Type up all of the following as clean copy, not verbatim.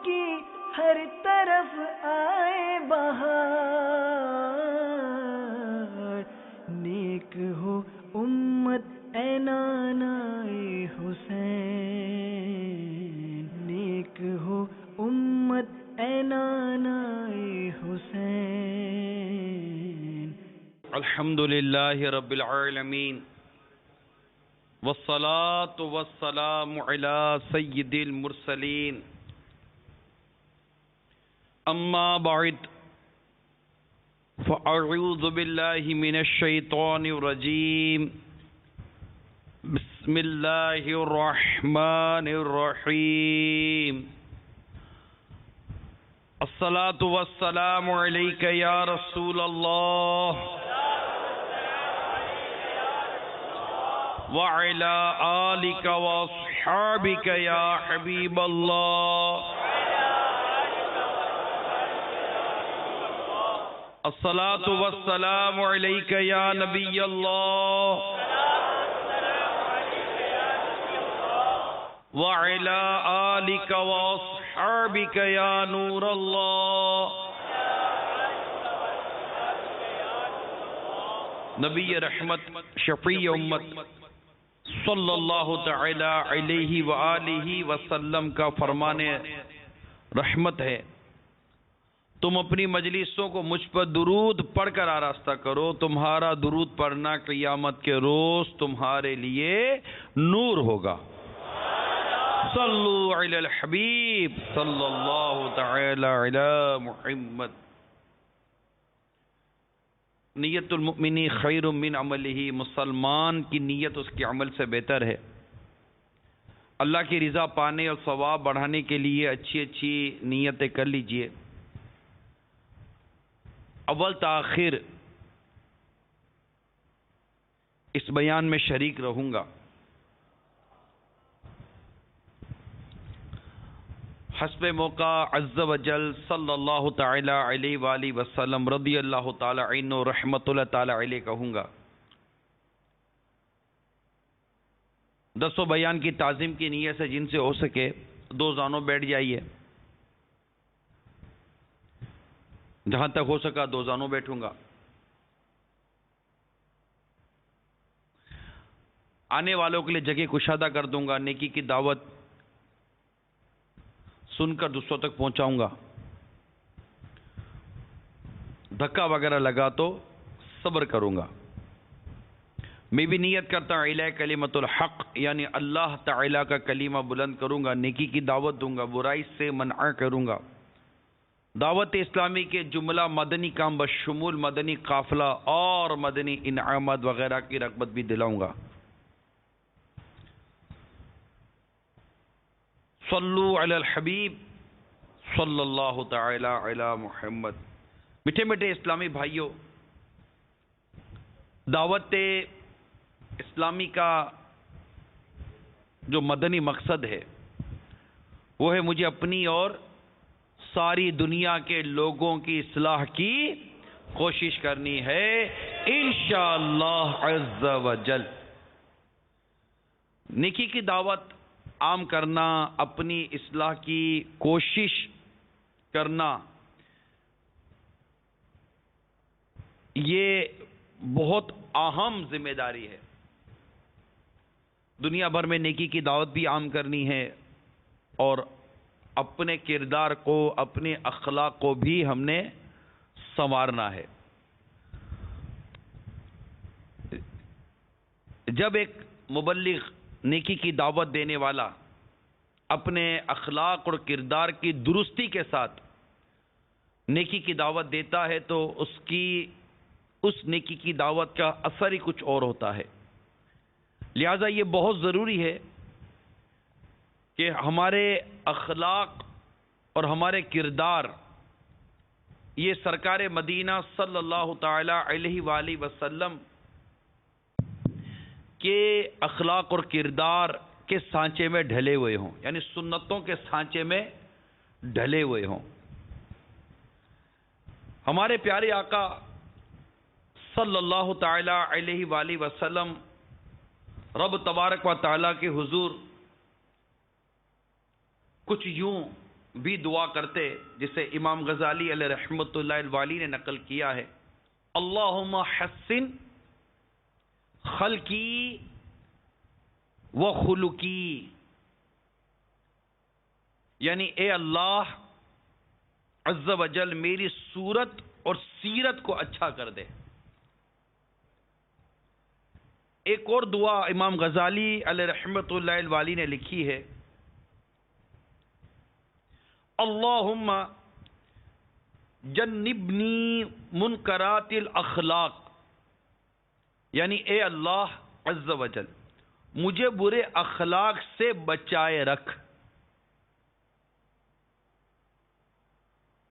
کی ہر طرف آئے بہار، نیک ہو امت اے نانا حسین، نیک ہو امت اے نانا حسین۔ الحمدللہ رب العالمین، والصلاة والسلام علی سید المرسلین، اما بعد فاعوذ باللہ من الشیطان الرجیم، بسم اللہ الرحمن الرحیم۔ الصلاة والسلام علیک یا رسول اللہ وعلی آلک واصحابک یا حبیب اللہ۔ الصلاة والسلام علیک یا نبی اللہ وعلی آلک واصحابک یا نور اللہ۔ نبی رحمت شفیع امت صلی اللہ تعالی علیہ وآلہ وسلم کا فرمان رحمت ہے، تم اپنی مجلسوں کو مجھ پر درود پڑھ کر آراستہ کرو، تمہارا درود پڑھنا قیامت کے روز تمہارے لیے نور ہوگا۔ صلو علی الحبیب صلی اللہ تعالی علی محمد۔ نیت المؤمنی خیر من عملہ، مسلمان کی نیت اس کے عمل سے بہتر ہے۔ اللہ کی رضا پانے اور ثواب بڑھانے کے لیے اچھی اچھی نیتیں کر لیجئے۔ اول تاخیر اس بیان میں شریک رہوں گا۔ حسب موقع عز و جل صلی اللہ تعالی علیہ وآلہ وسلم رضی اللہ تعالی عنہ رحمت اللہ تعالی علیہ کہوں گا۔ درس و بیان کی تعظیم کی نیت سے جن سے ہو سکے دو زانوں بیٹھ جائیے، جہاں تک ہو سکا دو زانوں بیٹھوں گا۔ آنے والوں کے لیے جگہ کشادہ کر دوں گا، نیکی کی دعوت سن کر دوسروں تک پہنچاؤں گا۔ دھکا وغیرہ لگا تو صبر کروں گا۔ میں بھی نیت کرتا ہوں الیہ کلمۃ الحق، یعنی اللہ تعالیٰ کا کلمہ بلند کروں گا، نیکی کی دعوت دوں گا، برائی سے منع کروں گا، دعوت اسلامی کے جملہ مدنی کام بشمول مدنی قافلہ اور مدنی انعامات وغیرہ کی رغبت بھی دلاؤں گا۔ صلو علی الحبیب صلی اللہ تعالی علی محمد۔ میٹھے میٹھے اسلامی بھائیوں، دعوت اسلامی کا جو مدنی مقصد ہے وہ ہے مجھے اپنی اور ساری دنیا کے لوگوں کی اصلاح کی کوشش کرنی ہے انشاءاللہ عز و جل۔ نیکی کی دعوت عام کرنا، اپنی اصلاح کی کوشش کرنا، یہ بہت اہم ذمہ داری ہے۔ دنیا بھر میں نیکی کی دعوت بھی عام کرنی ہے اور اپنے کردار کو، اپنے اخلاق کو بھی ہم نے سنوارنا ہے۔ جب ایک مبلغ، نیکی کی دعوت دینے والا اپنے اخلاق اور کردار کی درستی کے ساتھ نیکی کی دعوت دیتا ہے تو اس نیکی کی دعوت کا اثر ہی کچھ اور ہوتا ہے۔ لہذا یہ بہت ضروری ہے کہ ہمارے اخلاق اور ہمارے کردار یہ سرکار مدینہ صلی اللہ تعالی علیہ وآلہ وسلم کے اخلاق اور کردار کے سانچے میں ڈھلے ہوئے ہوں، یعنی سنتوں کے سانچے میں ڈھلے ہوئے ہوں۔ ہمارے پیارے آقا صلی اللہ تعالی علیہ وآلہ وسلم رب تبارک و تعالیٰ کے حضور کچھ یوں بھی دعا کرتے جسے امام غزالی علیہ رحمۃ اللہ الوالی نے نقل کیا ہے، اللہم حسن خلقی و خلقی، یعنی اے اللہ عز و جل میری صورت اور سیرت کو اچھا کر دے۔ ایک اور دعا امام غزالی علیہ رحمۃ اللہ الوالی نے لکھی ہے، اللہم جنبنی منکرات الاخلاق، یعنی اے اللہ عز و جل مجھے برے اخلاق سے بچائے رکھ۔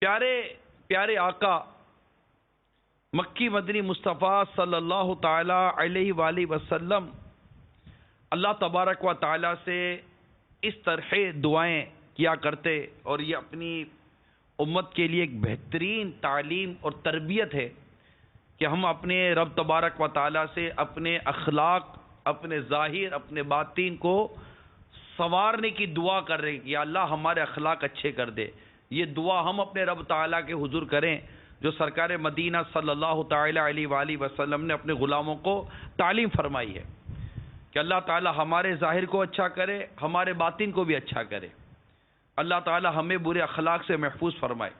پیارے پیارے آقا مکی مدنی مصطفیٰ صلی اللہ تعالی علیہ وآلہ وسلم اللہ تبارک و تعالی سے اس طرح دعائیں کیا کرتے، اور یہ اپنی امت کے لیے ایک بہترین تعلیم اور تربیت ہے کہ ہم اپنے رب تبارک و تعالی سے اپنے اخلاق، اپنے ظاہر، اپنے باطن کو سنوارنے کی دعا کر رہے ہیں کہ یا اللہ ہمارے اخلاق اچھے کر دے۔ یہ دعا ہم اپنے رب تعالیٰ کے حضور کریں جو سرکار مدینہ صلی اللہ تعالی علیہ وآلہ وسلم نے اپنے غلاموں کو تعلیم فرمائی ہے کہ اللہ تعالیٰ ہمارے ظاہر کو اچھا کرے، ہمارے باطن کو بھی اچھا کرے۔ اللہ تعالیٰ ہمیں برے اخلاق سے محفوظ فرمائے۔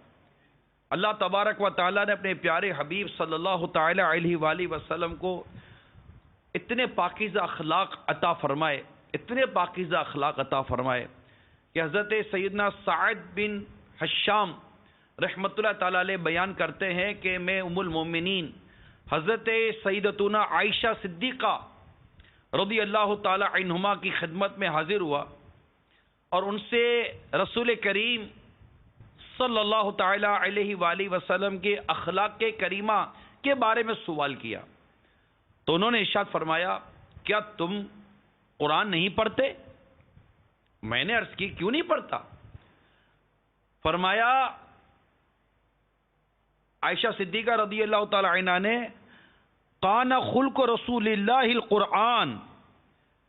اللہ تبارک و تعالیٰ نے اپنے پیارے حبیب صلی اللہ تعالی علیہ وآلہ وسلم کو اتنے پاکیزہ اخلاق عطا فرمائے، اتنے پاکیزہ اخلاق عطا فرمائے کہ حضرت سیدنا سعد بن حشام رحمۃ اللہ تعالی علیہ بیان کرتے ہیں کہ میں ام المومنین حضرت سیدتنا عائشہ صدیقہ رضی اللہ تعالی عنہما کی خدمت میں حاضر ہوا اور ان سے رسول کریم صلی اللہ تعالی علیہ وآلہ وسلم کے اخلاق کریمہ کے بارے میں سوال کیا، تو انہوں نے ارشاد فرمایا کیا تم قرآن نہیں پڑھتے؟ میں نے عرض کی کیوں نہیں پڑھتا؟ فرمایا عائشہ صدیقہ رضی اللہ تعالی عنہ نے کان خلق رسول اللہ القرآن،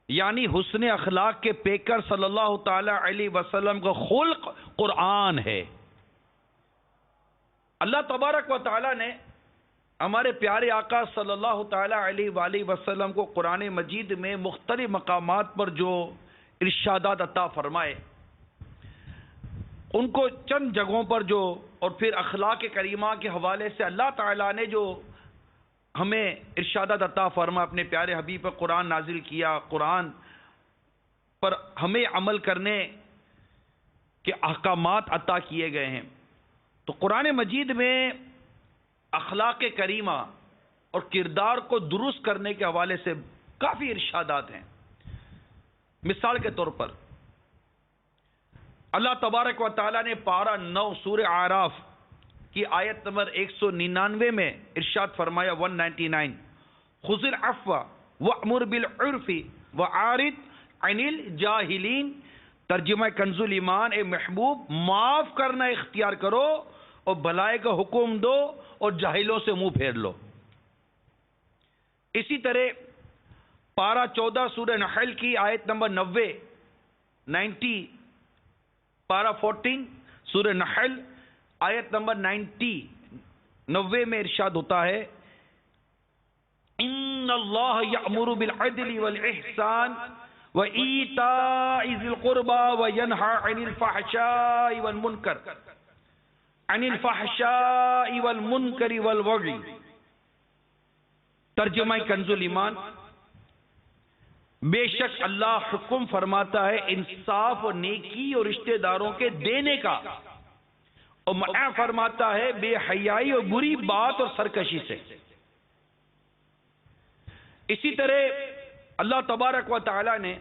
یعنی حسن اخلاق کے پیکر صلی اللہ تعالی علیہ وسلم کا خلق قرآن ہے۔ اللہ تبارک و تعالی نے ہمارے پیارے آقا صلی اللہ تعالی علیہ وآلہ وسلم کو قرآن مجید میں مختلف مقامات پر جو ارشادات عطا فرمائے، ان کو چند جگہوں پر جو اور پھر اخلاق کریمہ کے حوالے سے اللہ تعالیٰ نے جو ہمیں ارشادات عطا فرما، اپنے پیارے حبیب پر قرآن نازل کیا، قرآن پر ہمیں عمل کرنے کے احکامات عطا کیے گئے ہیں۔ تو قرآن مجید میں اخلاق کریمہ اور کردار کو درست کرنے کے حوالے سے کافی ارشادات ہیں۔ مثال کے طور پر اللہ تبارک و تعالیٰ نے پارہ 9 سورہ اعراف کی آیت نمبر 199 میں ارشاد فرمایا 199 خذ العفو وأمر بالعرف وأعرض عن الجاہلین، ترجمہ کنز ایمان، اے محبوب معاف کرنا اختیار کرو اور بھلائی کا حکم دو اور جاہلوں سے منہ پھیر لو۔ اسی طرح پارہ 14 سورہ نحل کی آیت نمبر 90 پارہ 14 سورہ نحل آیت نمبر 90 میں ارشاد ہوتا ہے ان اللہ یأمر بالعدل والاحسان وایتاء ذی القربى وینہی عن الفحشاء والمنکر والبغی، ترجمہ کنز ایمان، بے شک اللہ حکم فرماتا ہے انصاف اور نیکی اور رشتہ داروں کے دینے کا، اور منع فرماتا ہے بے حیائی اور بری بات اور سرکشی سے۔ اسی طرح اللہ تبارک و تعالی نے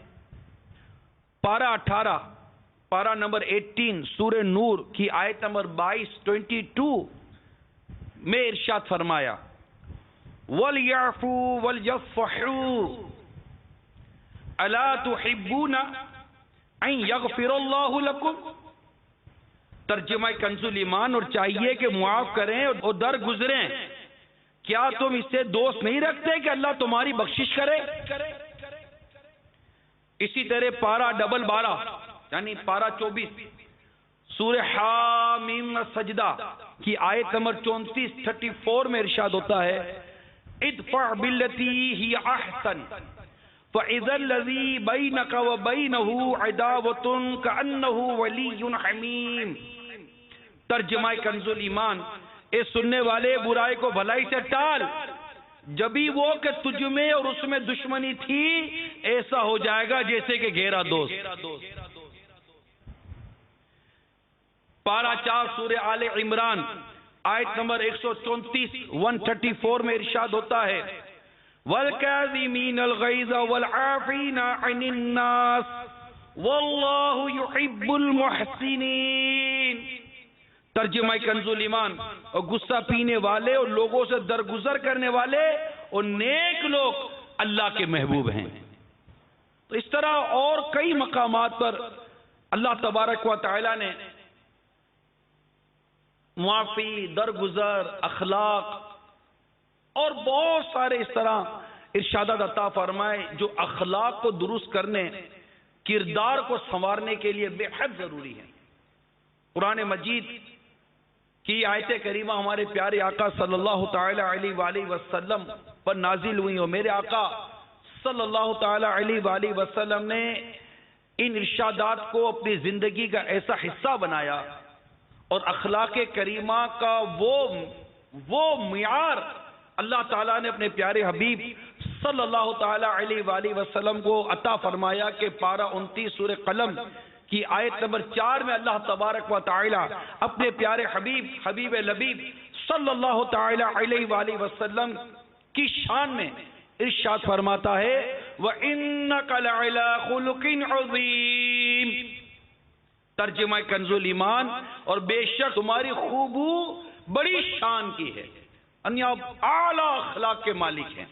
پارہ 18 پارہ نمبر 18 سورہ نور کی آیت نمبر 22 میں ارشاد فرمایا وَلْيَعْفُوا وَلْيَصْفَحُوا الا تحبون ان یغفر اللہ لکم، ترجمہ کنز ایمان، اور چاہیے کہ معاف کریں اور در گزریں، کیا تم اس سے دوست نہیں رکھتے کہ اللہ تمہاری بخشش کرے؟ اسی طرح پارہ 12 یعنی پارہ 24 سورہ حامیم سجدہ کی آیت نمبر 34 میں ارشاد ہوتا ہے ادفع باللتی ہی احسن فاذا الذی بینک وبینہ عداوۃ کأنہ ولی حمیم. ترجمہ کنز الایمان: اے سننے والے، برائی کو بھلائی سے ٹال، جبھی وہ کہ تجھ میں اور اس میں دشمنی تھی ایسا ہو جائے گا جیسے کہ گہرا دوست. پارہ 4 سورہ آل عمران آیت نمبر 134 میں ارشاد ہوتا ہے وَالْكَاظِمِينَ الْغَيْظَ وَالْعَافِينَ عَنِ النَّاسِ وَاللَّهُ يُحِبُّ الْمُحْسِنِينَ. ترجمہ کنز الایمان: اور غصہ پینے والے اور لوگوں سے درگزر کرنے والے اور نیک لوگ اللہ کے محبوب ہیں. تو اس طرح اور کئی مقامات پر اللہ تبارک و تعالی نے معافی، درگزر، اخلاق اور بہت سارے اس طرح ارشادات عطا فرمائے جو اخلاق کو درست کرنے، کردار کو سنوارنے کے لیے بے حد ضروری ہے. قرآن مجید کی آیت کریمہ ہمارے پیارے آقا صلی اللہ تعالی علیہ وآلہ وسلم پر نازل ہوئی، اور میرے آقا صلی اللہ تعالی علیہ وآلہ وسلم نے ان ارشادات کو اپنی زندگی کا ایسا حصہ بنایا، اور اخلاق کریمہ کا وہ معیار اللہ تعالیٰ نے اپنے پیارے حبیب صلی اللہ تعالی علیہ وآلہ وسلم کو عطا فرمایا کہ پارہ 29 سورہ قلم کی آیت نمبر 4 میں اللہ تبارک و تعالی اپنے پیارے حبیب لبیب صلی اللہ تعالی علیہ وآلہ وسلم کی شان میں ارشاد فرماتا ہے وَإِنَّكَ لَعَلَىٰ خُلُقٍ عَظِيمٍ. ترجمہ کنز الایمان: اور بے شک تمہاری خوبو بڑی شان کی ہے، یعنی آپ اعلیٰ اخلاق کے مالک ہیں.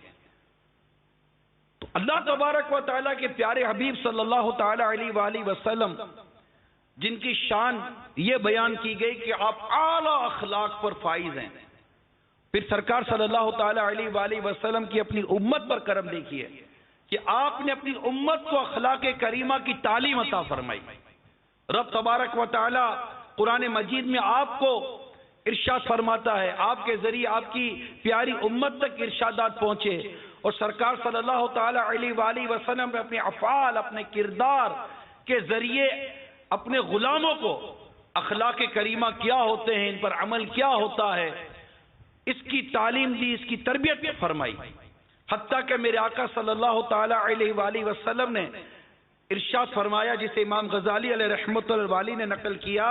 تو اللہ تبارک و تعالیٰ کے پیارے حبیب صلی اللہ تعالی علیہ وآلہ وسلم جن کی شان یہ بیان کی گئی کہ آپ اعلیٰ اخلاق پر فائز ہیں، پھر سرکار صلی اللہ تعالی علیہ وآلہ وسلم کی اپنی امت پر کرم دیکھیے کہ آپ نے اپنی امت کو اخلاق کریمہ کی تعلیم عطا فرمائی. رب تبارک و تعالی قرآن مجید میں آپ کو ارشاد فرماتا ہے، آپ کے ذریعے آپ کی پیاری امت تک ارشادات پہنچے، اور سرکار صلی اللہ تعالی علیہ وآلہ وسلم نے اپنے افعال، اپنے کردار کے ذریعے اپنے غلاموں کو اخلاق کریمہ کیا ہوتے ہیں، ان پر عمل کیا ہوتا ہے، اس کی تعلیم دی، اس کی تربیت فرمائی. حتیٰ کہ میرے آقا صلی اللہ تعالی علیہ وآلہ وسلم نے ارشاد فرمایا، جسے امام غزالی علیہ رحمۃ اللہ نے نقل کیا،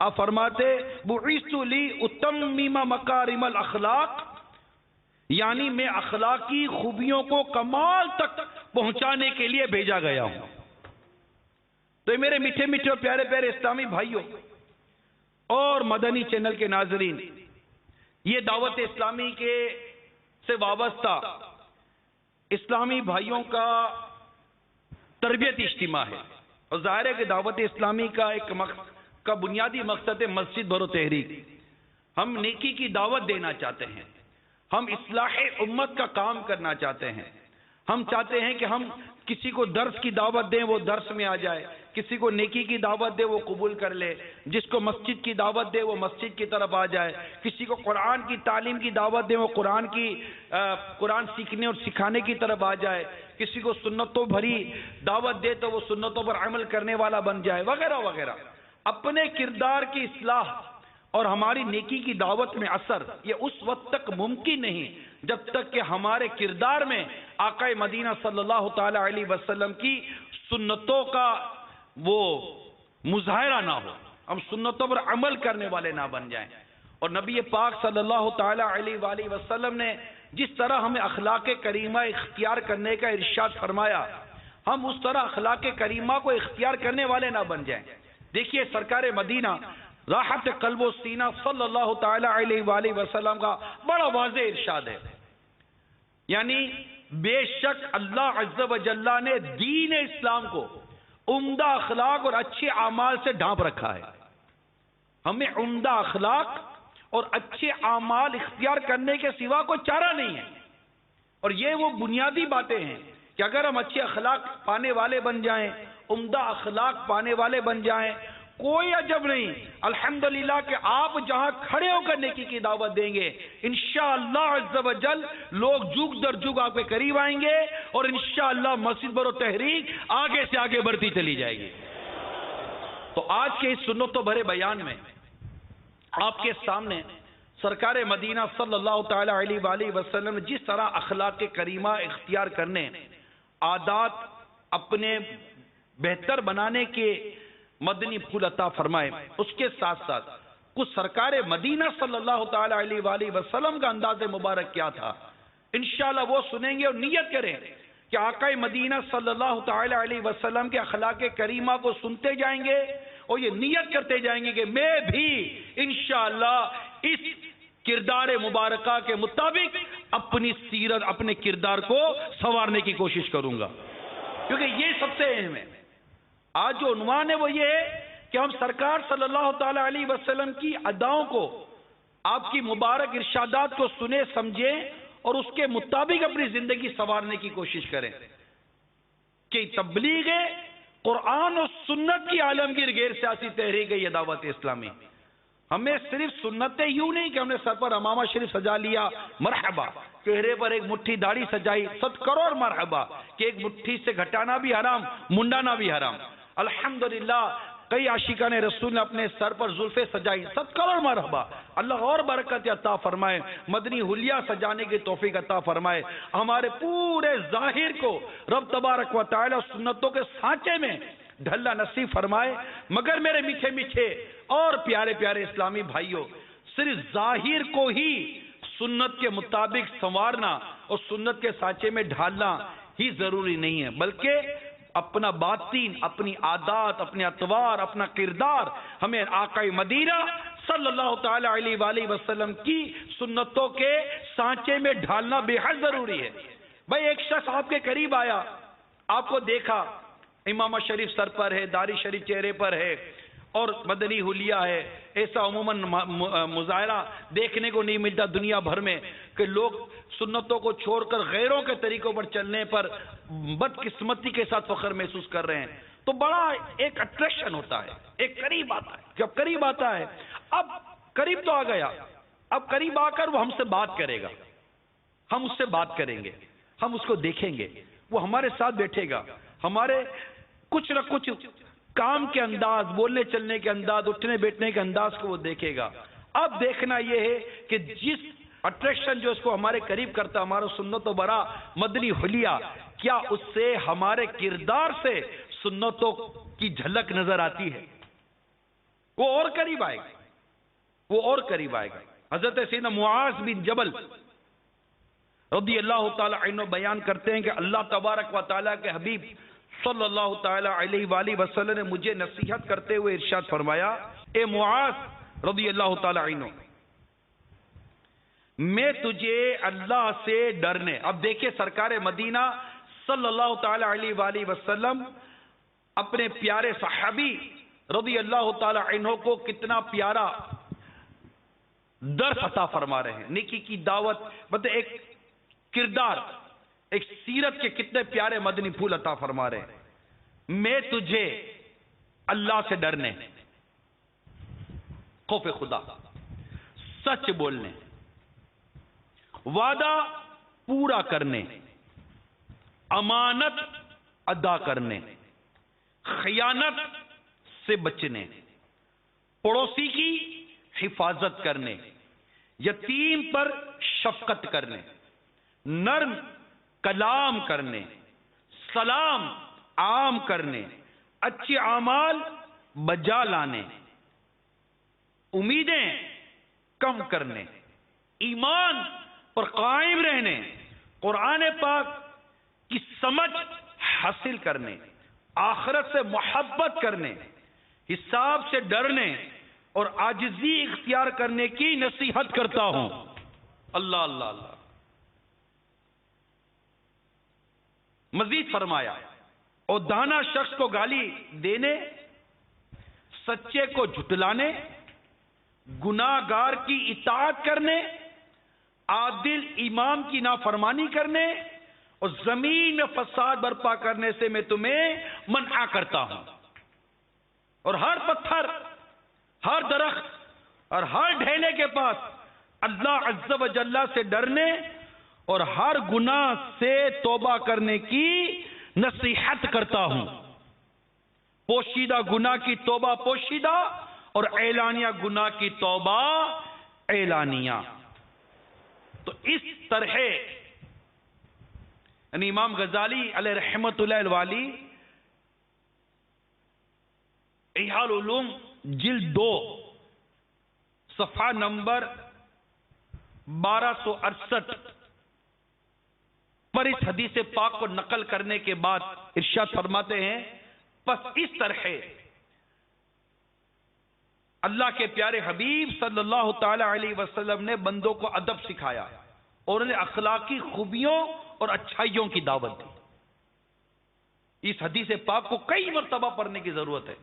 آپ فرماتے بعثت لی اتمم مکارم الاخلاق، یعنی میں اخلاقی خوبیوں کو کمال تک پہنچانے کے لیے بھیجا گیا ہوں. تو میرے میٹھے میٹھے اور پیارے پیارے اسلامی بھائیوں اور مدنی چینل کے ناظرین، یہ دعوت اسلامی کے سے وابستہ اسلامی بھائیوں کا تربیتی اجتماع ہے، اور ظاہر ہے کہ دعوت اسلامی کا بنیادی مقصد ہے مسجد برو تحریک. ہم نیکی کی دعوت دینا چاہتے ہیں، ہم اصلاح امت کا کام کرنا چاہتے ہیں. ہم چاہتے ہیں کہ ہم کسی کو درس کی دعوت دیں وہ درس میں آ جائے، کسی کو نیکی کی دعوت دے وہ قبول کر لے، جس کو مسجد کی دعوت دے وہ مسجد کی طرف آ جائے، کسی کو قرآن کی تعلیم کی دعوت دے وہ قرآن سیکھنے اور سکھانے کی طرف آ جائے، کسی کو سنتوں بھری دعوت دے تو وہ سنتوں پر عمل کرنے والا بن جائے، وغیرہ وغیرہ. اپنے کردار کی اصلاح اور ہماری نیکی کی دعوت میں اثر یہ اس وقت تک ممکن نہیں جب تک کہ ہمارے کردار میں آقا مدینہ صلی اللہ تعالی علیہ وسلم کی سنتوں کا وہ مظاہرہ نہ ہو، ہم سنتوں پر عمل کرنے والے نہ بن جائیں. اور نبی پاک صلی اللہ تعالی علیہ وآلہ وسلم نے جس طرح ہمیں اخلاق کریمہ اختیار کرنے کا ارشاد فرمایا، ہم اس طرح اخلاق کریمہ کو اختیار کرنے والے نہ بن جائیں. دیکھیے سرکار مدینہ راحت قلب و سینہ صلی اللہ تعالی علیہ وآلہ وسلم کا بڑا واضح ارشاد ہے، یعنی بے شک اللہ عز و جل نے دین اسلام کو عمدہ اخلاق اور اچھے اعمال سے ڈھانپ رکھا ہے. ہمیں عمدہ اخلاق اور اچھے اعمال اختیار کرنے کے سوا کوئی چارہ نہیں ہے. اور یہ وہ بنیادی باتیں ہیں کہ اگر ہم اچھے اخلاق پانے والے بن جائیں، عمدہ اخلاق پانے والے بن جائیں، کوئی عجب نہیں، الحمدللہ کہ آپ جہاں کھڑے ہو کر نیکی کی دعوت دیں گے انشاءاللہ عز و جل لوگ جگ در جگ آپ کے قریب آئیں گے، اور انشاءاللہ مسجد برو تحریک آگے سے آگے بڑھتی چلی جائے گی۔ تو آج کے اس سنتوں بھرے بیان میں آپ کے سامنے سرکار مدینہ صلی اللہ تعالی علیہ وآلہ وسلم نے جس طرح اخلاق کریمہ اختیار کرنے، عادات اپنے بہتر بنانے کے مدنی پھول عطا فرمائے، اس کے ساتھ ساتھ کچھ سرکار مدینہ صلی اللہ تعالی علیہ وآلہ وسلم کا انداز مبارک کیا تھا، انشاءاللہ وہ سنیں گے اور نیت کریں کہ آقا مدینہ صلی اللہ تعالی علیہ وسلم کے اخلاق کریمہ کو سنتے جائیں گے اور یہ نیت کرتے جائیں گے کہ میں بھی انشاءاللہ اس کردار مبارکہ کے مطابق اپنی سیرت، اپنے کردار کو سنوارنے کی کوشش کروں گا، کیونکہ یہ سب سے اہم ہے۔ آج جو عنوان ہے وہ یہ ہے کہ ہم سرکار صلی اللہ تعالی علیہ وسلم کی اداؤں کو، آپ کی مبارک ارشادات کو سنیں سمجھیں اور اس کے مطابق اپنی زندگی سنوارنے کی کوشش کریں کہ تبلیغ قرآن و سنت کی عالمگیر غیر سیاسی تحریک ہے یہ دعوت اسلامی۔ ہمیں صرف سنتیں یوں نہیں کہ ہم نے سر پر امامہ شریف سجا لیا مرحبا، چہرے پر ایک مٹھی داڑھی سجائی 100 کروڑ مرحبا، کہ ایک مٹھی سے گھٹانا بھی حرام منڈانا بھی حرام۔ الحمدللہ کئی عاشقان رسول نے اپنے سر پر زلفیں سجائی 100 کروڑ مرحبا، اللہ اور برکت عطا فرمائے، مدنی حلیہ سجانے کی توفیق عطا فرمائے، ہمارے پورے ظاہر کو رب تبارک و تعالی سنتوں کے سانچے میں ڈھلنا نصیب فرمائے۔ مگر میرے میٹھے میٹھے اور پیارے پیارے اسلامی بھائیوں، صرف ظاہر کو ہی سنت کے مطابق سنوارنا اور سنت کے سانچے میں ڈھالنا ہی ضروری نہیں ہے، بلکہ اپنا باطن، اپنی عادات، اپنے اطوار، اپنا کردار ہمیں آقا مدینہ صلی اللہ تعالی علیہ وآلہ وسلم کی سنتوں کے سانچے میں ڈھالنا بے حد ضروری ہے۔ بھائی ایک شخص آپ کے قریب آیا، آپ کو دیکھا، امامہ شریف سر پر ہے، داڑھی شریف چہرے پر ہے اور مدنی حلیہ ہے، ایسا عموماً مظاہرہ دیکھنے کو نہیں ملتا دنیا بھر میں کہ لوگ سنتوں کو چھوڑ کر غیروں کے طریقوں پر چلنے پر بدقسمتی کے ساتھ فخر محسوس کر رہے ہیں، تو بڑا ایک اٹریکشن ہوتا ہے، ایک قریب آتا ہے۔ جب قریب آتا ہے، اب قریب تو آ گیا، اب قریب آ کر وہ ہم سے بات کرے گا، ہم اس سے بات کریں گے، ہم اس کو دیکھیں گے، وہ ہمارے ساتھ بیٹھے گا، ہمارے کچھ نہ کچھ کام کے انداز، بولنے چلنے کے انداز، اٹھنے بیٹھنے کے انداز کو وہ دیکھے گا۔ اب دیکھنا یہ ہے کہ جس اٹریکشن جو اس کو ہمارے قریب کرتا، ہمارا سنت و برا مدنی حلیہ، کیا اس سے ہمارے کردار سے سنتوں کی جھلک نظر آتی ہے؟ وہ اور قریب آئے گا، وہ اور قریب آئے گا۔ حضرت سیدنا معاذ بن جبل رضی اللہ تعالی عنہ بیان کرتے ہیں کہ اللہ تبارک و تعالیٰ کے حبیب صلی اللہ تعالی علیہ وآلہ وسلم نے مجھے نصیحت کرتے ہوئے ارشاد فرمایا، اے معاذ رضی اللہ تعالی عنہ، میں تجھے اللہ سے ڈرنے، اب دیکھیں سرکار مدینہ صلی اللہ تعالی علیہ وآلہ وسلم اپنے پیارے صحابی رضی اللہ تعالی عنہ کو کتنا پیارا درس عطا فرما رہے ہیں، نیکی کی دعوت، مطلب ایک کردار، ایک سیرت کے کتنے پیارے مدنی پھول عطا فرما رہے ہیں۔ میں تجھے اللہ سے ڈرنے، خوف خدا، سچ بولنے، وعدہ پورا کرنے، امانت ادا کرنے، خیانت سے بچنے، پڑوسی کی حفاظت کرنے، یتیم پر شفقت کرنے، نرم کلام کرنے، سلام عام کرنے، اچھے اعمال بجا لانے، امیدیں کم کرنے، ایمان پر قائم رہنے، قرآن پاک کی سمجھ حاصل کرنے، آخرت سے محبت کرنے، حساب سے ڈرنے اور عاجزی اختیار کرنے کی نصیحت کرتا ہوں۔ اللہ اللہ اللہ۔ مزید فرمایا، اور دانا شخص کو گالی دینے، سچے کو جھٹلانے، گناہگار کی اطاعت کرنے، عادل امام کی نافرمانی کرنے اور زمین میں فساد برپا کرنے سے میں تمہیں منع کرتا ہوں۔ اور ہر پتھر، ہر درخت اور ہر ڈھیلے کے پاس اللہ عز و جل سے ڈرنے اور ہر گناہ سے توبہ کرنے کی نصیحت کرتا ہوں۔ پوشیدہ گناہ کی توبہ پوشیدہ اور اعلانیہ گناہ کی توبہ اعلانیہ۔ تو اس طرح یعنی امام غزالی علیہ رحمت اللہ الوالی احیاء العلوم جلد 2 صفحہ نمبر 1268 پر اس حدیث پاک کو نقل کرنے کے بعد ارشاد فرماتے ہیں، پس اس طرح اللہ کے پیارے حبیب صلی اللہ تعالی علیہ وسلم نے بندوں کو ادب سکھایا اور انہیں اخلاقی خوبیوں اور اچھائیوں کی دعوت دی۔ اس حدیث پاک کو کئی مرتبہ پڑھنے کی ضرورت ہے،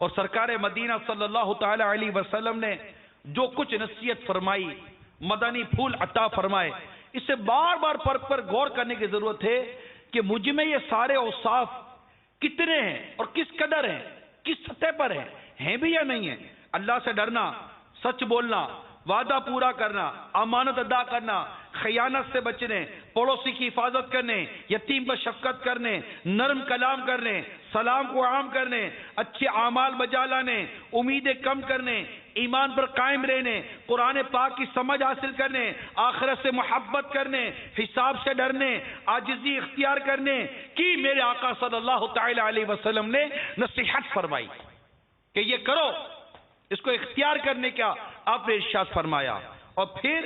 اور سرکار مدینہ صلی اللہ تعالی علیہ وسلم نے جو کچھ نصیحت فرمائی، مدنی پھول عطا فرمائے، اسے بار بار پڑھ پر غور کرنے کی ضرورت ہے کہ مجھ میں یہ سارے اوصاف کتنے ہیں اور کس قدر ہیں، کس سطح پر ہیں بھی یا نہیں ہیں۔ اللہ سے ڈرنا، سچ بولنا، وعدہ پورا کرنا، امانت ادا کرنا، خیانت سے بچنے، پڑوسی کی حفاظت کرنے، یتیم پر شفقت کرنے، نرم کلام کرنے، سلام کو عام کرنے، اچھے اعمال بجا لانے، امیدیں کم کرنے، ایمان پر قائم رہنے، قرآن پاک کی سمجھ حاصل کرنے، آخرت سے محبت کرنے، حساب سے ڈرنے، عاجزی اختیار کرنے کی میرے آقا صلی اللہ تعالی علیہ وسلم نے نصیحت فرمائی کہ یہ کرو، اس کو اختیار کرنے کا آپ نے ارشاد فرمایا۔ اور پھر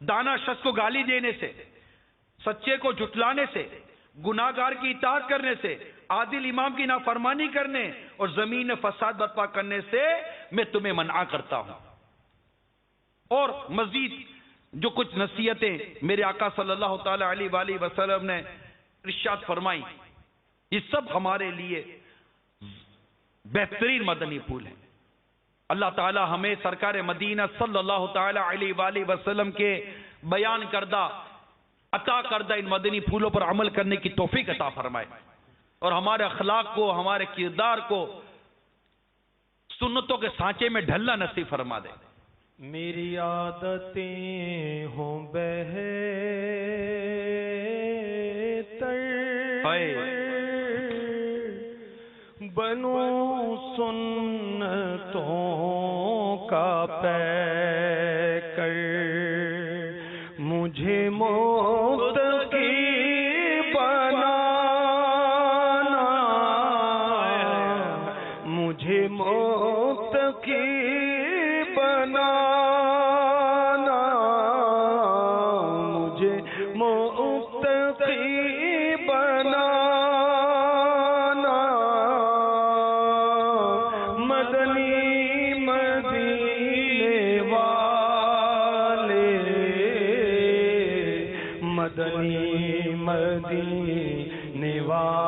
دانا شخص کو گالی دینے سے، سچے کو جھٹلانے سے، گناہگار کی اطاعت کرنے سے، عادل امام کی نافرمانی کرنے اور زمین میں فساد برپا کرنے سے میں تمہیں منع کرتا ہوں۔ اور مزید جو کچھ نصیحتیں میرے آقا صلی اللہ تعالی علیہ وآلہ وسلم نے ارشاد فرمائی، یہ سب ہمارے لیے بہترین مدنی پھول ہیں۔ اللہ تعالی ہمیں سرکار مدینہ صلی اللہ تعالی علیہ وآلہ وسلم کے بیان کردہ، عطا کردہ ان مدنی پھولوں پر عمل کرنے کی توفیق عطا فرمائے، اور ہمارے اخلاق کو، ہمارے کردار کو سنتوں کے سانچے میں ڈھلنا نصیب فرما دے۔ میری عادتیں ہوں بہتر، بنوں سنتوں کا پیکر، مجھے متقی بنانا، مجھے متقی بنانا، مجھے متقی بنانا، مدنی مدینے والے، مدنی مدینے والے،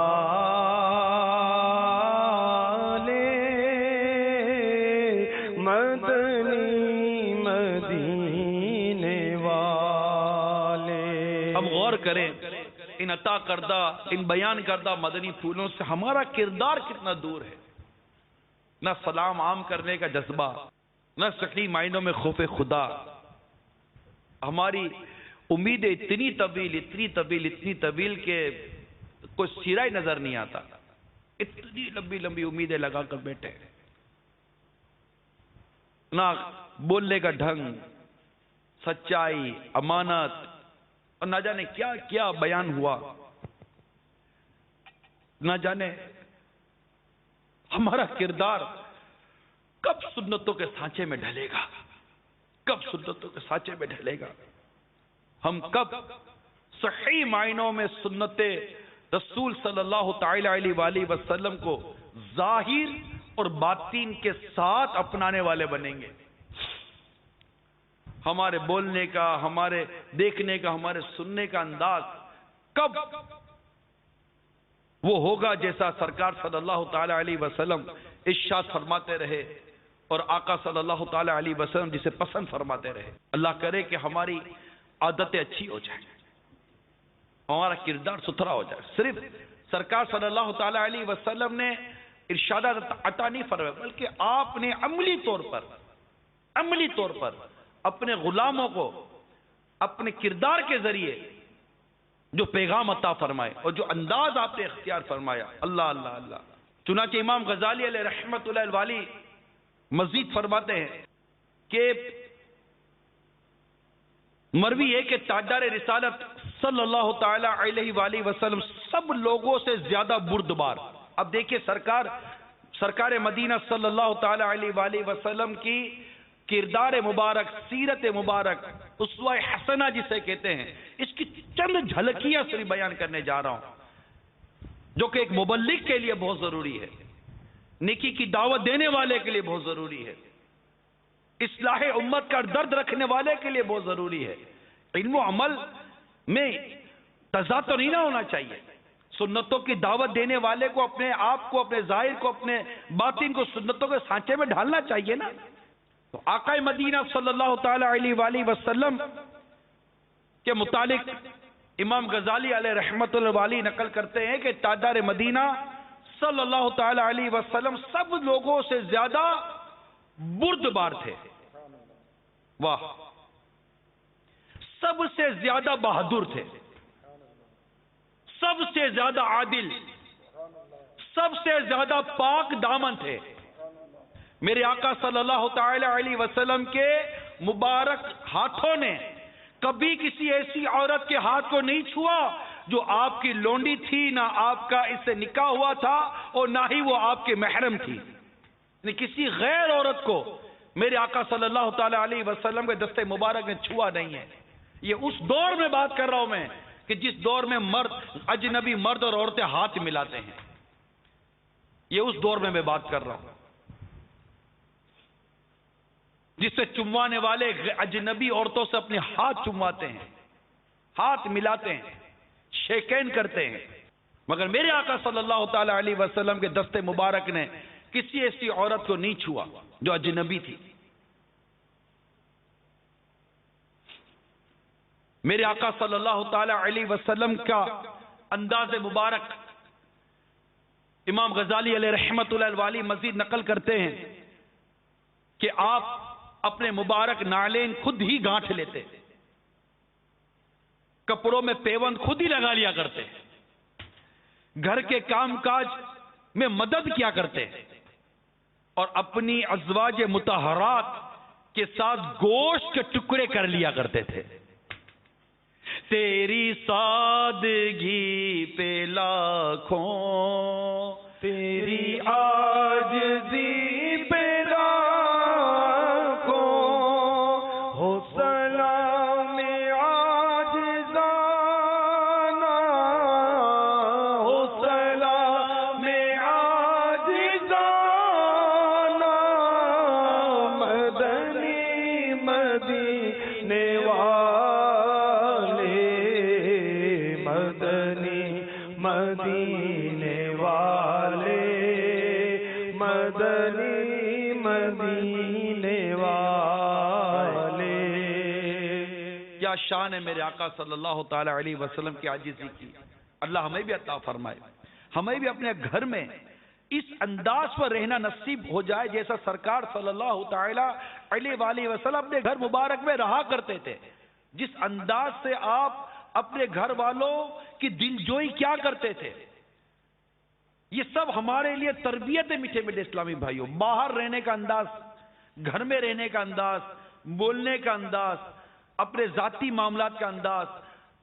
مدنی مدینے والے۔ ہم غور کریں ان عطا کردہ، ان بیان کردہ مدنی پھولوں سے ہمارا کردار کتنا دور ہے۔ نہ سلام عام کرنے کا جذبہ، نہ صحیح معنوں میں خوف خدا۔ ہماری امیدیں اتنی طویل، اتنی طویل، اتنی طویل کہ کوئی سرا ہی نظر نہیں آتا۔ اتنی لمبی لمبی امیدیں لگا کر بیٹھے، نہ بولنے کا ڈھنگ، سچائی، امانت، اور نہ جانے کیا کیا بیان ہوا، نہ جانے ہمارا کردار کب سنتوں کے سانچے میں ڈھلے گا، کب سنتوں کے سانچے میں ڈھلے گا، ہم کب صحیح معنوں میں سنت رسول صلی اللہ تعالی علیہ وآلہ وسلم کو ظاہر اور باطن کے ساتھ اپنانے والے بنیں گے۔ ہمارے بولنے کا، ہمارے دیکھنے کا، ہمارے سننے کا انداز کب وہ ہوگا جیسا سرکار صلی اللہ تعالی علیہ وسلم ارشاد فرماتے رہے اور آقا صلی اللہ تعالی علیہ وسلم جسے پسند فرماتے رہے۔ اللہ کرے کہ ہماری عادتیں اچھی ہو جائیں، ہمارا کردار ستھرا ہو جائے۔ صرف سرکار صلی اللہ تعالی علیہ وسلم نے ارشادات عطا نہیں فرمائے، بلکہ آپ نے عملی طور پر اپنے غلاموں کو اپنے کردار کے ذریعے جو پیغام عطا فرمائے اور جو انداز آپ نے اختیار فرمایا، اللہ اللہ اللہ۔ چنانچہ امام غزالی علیہ رحمت اللہ الوالی مزید فرماتے ہیں کہ مروی ہے کہ تاجدار رسالت صلی اللہ تعالی علیہ وآلہ وسلم سب لوگوں سے زیادہ بردبار۔ اب دیکھیں سرکار مدینہ صلی اللہ تعالی علیہ وآلہ وسلم کی کردار مبارک، سیرت مبارک، اسوہ حسنہ جسے کہتے ہیں، اس کی چند جھلکیاں صرف بیان کرنے جا رہا ہوں، جو کہ ایک مبلغ کے لیے بہت ضروری ہے، نیکی کی دعوت دینے والے کے لیے بہت ضروری ہے، اصلاح امت کا درد رکھنے والے کے لیے بہت ضروری ہے۔ علم و عمل میں تضاد تو نہیں نہ ہونا چاہیے، سنتوں کی دعوت دینے والے کو اپنے آپ کو، اپنے ظاہر کو، اپنے باطن کو سنتوں کے سانچے میں ڈھالنا چاہیے نا۔ تو آقا مدینہ صلی اللہ تعالی علیہ وآلہ وسلم کے متعلق امام غزالی علیہ رحمت اللہ والی نقل کرتے ہیں کہ تاجدار مدینہ صلی اللہ تعالی علیہ وسلم سب لوگوں سے زیادہ بردبار تھے، واہ، سب سے زیادہ بہادر تھے، سب سے زیادہ عادل، سب سے زیادہ پاک دامن تھے۔ میرے آقا صلی اللہ تعالی علیہ وسلم کے مبارک ہاتھوں نے کبھی کسی ایسی عورت کے ہاتھ کو نہیں چھوا جو آپ کی لونڈی تھی، نہ آپ کا اس سے نکاح ہوا تھا اور نہ ہی وہ آپ کے محرم تھی، یعنی کسی غیر عورت کو میرے آقا صلی اللہ تعالی علیہ وسلم کے دستے مبارک نے چھوا نہیں ہے۔ یہ اس دور میں بات کر رہا ہوں میں کہ جس دور میں اجنبی مرد اور عورتیں ہاتھ ملاتے ہیں، یہ اس دور میں بات کر رہا ہوں جس سے چموانے والے اجنبی عورتوں سے اپنے ہاتھ چمواتے ہیں، ہاتھ ملاتے ہیں، شیکین کرتے ہیں، مگر میرے آقا صلی اللہ تعالی علیہ وسلم کے دستے مبارک نے کسی ایسی عورت کو نہیں چھوا جو اجنبی تھی۔ میرے آقا صلی اللہ تعالی علیہ وسلم کا انداز مبارک امام غزالی علیہ رحمت اللہ الوالی مزید نقل کرتے ہیں کہ آپ اپنے مبارک نالین خود ہی گانٹھ لیتے، کپڑوں میں پیوند خود ہی لگا لیا کرتے، گھر کے کام کاج میں مدد کیا کرتے اور اپنی ازواج مطہرات کے ساتھ گوشت کے ٹکڑے کر لیا کرتے تھے۔ تیری سادگی پہ لاکھوں، تیری عاجزی پہ لاکھوں، ہو سلام عاجزانہ، ہو سلام عاجزانہ، مدنی مدینے والے، مدنی مدینے والے، مدنی مدینے والے۔ کیا شان ہے میرے آقا صلی اللہ تعالی علیہ وسلم کی عاجزی کی، اللہ ہمیں بھی عطا فرمائے، ہمیں بھی اپنے گھر میں اس انداز پر رہنا نصیب ہو جائے جیسا سرکار صلی اللہ تعالی علیہ وآلہ وسلم اپنے گھر مبارک میں رہا کرتے تھے، جس انداز سے آپ اپنے گھر والوں کی دلجوئی کیا کرتے تھے۔ یہ سب ہمارے لیے تربیت ہے میٹھے میٹھے اسلامی بھائیوں۔ باہر رہنے کا انداز، گھر میں رہنے کا انداز، بولنے کا انداز، اپنے ذاتی معاملات کا انداز،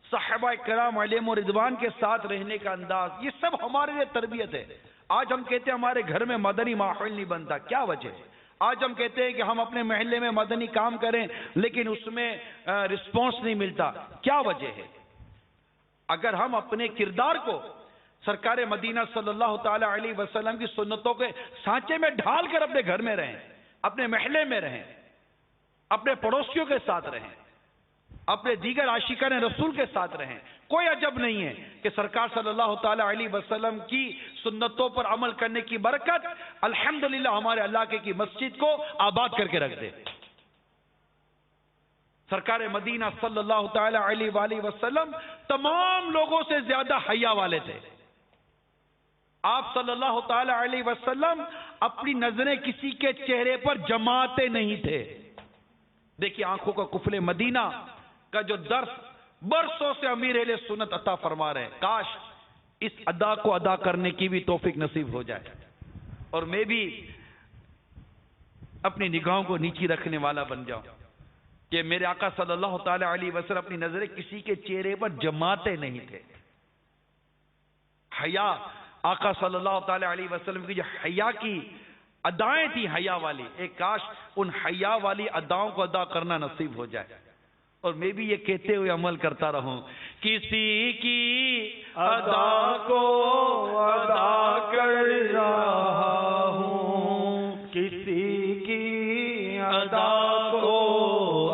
صحابہ کرام علیہم رضوان کے ساتھ رہنے کا انداز، یہ سب ہمارے لیے تربیت ہے۔ آج ہم کہتے ہیں ہمارے گھر میں مدنی ماحول نہیں بنتا، کیا وجہ ہے؟ آج ہم کہتے ہیں کہ ہم اپنے محلے میں مدنی کام کریں لیکن اس میں رسپانس نہیں ملتا، کیا وجہ ہے؟ اگر ہم اپنے کردار کو سرکار مدینہ صلی اللہ تعالی علیہ وسلم کی سنتوں کے سانچے میں ڈھال کر اپنے گھر میں رہیں، اپنے محلے میں رہیں، اپنے پڑوسیوں کے ساتھ رہیں، اپنے دیگر عاشقان رسول کے ساتھ رہیں، کوئی عجب نہیں ہے کہ سرکار صلی اللہ تعالی علیہ وسلم کی سنتوں پر عمل کرنے کی برکت الحمدللہ ہمارے اللہ کی مسجد کو آباد کر کے رکھ دے۔ سرکار مدینہ صلی اللہ تعالی علیہ وآلہ وسلم تمام لوگوں سے زیادہ حیا والے تھے۔ آپ صلی اللہ تعالی علیہ وسلم اپنی نظریں کسی کے چہرے پر جماتے نہیں تھے. دیکھیے آنکھوں کا قفل مدینہ کا جو درس برسوں سے امیر اہل سنت عطا فرما رہے ہیں. کاش اس ادا کو ادا کرنے کی بھی توفیق نصیب ہو جائے اور میں بھی اپنی نگاہوں کو نیچی رکھنے والا بن جاؤں کہ میرے آقا صلی اللہ تعالی علیہ وسلم اپنی نظریں کسی کے چہرے پر جماتے نہیں تھے. حیا آقا صلی اللہ تعالی علیہ وسلم کی جو حیا کی ادائیں تھی حیا والی، ایک کاش ان حیا والی اداؤں کو ادا کرنا نصیب ہو جائے اور میں بھی یہ کہتے ہوئے عمل کرتا رہوں. کسی کی ادا کو ادا کر رہا ہوں، کسی کی ادا کو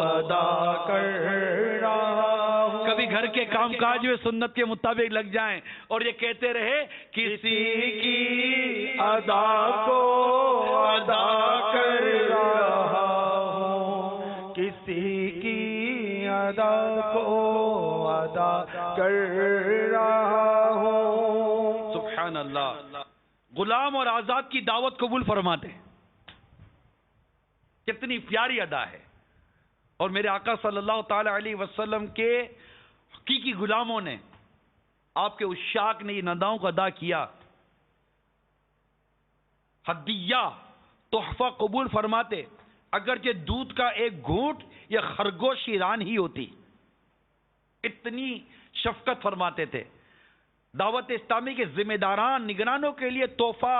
ادا کر رہا ہوں. کبھی گھر کے کام کاج میں سنت کے مطابق لگ جائیں اور یہ کہتے رہے کسی کی ادا کو ادا کر رہا ہوں، کسی کی ادا کو ادا کر رہا ہوں. سبحان اللہ. غلام اور آزاد کی دعوت قبول فرماتے، کتنی پیاری ادا ہے. اور میرے آقا صلی اللہ تعالی علیہ وسلم کے حقیقی غلاموں نے، آپ کے عشاق نے ان اداؤں کو ادا کیا. ہدیہ تحفہ قبول فرماتے، اگرچہ دودھ کا ایک گھونٹ یا خرگوش کی ران ہی ہوتی، اتنی شفقت فرماتے تھے. دعوت اسلامی کے ذمہ داران نگرانوں کے لیے تحفہ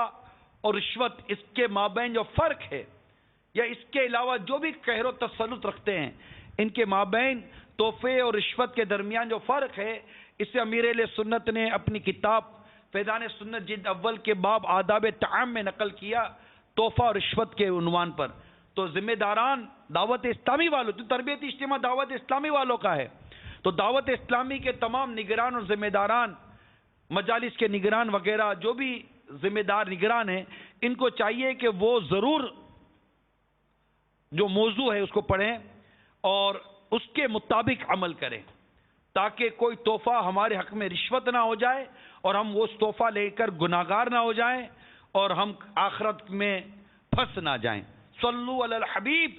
اور رشوت، اس کے مابین جو فرق ہے یا اس کے علاوہ جو بھی قہر و تسلط رکھتے ہیں، ان کے مابین تحفے اور رشوت کے درمیان جو فرق ہے، اسے امیر اہل سنت نے اپنی کتاب فیضان سنت جلد اول کے باب آداب طعام میں نقل کیا، تحفہ اور رشوت کے عنوان پر. تو ذمہ داران دعوت اسلامی والوں، تو تربیت اجتماع دعوت اسلامی والوں کا ہے، تو دعوت اسلامی کے تمام نگران اور ذمہ داران، مجالس کے نگران وغیرہ جو بھی ذمہ دار نگران ہیں، ان کو چاہیے کہ وہ ضرور جو موضوع ہے اس کو پڑھیں اور اس کے مطابق عمل کریں، تاکہ کوئی تحفہ ہمارے حق میں رشوت نہ ہو جائے اور ہم وہ تحفہ لے کر گناہگار نہ ہو جائیں اور ہم آخرت میں پھنس نہ جائیں. صلو علی الحبیب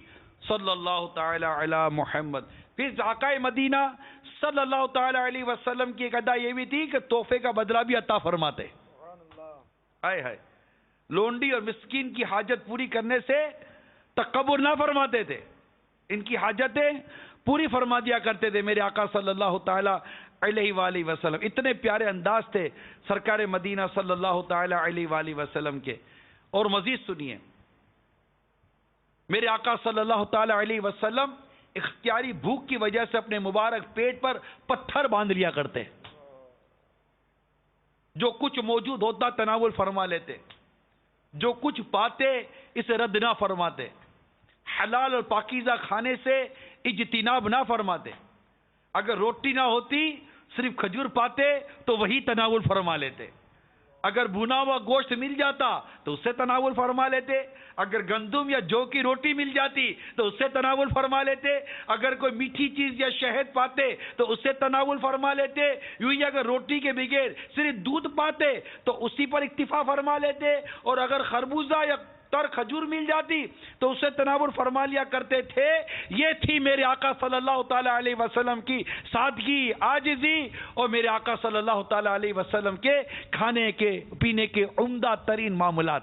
صلی اللہ تعالی علی محمد. پھر آقا مدینہ صلی اللہ تعالی علیہ وسلم کی ایک ادا یہ بھی تھی کہ تحفے کا بدلہ بھی عطا فرماتے. ہائے ہائے. لونڈی اور مسکین کی حاجت پوری کرنے سے تکبر نہ فرماتے تھے، ان کی حاجتیں پوری فرما دیا کرتے تھے میرے آقا صلی اللہ تعالی علیہ وآلہ وسلم. اتنے پیارے انداز تھے سرکار مدینہ صلی اللہ تعالی علیہ وآلہ وسلم کے. اور مزید سنیے، میرے آقا صلی اللہ تعالی علیہ وسلم اختیاری بھوک کی وجہ سے اپنے مبارک پیٹ پر پتھر باندھ لیا کرتے، جو کچھ موجود ہوتا تناول فرما لیتے، جو کچھ پاتے اسے رد نہ فرماتے، حلال اور پاکیزہ کھانے سے اجتناب نہ فرماتے. اگر روٹی نہ ہوتی صرف کھجور پاتے تو وہی تناول فرما لیتے. اگر بھنا ہوا گوشت مل جاتا تو اس سے تناول فرما لیتے. اگر گندم یا جو کی روٹی مل جاتی تو اس سے تناول فرما لیتے. اگر کوئی میٹھی چیز یا شہد پاتے تو اس سے تناول فرما لیتے. یوں ہی اگر روٹی کے بغیر صرف دودھ پاتے تو اسی پر اکتفا فرما لیتے. اور اگر خربوزہ یا تر کھجور مل جاتی تو اسے تناول فرما لیا کرتے تھے. یہ تھی میرے آقا صلی اللہ تعالی علیہ وسلم کی سادگی، عاجزی اور میرے آقا صلی اللہ تعالی علیہ وسلم کے کھانے کے پینے کے عمدہ ترین معاملات.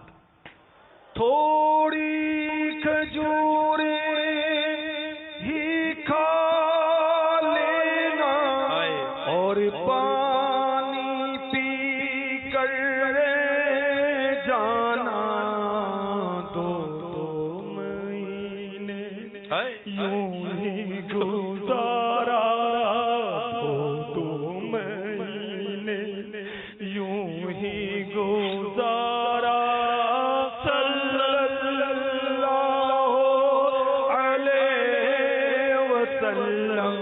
تھوڑی کھجوریں ہی کھا لینا اور پانی پی کر جانا. یوں ہی گزارا دو مہینے، یوں ہی گزارا صلی اللہ علیہ وسلم،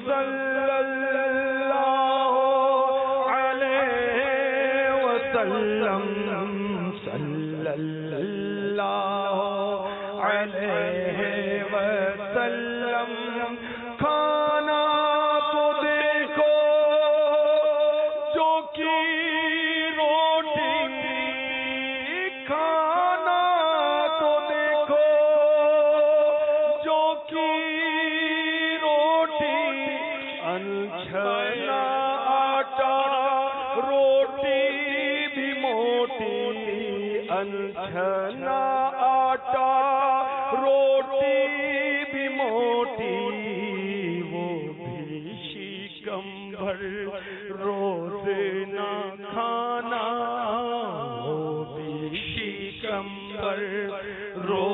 صلی اللہ علیہ وسلم، صلی اللہ علیہ وسلم. کھانا تو دیکھو جو کی روٹی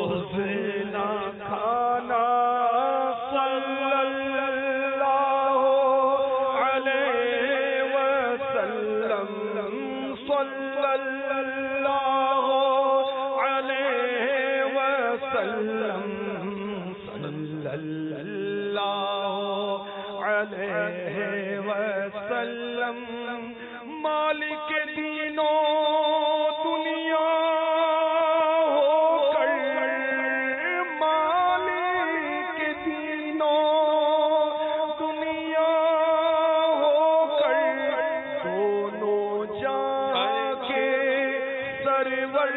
بغض نہ کھانا صلی اللہ علیہ وسلم صلی اللہ علیہ وسلم صلی اللہ علیہ وسلم مالک دینوں دنیا ہو کر مالک دینوں دنیا ہو کر دونوں جہاں کے سرور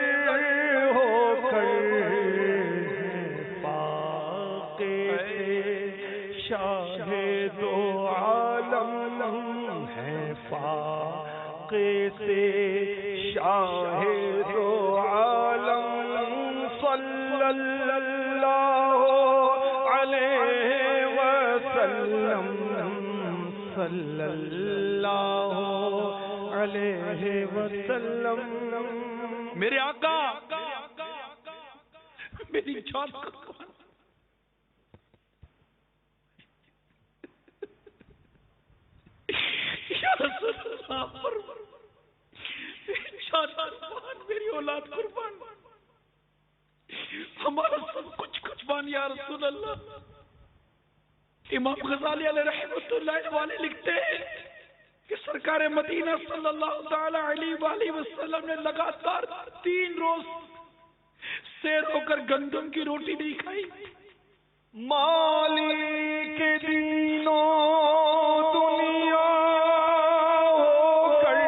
ہو کر پاکے شاہ دو عالم ہے فاقے سے شاہ دو عالم صلی اللہ علیہ وسلم صلی اللہ علیہ وسلم میرے آقا میری جان یا رسول اللہ میری اولاد قربان ہمارا سب کچھ قربان یا رسول اللہ. امام غزالی علیہ رحمۃ اللہ والے لکھتے ہیں کہ سرکار مدینہ صلی اللہ تعالی علیہ وآلہ وسلم نے لگاتار 3 روز سیر ہو کر گندم کی روٹی نہیں کھائی. مالک دینوں دنیا ہو کر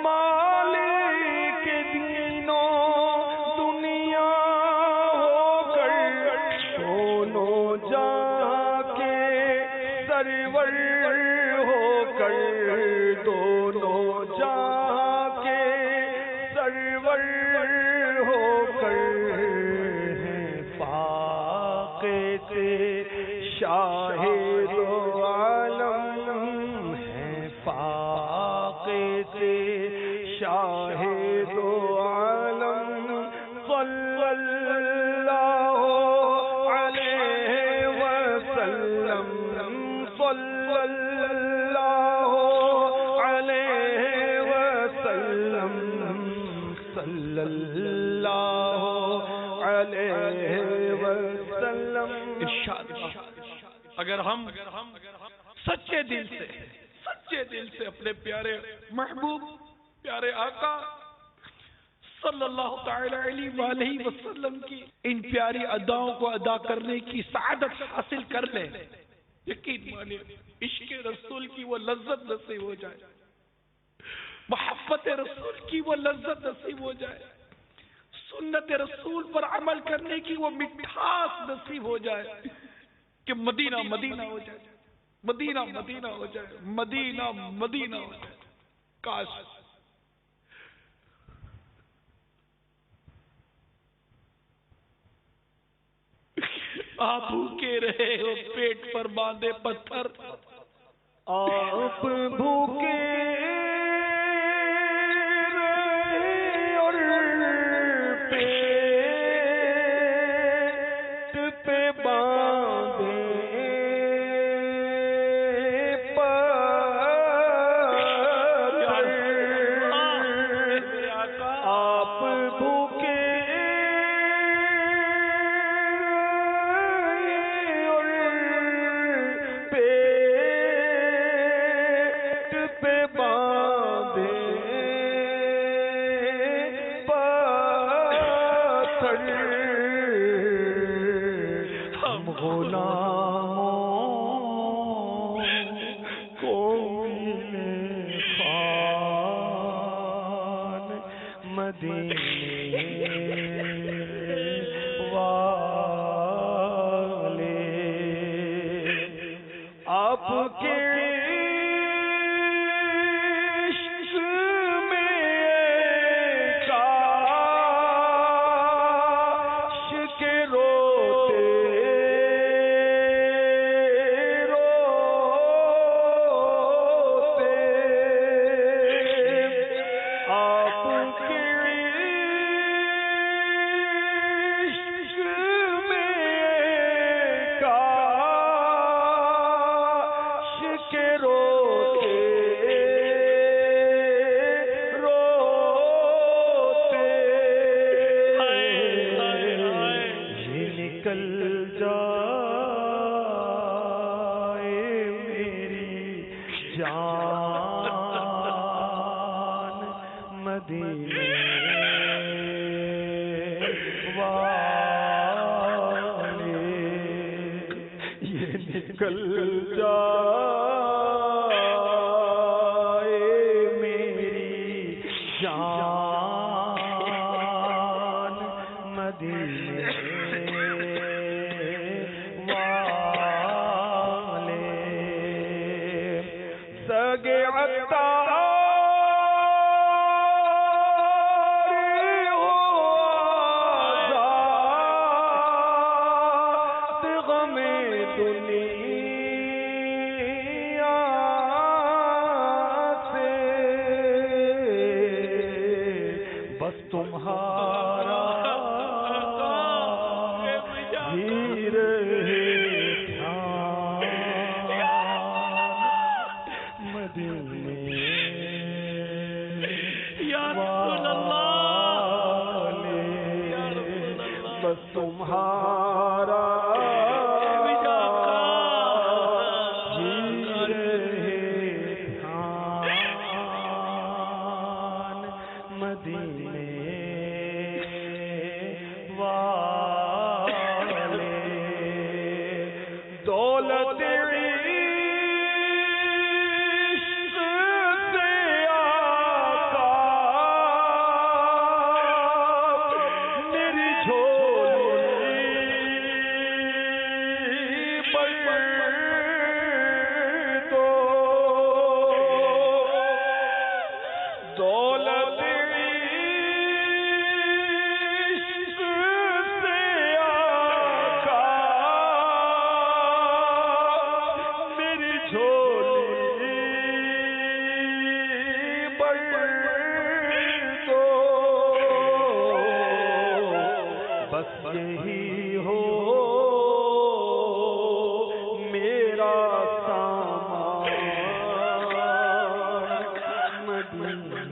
مالک دینوں دنیا ہو کر دونوں جہاں کے سرور ہو کر دونوں جہاں کے سرور ہو کر شاہ دو عالم ہے فاقے سے شاہ دو عالم صلی اللہ علیہ وسلم صلی اللہ علیہ وسلم صلی اللہ علیہ وسلم. اگر ہم سچے دل سے اپنے پیارے محبوب پیارے آقا صلی اللہ تعالی علیہ وآلہ وسلم کی ان پیاری اداؤں کو ادا کرنے کی سعادت حاصل کر لیں, یقین مانیے عشق رسول کی وہ لذت نصیب ہو جائے, محبت رسول کی وہ لذت نصیب ہو جائے, سنت رسول پر عمل کرنے کی وہ مٹھاس نصیب ہو جائے کہ مدینہ مدینہ ہو جائے, مدینہ مدینہ ہو جائے, مدینہ مدینہ ہو جائے. کاش آپ بھوکے رہے ہو پیٹ پر باندھے پتھر, آپ بھوکے رہے اور پیٹ پہ باندھے آپ بھوکے اور پیٹ پہ باندھے پتھر, ہم غلاموں کو ملے خوان مدینے والے, آپ کے عشق میں کاش کے روتے روتے آپ کے عشق نکل جائے میری جان مدینے والے، یہ نکل جائے میری جان مدینے والے، سگے عطار ہو آزاد غم دنیا سے، بس تمہارا ہی رہے دھیان مدینے والے، بس تمہارا ہی رہے دھیان مدینے والے، دولت عشق سے آقا میری جھولی بڑھ دو، دولت عشق سے آقا میری جھولی بڑھ دو، بس یہی ہو میرا سامان مدینے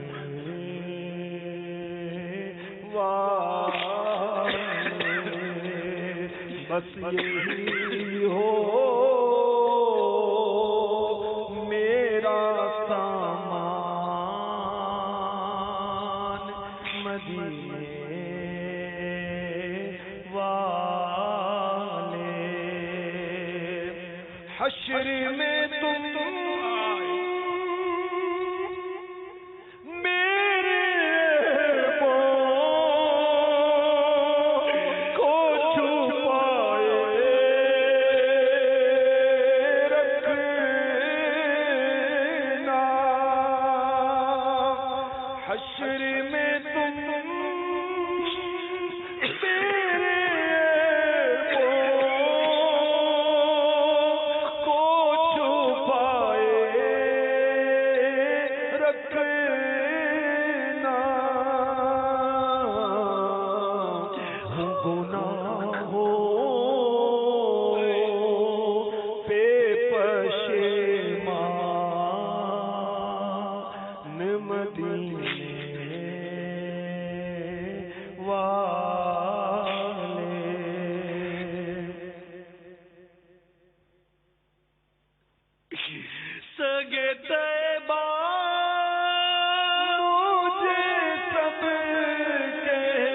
والے، بس یہی ہو میرا سامان مدینے والے، حشر میں تم میرے پاؤں کو چھپائے رکھنا، حشر میں تم میرے پاؤں کو چھپائے رکھنا، گناہوں پہ پشیمان مدینے والے، سگے طیبہ مجھے سب کہہ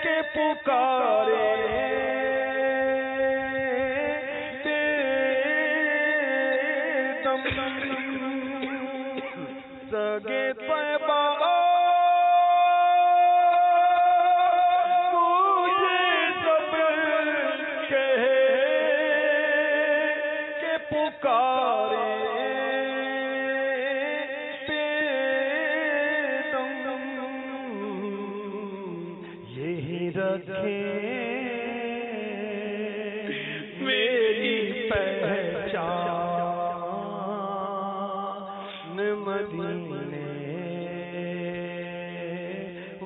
کے پکارے، بے دم سگے طیبہ مجھے سب کہہ کے پکارے، بے دم یہی رکھیں میری پہچان مدینے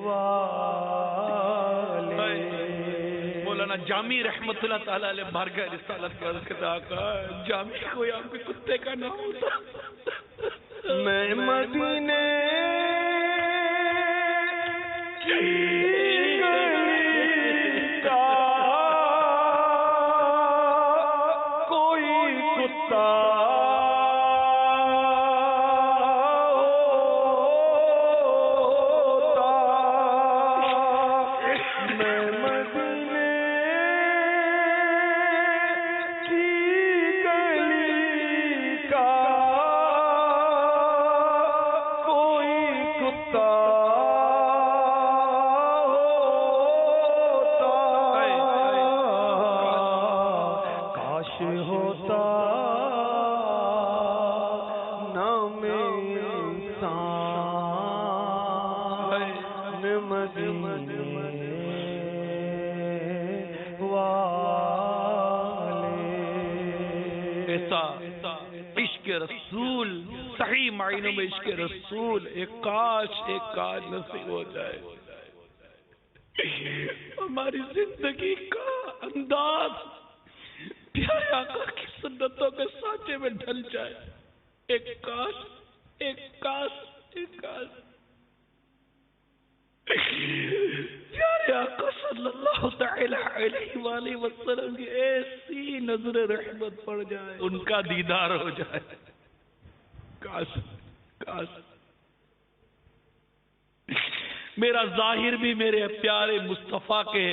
والے، مولانا جامی رحمت اللہ تعالیٰ علیہ بارگاہ رسالت کا عرض کرتا آقا جامی کوئی آپ کے کتے کا نام ہوتا، میں مدینے کی گلی عشق رسول، صحیح معنوں میں عشق رسول ایک کاش نصیب ہو جائے. ہماری زندگی کا انداز پیارے آقا کی سنتوں کے سانچے میں ڈھل جائے. ایک کاش پیارے آقا صلی اللہ تعالی علیہ وآلہ وسلم کی ایسی نظر رحمت پڑ جائے، ان کا دیدار ہو جائے. کاش میرا ظاہر بھی میرے پیارے مصطفیٰ کے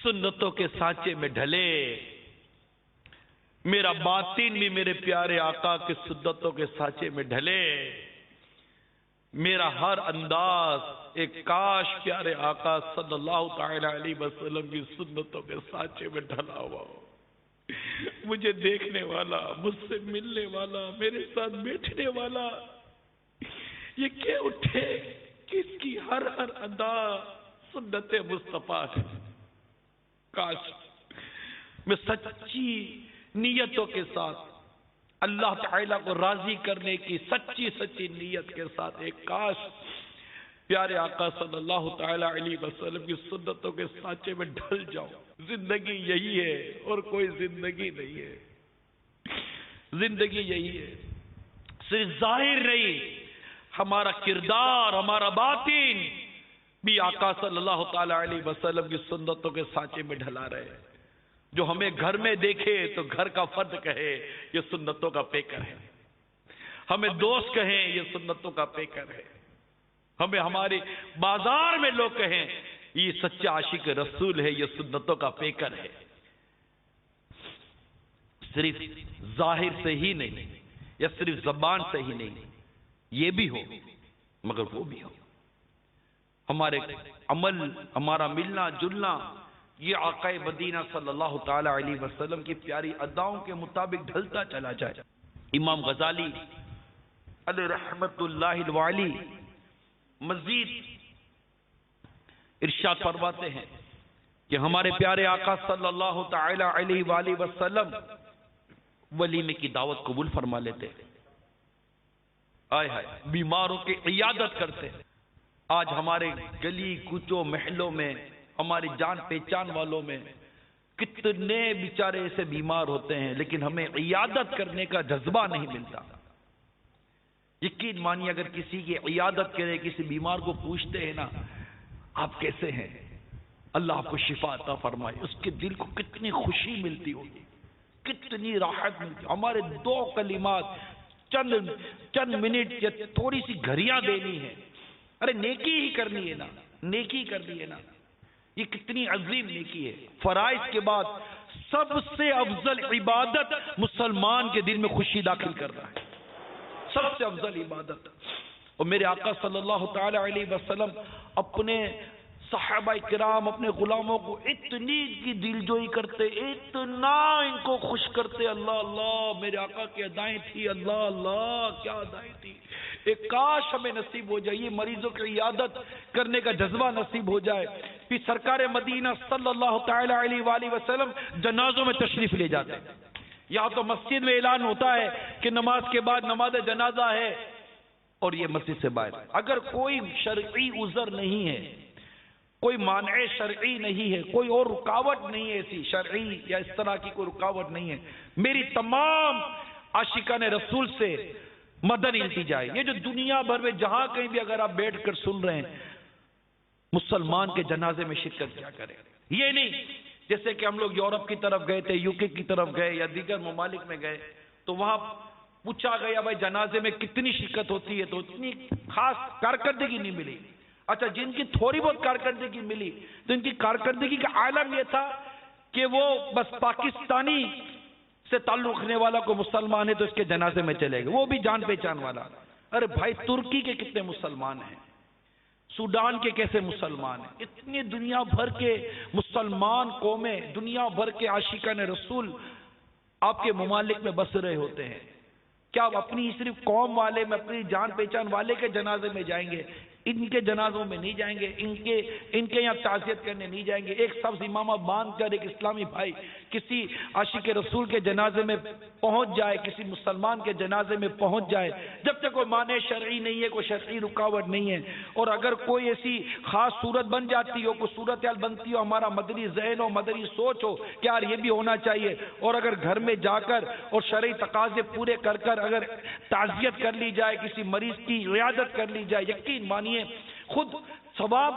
سنتوں کے سانچے میں ڈھلے، میرا باطن بھی میرے پیارے آقا کے سنتوں کے سانچے میں ڈھلے، میرا ہر انداز ایک کاش پیارے آقا صلی اللہ تعالی علیہ وسلم کی سنتوں کے سانچے میں ڈھلا ہوا ہو. مجھے دیکھنے والا، مجھ سے ملنے والا، میرے ساتھ بیٹھنے والا یہ کہ اٹھے کہ اس کی ہر ادا سنت مصطفیٰ ہے. کاش میں سچی نیتوں کے ساتھ اللہ تعالیٰ کو راضی کرنے کی سچی نیت کے ساتھ ایک کاش پیارے آقا صلی اللہ تعالیٰ علیہ وسلم کی سنتوں کے سانچے میں ڈھل جاؤ. زندگی یہی ہے اور کوئی زندگی نہیں ہے. زندگی یہی ہے، صرف ظاہر نہیں، ہمارا کردار، ہمارا باطن بھی آقا صلی اللہ تعالیٰ علیہ وسلم کی سنتوں کے سانچے میں ڈھلا رہے. جو ہمیں گھر میں دیکھے تو گھر کا فرد کہے یہ سنتوں کا پیکر ہے، ہمیں دوست کہیں یہ سنتوں کا پیکر ہے، ہمیں ہمارے بازار میں لوگ کہیں یہ سچا عاشق رسول ہے، یہ سنتوں کا پیکر ہے. صرف ظاہر سے ہی نہیں یا صرف زبان سے ہی نہیں، یہ بھی ہو مگر وہ بھی ہو. ہمارے عمل، ہمارا ملنا جلنا یہ آقا مدینہ صلی اللہ تعالی علیہ وسلم کی پیاری اداؤں کے مطابق ڈھلتا چلا جائے. امام غزالی علیہ رحمت اللہ الوالی مزید ارشاد فرماتے ہیں کہ ہمارے پیارے آقا صلی اللہ تعالی علیہ وآلہ وسلم ولیمے کی دعوت قبول فرما لیتے، بیماروں کی عیادت کرتے. آج ہمارے گلی کوچوں محلوں میں، ہماری جان پہچان والوں میں کتنے بیچارے ایسے بیمار ہوتے ہیں لیکن ہمیں عیادت کرنے کا جذبہ نہیں ملتا. یقین مانیے اگر کسی کی عیادت کرے، کسی بیمار کو پوچھتے ہیں نا آپ کیسے ہیں، اللہ آپ کو شفا عطا فرمائے، اس کے دل کو کتنی خوشی ملتی ہوگی، کتنی راحت ملتی. ہمارے دو کلمات چند منٹ یا تھوڑی سی گھڑیاں دینی ہے، ارے نیکی ہی کرنی ہے نا، نیکی کرنی ہے نا. یہ کتنی عظیم نیکی ہے. فرائض کے بعد سب سے افضل عبادت مسلمان کے دل میں خوشی داخل کر رہا ہے، سب سے افضل عبادت. اور میرے آقا صلی اللہ تعالی علیہ وسلم اپنے صحابہ کرام، اپنے غلاموں کو اتنی کی دل جوئی کرتے، اتنا ان کو خوش کرتے. اللہ اللہ میرے آقا کی ادائیں تھی، اللہ اللہ کیا ادائیں تھی. ایک کاش ہمیں نصیب ہو جائے یہ مریضوں کی عیادت کرنے کا جذبہ نصیب ہو جائے. پھر سرکار مدینہ صلی اللہ تعالی علیہ وآلہ وسلم جنازوں میں تشریف لے جاتے ہیں. یہاں تو مسجد میں اعلان ہوتا ہے کہ نماز کے بعد نماز جنازہ ہے، اور یہ مسجد سے باہر. اگر کوئی شرعی عذر نہیں ہے، کوئی مانع شرعی نہیں ہے، کوئی اور رکاوٹ نہیں ہے ایسی شرعی یا اس طرح کی کوئی رکاوٹ نہیں ہے، میری تمام عاشقان رسول سے مدن التجا ہے. یہ جو دنیا بھر میں جہاں کہیں بھی اگر آپ بیٹھ کر سن رہے ہیں، مسلمان کے جنازے میں شرکت کیا کریں. یہ نہیں جیسے کہ ہم لوگ یورپ کی طرف گئے تھے، یو کے کی طرف گئے یا دیگر ممالک میں گئے، تو وہاں پوچھا گیا بھائی جنازے میں کتنی شرکت ہوتی ہے، تو اتنی خاص کارکردگی نہیں ملی. اچھا جن کی تھوڑی بہت کارکردگی ملی تو ان کی کارکردگی کا عالم یہ تھا کہ وہ بس پاکستانی سے تعلق رکھنے والا کو مسلمان ہے تو اس کے جنازے میں چلے گئے، وہ بھی جان پہچان والا. ارے بھائی ترکی کے کتنے مسلمان ہیں، سوڈان کے کیسے مسلمان ہیں، اتنی دنیا بھر کے مسلمان قومیں، دنیا بھر کے عاشقان رسول آپ کے ممالک میں بس رہے ہوتے ہیں. کیا آپ اپنی صرف قوم والے میں، اپنی جان پہچان والے کے جنازے میں جائیں گے؟ ان کے جنازوں میں نہیں جائیں گے، ان کے یہاں تعزیت کرنے نہیں جائیں گے. ایک سبز امامہ باندھ کر ایک اسلامی بھائی کسی عاشق رسول کے جنازے میں پہنچ جائے، کسی مسلمان کے جنازے میں پہنچ جائے، جب تک کوئی مانع شرعی نہیں ہے، کوئی شرعی رکاوٹ نہیں ہے، اور اگر کوئی ایسی خاص صورت بن جاتی ہو، کوئی صورتحال بنتی ہو، ہمارا مدنی ذہن ہو، مدنی سوچ ہو کہ یار یہ بھی ہونا چاہیے، اور اگر گھر میں جا کر اور شرعی تقاضے پورے کر کر اگر تعزیت کر لی جائے، کسی مریض کی عیادت کر لی جائے، یقین مانیے خود ثواب،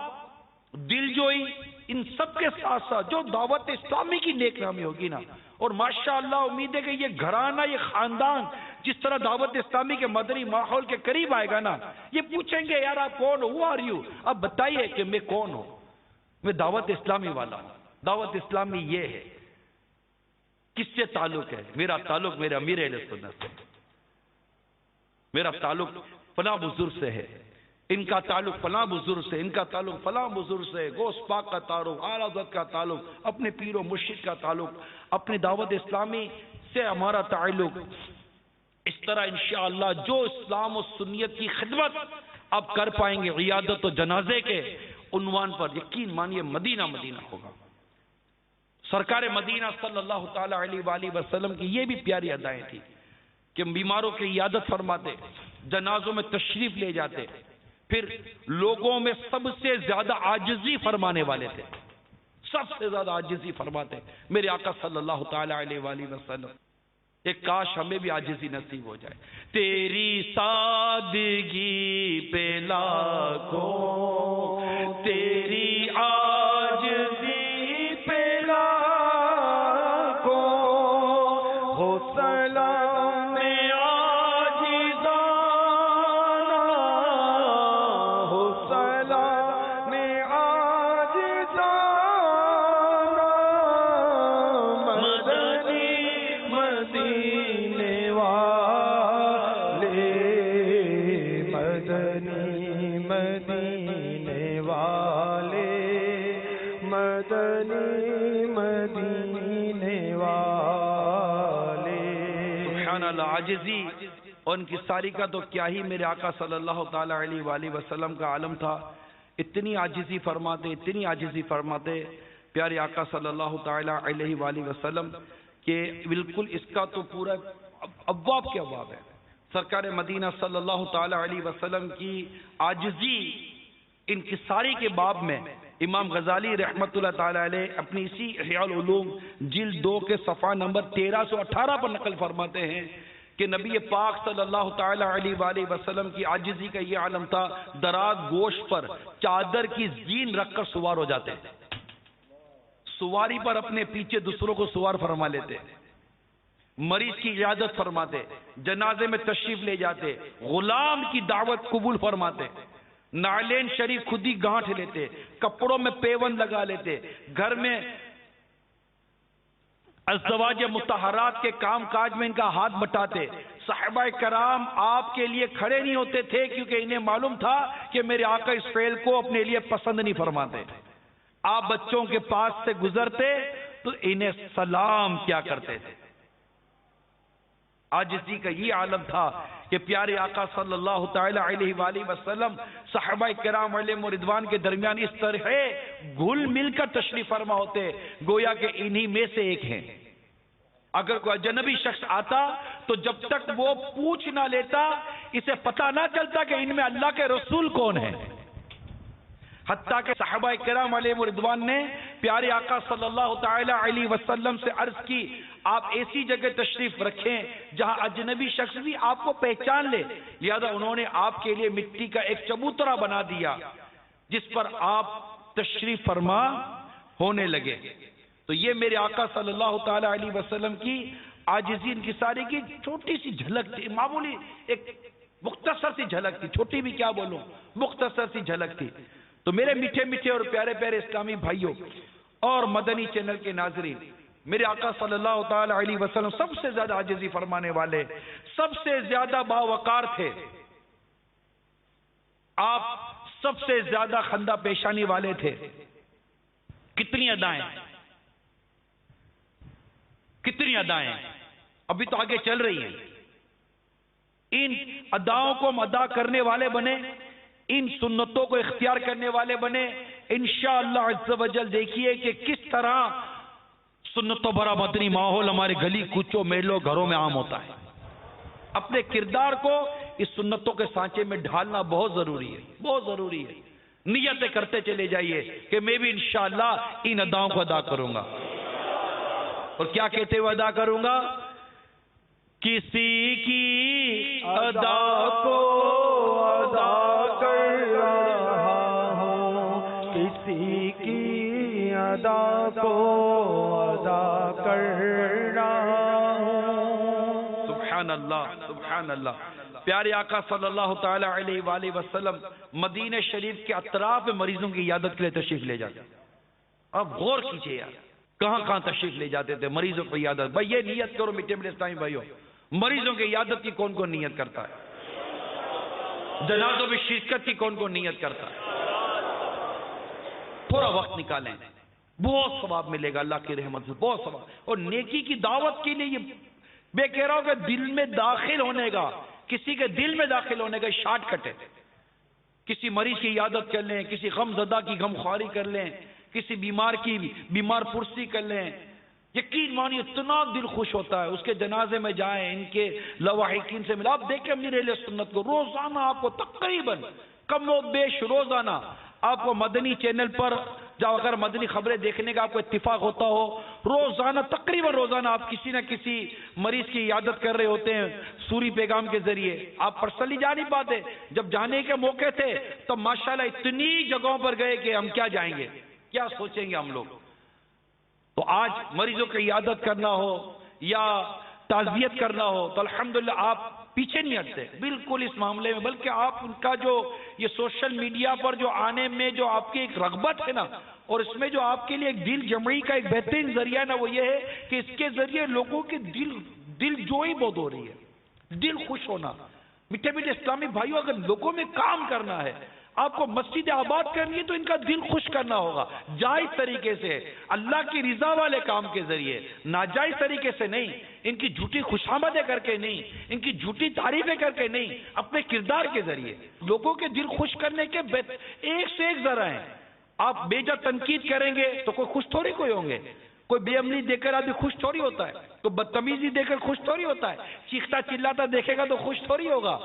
دل جوئی، ان سب کے ساتھ ساتھ جو دعوت اسلامی کی نیک نامی ہوگی نا، اور ماشاءاللہ امید ہے کہ یہ گھرانہ، یہ خاندان جس طرح دعوت اسلامی کے مدنی ماحول کے قریب آئے گا نا، یہ پوچھیں گے یار آپ کون ہو، who are you؟ آپ بتائیے کہ میں کون ہوں، میں دعوت اسلامی والا ہوں. دعوت اسلامی یہ ہے. کس سے تعلق ہے؟ میرا تعلق میرے امیر اہل سنت سے، میرا تعلق فلاں بزرگ سے ہے، ان کا تعلق فلاں بزرگ سے، ان کا تعلق فلاں بزرگ سے، غوث پاک کا تعلق، اعلی حضرت کا تعلق، اپنے پیر و مرشد کا تعلق، اپنی دعوت اسلامی سے ہمارا تعلق. اس طرح انشاءاللہ جو اسلام و سنیت کی خدمت آپ کر پائیں گے عیادت و جنازے کے عنوان پر، یقین مانیے مدینہ مدینہ ہوگا. سرکار مدینہ صلی اللہ تعالی علیہ وآلہ وسلم کی یہ بھی پیاری ادائیں تھی کہ بیماروں کی عیادت فرماتے، جنازوں میں تشریف لے جاتے، پھر لوگوں میں سب سے زیادہ عاجزی فرمانے والے تھے، سب سے زیادہ عاجزی فرماتے میرے آقا صلی اللہ تعالی علیہ وآلہ وسلم. ایک کاش ہمیں بھی عاجزی نصیب ہو جائے. تیری سادگی پہ لاکھوں، تیری عاجزی پہ لاکھوں، ہو سلام عاجزانہ، ہو سلام عاجزانہ، مدنی مدینے والے، مدنی مدینے والے، مدنی مدینے والے. سبحان اللہ. عاجزی اور ان کی ساری کا تو کیا ہی میرے آقا صلی اللہ تعالی علیہ وآلہ وسلم کا عالم تھا. اتنی عاجزی فرماتے، اتنی عاجزی فرماتے پیارے آقا صلی اللہ تعالی علیہ وآلہ وسلم کہ بالکل اس کا تو پورا ابواب کے ابواب ہے. سرکار مدینہ صلی اللہ تعالی علیہ وسلم کی عاجزی انکساری کے باب میں امام غزالی رحمت اللہ تعالی علیہ اپنی اسی احیاء العلوم جلد 2 کے صفحہ نمبر 1318 پر نقل فرماتے ہیں کہ نبی پاک صلی اللہ تعالی علیہ وآلہ وسلم کی عاجزی کا یہ عالم تھا، دراز گوشت پر چادر کی زین رکھ کر سوار ہو جاتے، سواری پر اپنے پیچھے دوسروں کو سوار فرما لیتے، مریض کی عیادت فرماتے، جنازے میں تشریف لے جاتے، غلام کی دعوت قبول فرماتے، نعلین شریف خود ہی گانٹھ لیتے، کپڑوں میں پیوند لگا لیتے، گھر میں ازدواج مطہرات کے کام کاج میں ان کا ہاتھ بٹاتے. صحابہ کرام آپ کے لیے کھڑے نہیں ہوتے تھے کیونکہ انہیں معلوم تھا کہ میرے آقا اس فعل کو اپنے لیے پسند نہیں فرماتے. آپ بچوں کے پاس سے گزرتے تو انہیں سلام کیا کرتے تھے. عاجزی کا یہ عالم تھا کہ پیارے آقا صلی اللہ تعالی علیہ وآلہ وسلم صحابہ کرام علیہم رضوان کے درمیان اس طرح گھل مل کر تشریف فرما ہوتے گویا کہ انہی میں سے ایک ہیں. اگر کوئی اجنبی شخص آتا تو جب تک وہ پوچھ نہ لیتا اسے پتہ نہ چلتا کہ ان میں اللہ کے رسول کون ہیں. حتیٰ کہ صحابہ کرام علیہم رضوان نے پیارے آقا صلی اللہ تعالی علیہ وسلم سے عرض کی آپ ایسی جگہ تشریف رکھیں جہاں اجنبی شخص بھی آپ کو پہچان لے. لہذا انہوں نے آپ کے لیے مٹی کا ایک چبوترا بنا دیا جس پر آپ تشریف فرما ہونے لگے. تو یہ میرے آقا صلی اللہ تعالی علیہ وسلم کی عاجزی انکساری کی چھوٹی سی جھلک تھی، معمولی ایک مختصر سی جھلک تھی، چھوٹی بھی کیا بولوں، مختصر سی جھلک تھی۔ تو میرے میٹھے میٹھے اور پیارے پیارے اسلامی بھائیوں اور مدنی چینل کے ناظرین، میرے آقا صلی اللہ تعالی علیہ وسلم سب سے زیادہ عاجزی فرمانے والے، سب سے زیادہ باوقار تھے، آپ سب سے زیادہ خندہ پیشانی والے تھے۔ کتنی ادائیں، کتنی ادائیں ابھی تو آگے چل رہی ہیں۔ ان اداؤں کو ہم ادا کرنے والے بنے، ان سنتوں کو اختیار کرنے والے بنے، انشاءاللہ عز و جل دیکھیے کہ کس طرح سنتوں بھرا مدنی ماحول ہمارے گلی کوچوں میلوں گھروں میں عام ہوتا ہے۔ اپنے کردار کو اس سنتوں کے سانچے میں ڈھالنا بہت ضروری ہے، بہت ضروری ہے۔ نیتیں کرتے چلے جائیے کہ میں بھی انشاءاللہ ان اداؤں کو ادا کروں گا، اور کیا کہتے ہوئے ادا کروں گا؟ کسی کی ادا کو ادا کر رہا ہوں، کسی کی ادا کو ادا کر رہا ہوں۔ سبحان اللہ، سبحان اللہ۔ پیارے آقا صلی اللہ تعالی علیہ وآلہ وسلم مدینہ شریف کے اطراف میں مریضوں کی عیادت کے لیے تشریف لے جاتے۔ اب غور کیجئے یار، کہاں کہاں تشریف لے جاتے تھے مریضوں کی عیادت۔ بھائی یہ نیت کرو میٹھے میٹھے اسلامی بھائیوں، مریضوں کی عیادت کی کون کون نیت کرتا ہے؟ جنازوں میں شرکت کی کون کون نیت کرتا ہے؟ تھوڑا وقت نکالیں، بہت ثواب ملے گا اللہ کی رحمت سے، بہت ثواب۔ اور نیکی کی دعوت کے لیے یہ میں کہہ رہا ہوں کہ دل میں داخل ہونے کا، کسی کے دل میں داخل ہونے کا شارٹ کٹ ہے۔ کسی مریض کی عیادت کر لیں، کسی غم زدہ کی غم خواری کر لیں، کسی بیمار کی بیمار پرسی کر لیں، یقین مانی اتنا دل خوش ہوتا ہے۔ اس کے جنازے میں جائیں، ان کے لواحقین سے ملا۔ آپ دیکھیں امیر اہل سنت کو روزانہ آپ کو تقریباً کم و بیش روزانہ آپ کو مدنی چینل پر جب اگر مدنی خبریں دیکھنے کا آپ کو اتفاق ہوتا ہو، روزانہ تقریباً روزانہ آپ کسی نہ کسی مریض کی عیادت کر رہے ہوتے ہیں سوری پیغام کے ذریعے۔ آپ پرسنلی جا نہیں پاتے، جب جانے کے موقع تھے تو ماشاءاللہ اتنی جگہوں پر گئے کہ ہم کیا جائیں گے، کیا سوچیں گے ہم لوگ۔ تو آج مریضوں کی عیادت کرنا ہو یا تعزیت کرنا ہو تو الحمدللہ آپ پیچھے نہیں ہٹتے بالکل اس معاملے میں، بلکہ آپ ان کا جو یہ سوشل میڈیا پر جو آنے میں جو آپ کی ایک رغبت ہے نا، اور اس میں جو آپ کے لیے ایک دل جمعی کا ایک بہترین ذریعہ ہے نا، وہ یہ ہے کہ اس کے ذریعے لوگوں کی دل جوئی بہت ہو رہی ہے، دل خوش ہونا۔ میٹھے میٹھے اسلامی بھائیوں، اگر لوگوں میں کام کرنا ہے، آپ کو مسجد آباد کرنی ہے تو ان کا دل خوش کرنا ہوگا، جائز طریقے سے، اللہ کی رضا والے کام کے ذریعے، ناجائز طریقے سے نہیں، ان کی جھوٹی خوشامدیں کر کے نہیں، ان کی جھوٹی تعریفیں کر کے نہیں، اپنے کردار کے ذریعے لوگوں کے دل خوش کرنے کے ایک سے ایک ذرائع ہیں۔ آپ بے جا تنقید کریں گے تو کوئی خوش تھوڑی کوئی ہوں گے، کوئی بے عملی دیکھ کر آدمی خوش تھوڑی ہوتا ہے، کوئی بدتمیزی دیکھ کر خوش تھوڑی ہوتا ہے، چیختا چلاتا دیکھے گا تو خوش تھوڑی ہوگا،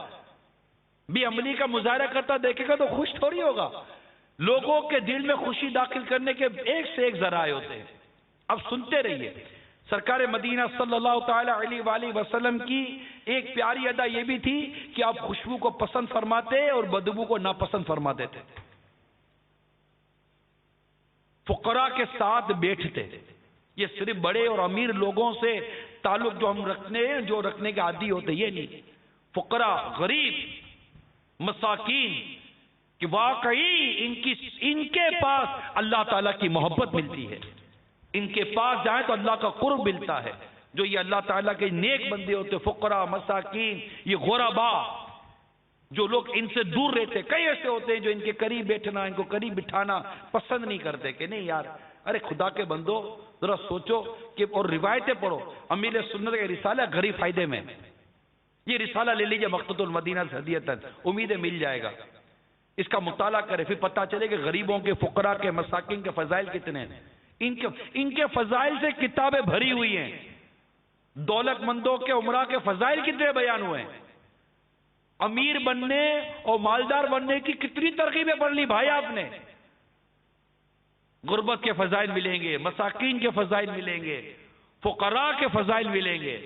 بھی عملی کا مظاہرہ کرتا دیکھے گا تو خوش تھوڑی ہوگا۔ لوگوں کے دل میں خوشی داخل کرنے کے ایک سے ایک ذرائع ہوتے ہیں۔ اب سنتے رہیے، سرکار مدینہ صلی اللہ تعالی علیہ وآلہ وسلم کی ایک پیاری ادا یہ بھی تھی کہ آپ خوشبو کو پسند فرماتے اور بدبو کو ناپسند فرماتے تھے۔ فقراء کے ساتھ بیٹھتے، یہ صرف بڑے اور امیر لوگوں سے تعلق جو ہم رکھنے کے عادی ہوتے، یہ نہیں، فقراء، غریب، مساکین کہ واقعی ان کے پاس اللہ تعالیٰ کی محبت ملتی ہے، ان کے پاس جائیں تو اللہ کا قرب ملتا ہے۔ جو یہ اللہ تعالیٰ کے نیک بندے ہوتے، فقراء، مساکین، یہ غرباء، جو لوگ ان سے دور رہتے، کئی ایسے ہوتے ہیں جو ان کے قریب بیٹھنا، ان کو قریب بٹھانا پسند نہیں کرتے کہ نہیں یار، ارے خدا کے بندو ذرا سوچو کہ، اور روایتیں پڑھو، امیر سنت کا رسالہ غریب فائدے میں، یہ رسالہ لے لیجئے مقتۃ المدینہ سے ہدیۃً، امید ہے مل جائے گا، اس کا مطالعہ کرے، پھر پتہ چلے کہ غریبوں کے، فقراء کے، مساکین کے فضائل کتنے ہیں۔ ان کے فضائل سے کتابیں بھری ہوئی ہیں، دولت مندوں کے، عمراء کے فضائل کتنے بیان ہوئے ہیں، امیر بننے اور مالدار بننے کی کتنی ترغیبیں پڑھ لی بھائی آپ نے۔ غربت کے فضائل ملیں گے، مساکین کے فضائل ملیں گے، فقراء کے فضائل ملیں گے،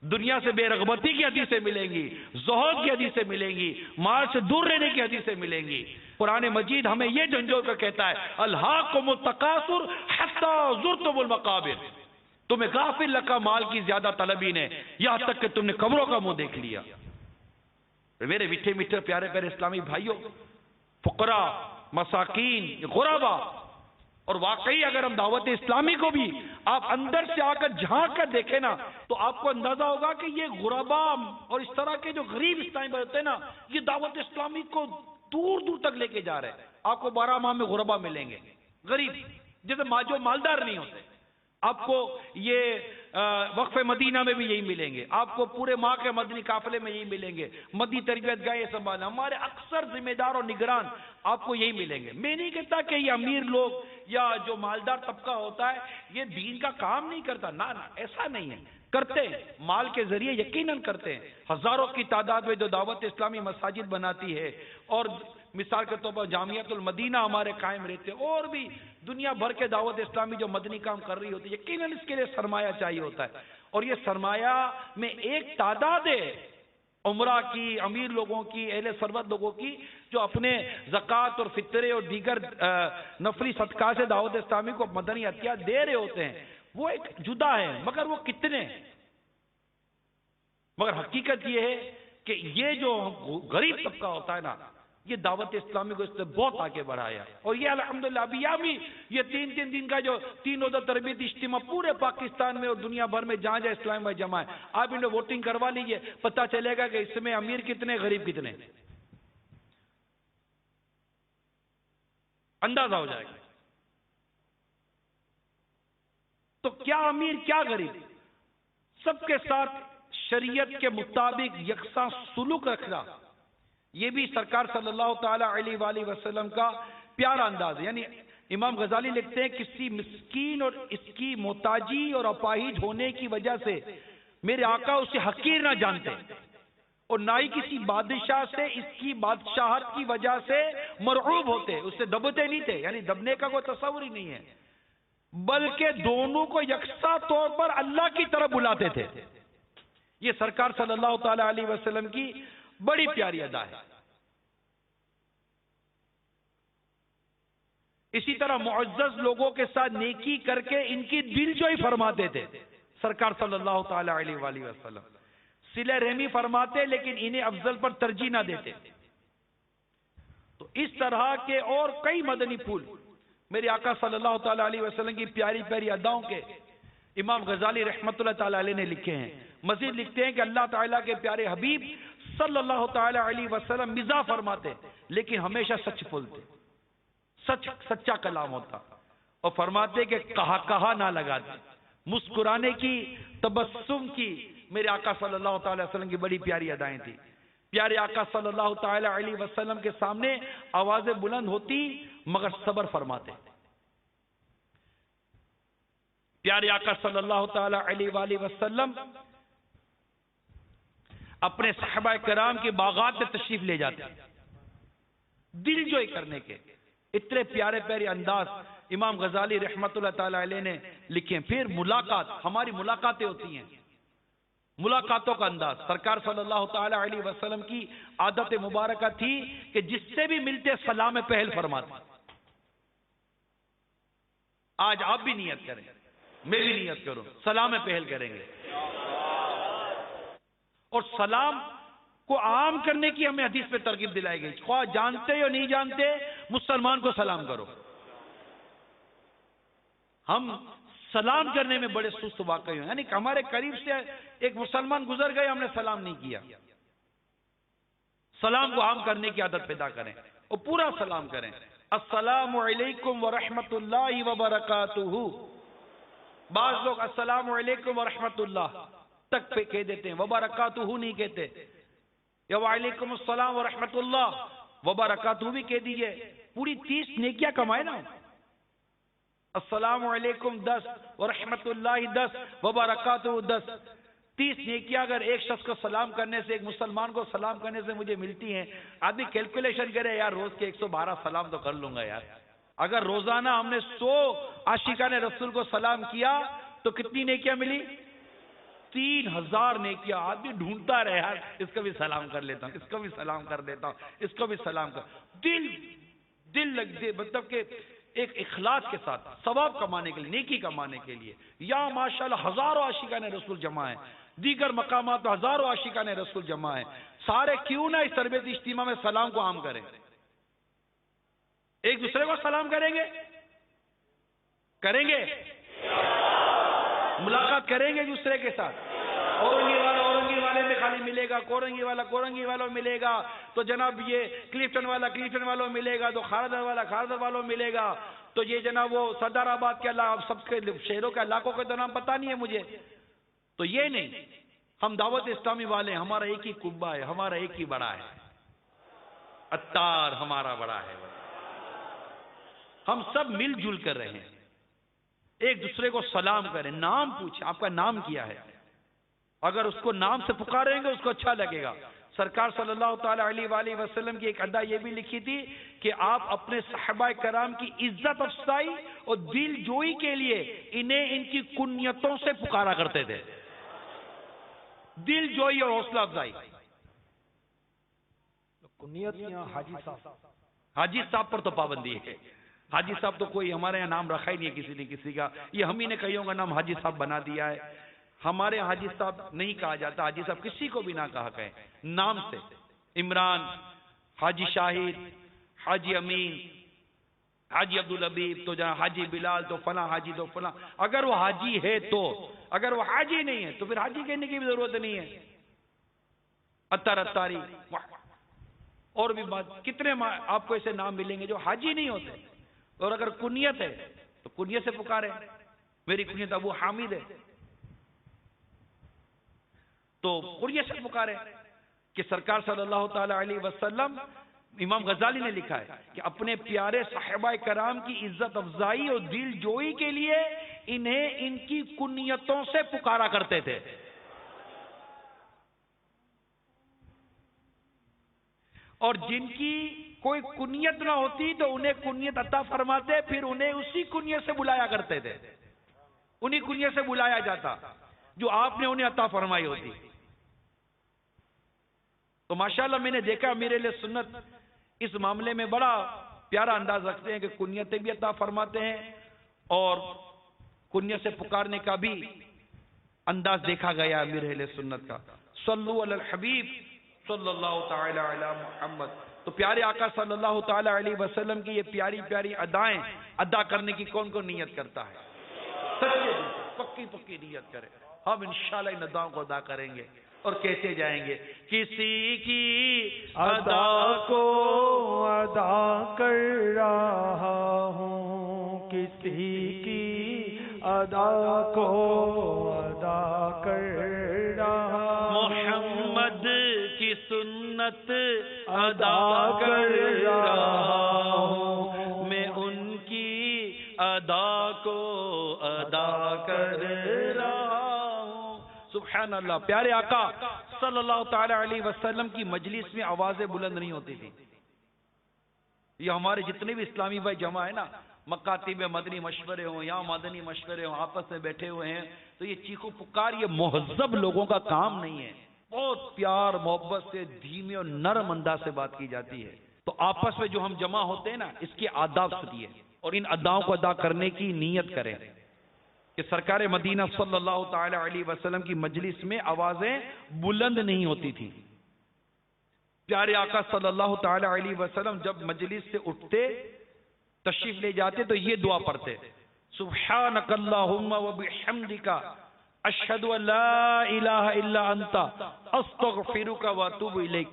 دنیا سے بے رغبتی کی حدیثیں ملیں گی، زہد کی حدیثیں ملیں گی، مال سے دور رہنے کی حدیثیں ملیں گی۔ قرآن مجید ہمیں یہ جھنجھوڑ کر کہتا ہے، الہاکم التکاثر حتی زرتم المقابر، تمہیں غافل لکا مال کی زیادہ طلبی نے، یہاں تک کہ تم نے قبروں کا منہ دیکھ لیا۔ میرے میٹھے میٹھے پیارے پیارے اسلامی بھائیوں، فقراء، مساکین، غربا، اور واقعی اگر ہم دعوت اسلامی کو بھی آپ اندر سے آ کر جھانک کر دیکھیں نا تو آپ کو اندازہ ہوگا کہ یہ غربا اور اس طرح کے جو غریب اسلامی بھائی ہوتے ہیں نا، یہ دعوت اسلامی کو دور دور تک لے کے جا رہے ہیں۔ آپ کو 12 ماہ میں غربا ملیں گے، غریب، جیسے جو مالدار نہیں ہوتے۔ آپ کو یہ وقف مدینہ میں بھی یہی ملیں گے، آپ کو پورے ماہ کے مدنی قافلے میں یہی ملیں گے، مدنی تربیت گاہ یہ سنبھالنا، ہمارے اکثر ذمہ دار اور نگران آپ کو یہی ملیں گے۔ میں نہیں کہتا کہ یہ امیر لوگ یا جو مالدار طبقہ ہوتا ہے یہ دین کا کام نہیں کرتا، نہ ایسا نہیں ہے، کرتے ہیں، مال کے ذریعے یقیناً کرتے ہیں۔ ہزاروں کی تعداد میں جو دعوت اسلامی مساجد بناتی ہے، اور مثال کے طور پر جامعۃ المدینہ ہمارے قائم رہتے ہیں، اور بھی دنیا بھر کے دعوت اسلامی جو مدنی کام کر رہی ہوتی ہے، یقیناً اس کے لیے سرمایہ چاہیے ہوتا ہے، اور یہ سرمایہ میں ایک تعداد ہے عمرہ کی، امیر لوگوں کی، اہل ثروت لوگوں کی، جو اپنے زکوٰۃ اور فطرے اور دیگر نفلی صدقات سے دعوت اسلامی کو مدنی عطیہ دے رہے ہوتے ہیں، وہ ایک جدا ہے، مگر وہ کتنے؟ مگر حقیقت یہ ہے کہ یہ جو غریب طبقہ ہوتا ہے نا، یہ دعوت اسلامی کو اس نے بہت آگے بڑھایا، اور یہ الحمدللہ ابھی یہ 3 دن کا جو 3 روزہ تربیتی اجتماع پورے پاکستان میں اور دنیا بھر میں جہاں جہاں اسلام بھائی جمع ہے، آپ انہیں ووٹنگ کروا لیجئے، پتہ چلے گا کہ اس میں امیر کتنے، غریب کتنے، اندازہ ہو جائے گا۔ تو کیا امیر کیا غریب، سب کے ساتھ شریعت کے مطابق یکساں سلوک رکھنا، یہ بھی سرکار صلی اللہ تعالی علیہ وآلہ وسلم کا پیارا انداز ہے۔ یعنی امام غزالی لکھتے ہیں، کسی مسکین اور اس کی محتاجی اور اپاہج ہونے کی وجہ سے میرے آقا اسے حقیر نہ جانتے، اور نہ ہی کسی بادشاہ سے اس کی بادشاہت کی وجہ سے مرعوب ہوتے، اس سے دبتے نہیں تھے، یعنی دبنے کا کوئی تصور ہی نہیں ہے، بلکہ دونوں کو یکساں طور پر اللہ کی طرف بلاتے تھے۔ یہ سرکار صلی اللہ تعالی علیہ وسلم کی بڑی پیاری ادا ہے۔ اسی طرح معزز لوگوں کے ساتھ نیکی کر کے ان کی دل جوئی فرماتے تھے سرکار صلی اللہ تعالی علیہ وآلہ وسلم، صلہ رحمی فرماتے لیکن انہیں افضل پر ترجیح نہ دیتے۔ تو اس طرح کے اور کئی مدنی پھول میرے آقا صلی اللہ تعالی علیہ وسلم کی پیاری پیاری اداؤں کے امام غزالی رحمت اللہ تعالی علیہ نے لکھے ہیں۔ مزید لکھتے ہیں کہ اللہ تعالیٰ کے پیارے حبیب صلی اللہ تعالی علیہ وسلم مزاح فرماتے لیکن ہمیشہ سچ بولتے، سچا کلام ہوتا، اور فرماتے کہ کہا نہ لگاتے، مسکرانے کی، تبسم کی میرے آقا صلی اللہ تعالی وسلم کی بڑی پیاری ادائیں تھی۔ پیارے آقا صلی اللہ تعالی علیہ وسلم کے سامنے آوازیں بلند ہوتی مگر صبر فرماتے۔ پیارے آقا صلی اللہ تعالی علیہ وآلہ وسلم اپنے صحابہ کرام کے باغات میں تشریف لے جاتے، دل جوئی کرنے کے اتنے پیارے پیارے انداز امام غزالی رحمت اللہ تعالی علیہ نے لکھے۔ پھر ملاقات، ہماری ملاقاتیں ہوتی ہیں، ملاقاتوں کا انداز سرکار صلی اللہ تعالی علیہ وسلم کی عادت مبارکہ تھی کہ جس سے بھی ملتے سلام پہل فرماتے۔ آج آپ بھی نیت کریں، میں بھی نیت کروں، سلام پہل کریں گے، اور سلام کو عام کرنے کی ہمیں حدیث پہ ترغیب دلائی گئی، خواہ جانتے یا نہیں جانتے مسلمان کو سلام کرو۔ ہم سلام کرنے میں بڑے سست واقعی ہیں، یعنی کہ ہمارے قریب سے ایک مسلمان گزر گئے، ہم نے سلام نہیں کیا۔ سلام کو عام کرنے کی عادت پیدا کریں اور پورا سلام کریں۔ السلام علیکم ورحمت اللہ وبرکاتہ۔ بعض لوگ السلام علیکم ورحمت اللہ تک پہ کہہ دیتے ہیں، وبرکاتہ نہیں کہتے، یا وعلیکم السلام ورحمت اللہ وبرکاتہ بھی کہہ دیجئے، پوری 30 نیکیاں کمائے نا۔ السلام علیکم 10، ورحمت اللہ 10، وبرکاتہ 10، 30 نیکیاں اگر ایک شخص کو سلام کرنے سے، ایک مسلمان کو سلام کرنے سے مجھے ملتی ہیں۔ آدمی کیلکولیشن کرے، یار روز کے 112 سلام تو کر لوں گا یار، اگر روزانہ ہم نے 100 عاشقان رسول کو سلام کیا تو کتنی نیکیاں ملی؟ 3000 نیکیاں۔ آدمی ڈھونڈتا رہے، یار اس کو بھی سلام کر لیتا ہوں، اس کو بھی سلام کر دیتا ہوں، اس کو بھی سلام کر، دل لگ دے، مطلب کہ ایک اخلاص کے ساتھ ثواب کمانے کے لیے، نیکی کمانے کے لیے، یا ماشاءاللہ ہزاروں عاشقان رسول جمع ہیں، دیگر مقامات پر ہزاروں عاشقان رسول جمع ہیں، سارے کیوں نہ اس تربیتی اجتماع میں سلام کو عام کریں، ایک دوسرے کو سلام کریں گے، ملاقات کریں گے ایک دوسرے کے ساتھ، اورنگی والا اورنگی والے میں خالی ملے گا، کورنگی والا کورنگی والوں ملے گا، تو جناب یہ کلیفٹن والا کلیفٹن والوں ملے گا، تو خاردر والا خاردر والوں ملے گا، تو یہ جناب وہ سردار آباد کے سب کے شہروں کے علاقوں کے تو نام پتہ نہیں ہے مجھے، تو یہ نہیں، ہم دعوت اسلامی والے، ہمارا ایک ہی قبہ ہے، ہمارا ایک ہی بڑا ہے، اتار ہمارا بڑا ہے، ہم سب مل جل کر رہے ہیں، ایک دوسرے کو سلام کریں، نام پوچھیں آپ کا نام کیا ہے، اگر اس کو نام سے پکاریں گے اس کو اچھا لگے گا۔ سرکار صلی اللہ تعالی علیہ وآلہ وسلم کی ایک ادا یہ بھی لکھی تھی کہ آپ اپنے صحابہ کرام کی عزت افزائی اور دل جوئی کے لیے انہیں ان کی کنیتوں سے پکارا کرتے تھے، دل جوئی اور حوصلہ افزائی۔ کنیت یا حاجی صاحب؟ حاجی صاحب پر تو پابندی ہے، حاجی صاحب تو کوئی ہمارے یہاں نام رکھا ہی نہیں ہے کسی نے کسی کا، یہ ہم ہی نے کئیوں کا نام حاجی صاحب بنا دیا ہے، ہمارے حاجی صاحب نہیں کہا جاتا، حاجی صاحب کسی کو بھی نہ کہا کہیں، نام سے، عمران، حاجی شاہد، حاجی امین، حاجی عبدالحبیب، تو جہاں حاجی بلال، تو فلاں حاجی، تو فلاں، اگر وہ حاجی ہے تو، اگر وہ حاجی نہیں ہے تو پھر حاجی کہنے کی بھی ضرورت نہیں ہے، اتاری، اور بھی بات، کتنے آپ کو ایسے نام ملیں گے جو حاجی نہیں ہوتے، اور اگر کنیت ہے تو کنیت سے پکارے، میری کنیت ابو حامد ہے تو کنیت سے پکارے، کہ سرکار صلی اللہ تعالی علیہ وسلم، امام غزالی نے لکھا ہے کہ اپنے پیارے صحابہ کرام کی عزت افزائی اور دل جوئی کے لیے انہیں ان کی کنیتوں سے پکارا کرتے تھے، اور جن کی کوئی کنیت نہ ہوتی تو انہیں کنیت عطا فرماتے، پھر انہیں اسی کنیت سے بلایا کرتے تھے، انہی کنیت سے بلایا جاتا جو آپ نے انہیں عطا فرمائی ہوتی۔ تو ماشاءاللہ میں نے دیکھا میرے لیے سنت اس معاملے میں بڑا پیارا انداز رکھتے ہیں کہ کنیتیں بھی عطا فرماتے ہیں اور کنیت سے پکارنے کا بھی انداز دیکھا گیا ہے میرے لیے سنت کا۔ صلو علی الحبیب صلی اللہ تعالی علی محمد۔ تو پیارے آقا صلی اللہ تعالی علیہ وسلم کی یہ پیاری پیاری ادائیں ادا کرنے کی کون کون نیت کرتا ہے؟ سچے دل سے پکی پکی نیت کرے، ہم انشاءاللہ ان اداؤں کو ادا کریں گے اور کہتے جائیں گے، کسی کی ادا کو ادا کر رہا ہوں، کسی کی ادا کو ادا کر رہا ہوں، محمد کی سنت ادا کر رہا ہوں، میں ان کی ادا کو ادا کر رہا ہوں۔ سبحان اللہ۔ پیارے آقا صلی اللہ تعالی علیہ وسلم کی مجلس میں آوازیں بلند نہیں ہوتی تھی، یہ ہمارے جتنے بھی اسلامی بھائی جمع ہے نا، مکاتب مدنی مشورے ہوں یا مدنی مشورے ہوں، آپس میں بیٹھے ہوئے ہیں، تو یہ چیخو پکار یہ مہذب لوگوں کا کام نہیں ہے، بہت پیار محبت سے دھیمے اور نرم انداز سے بات کی جاتی ہے۔ تو آپس میں جو ہم جمع ہوتے ہیں نا، اس کے آداب سنیے اور ان اداؤں کو ادا کرنے کی نیت کریں کہ سرکار مدینہ صلی اللہ تعالی علیہ وسلم کی مجلس میں آوازیں بلند نہیں ہوتی تھی۔ پیارے آقا صلی اللہ تعالی علیہ وسلم جب مجلس سے اٹھتے، تشریف لے جاتے تو یہ دعا پڑھتے، سبحانک اللہم وبحمدک اشہد ان لا الہ الا انت استغفرک واتوب الیک۔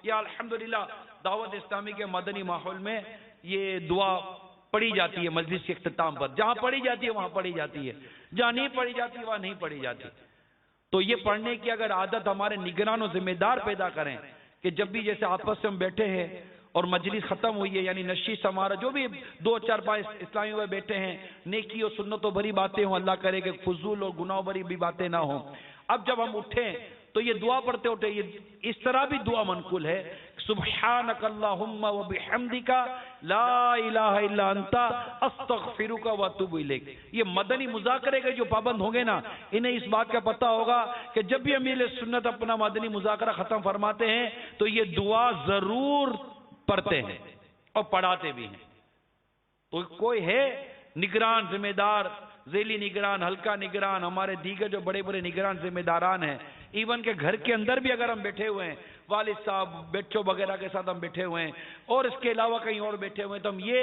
یا الحمدللہ دعوت اسلامی کے مدنی ماحول میں یہ دعا پڑھی جاتی ہے مجلس کے اختتام پر، جہاں پڑھی جاتی ہے وہاں پڑھی جاتی ہے، جہاں نہیں پڑھی جاتی وہاں نہیں پڑھی جاتی۔ تو یہ پڑھنے کی اگر عادت ہمارے نگران و ذمہ دار پیدا کریں کہ جب بھی جیسے آپس سے ہم بیٹھے ہیں اور مجلس ختم ہوئی ہے، یعنی نشست ہمارا جو بھی 2 4 5 اسلامی ہوئے بیٹھے ہیں، نیکی اور سنتوں بھری باتیں ہوں، اللہ کرے کہ فضول اور گناہ بھری بھی باتیں نہ ہوں۔ اب جب ہم اٹھیں تو یہ دعا پڑھتے اٹھے، یہ اس طرح بھی دعا منقول ہے، سبحانک اللہم وبحمدک لا الہ الا انت استغفرک واتوب الیک۔ یہ مدنی مذاکرے کے جو پابند ہوں گے نا، انہیں اس بات کا پتہ ہوگا کہ جب بھی امیر سنت اپنا مدنی مذاکرہ ختم فرماتے ہیں تو یہ دعا ضرور پڑھتے ہیں اور پڑھاتے بھی ہیں۔ تو کوئی ہے نگران ذمہ دار، ذیلی نگران، ہلکا نگران، ہمارے دیگر جو بڑے بڑے نگران ذمہ داران ہیں، ایون کہ گھر کے اندر بھی اگر ہم بیٹھے ہوئے ہیں، والد صاحب بچوں وغیرہ کے ساتھ ہم بیٹھے ہوئے ہیں اور اس کے علاوہ کہیں اور بیٹھے ہوئے ہیں، تو ہم یہ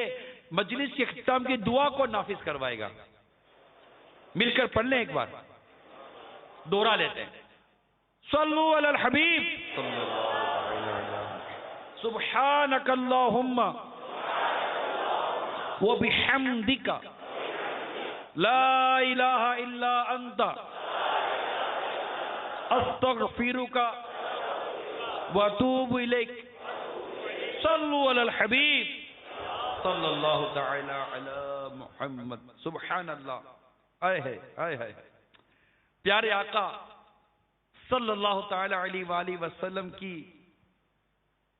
مجلس کے اختتام کی دعا کو نافذ کروائے گا. مل کر پڑھ لیں، ایک بار دوہرا لیتے ہیں. صلو علی الحبیب. سبحانک اللہم وبحمدک لا الہ الا انت استغفرک واتوب الیک. صلو علی الحبیب صلی اللہ تعالی علی محمد. سبحان اللہ. آئے ہے پیارے آقا صلی اللہ تعالی علیہ وآلہ وسلم کی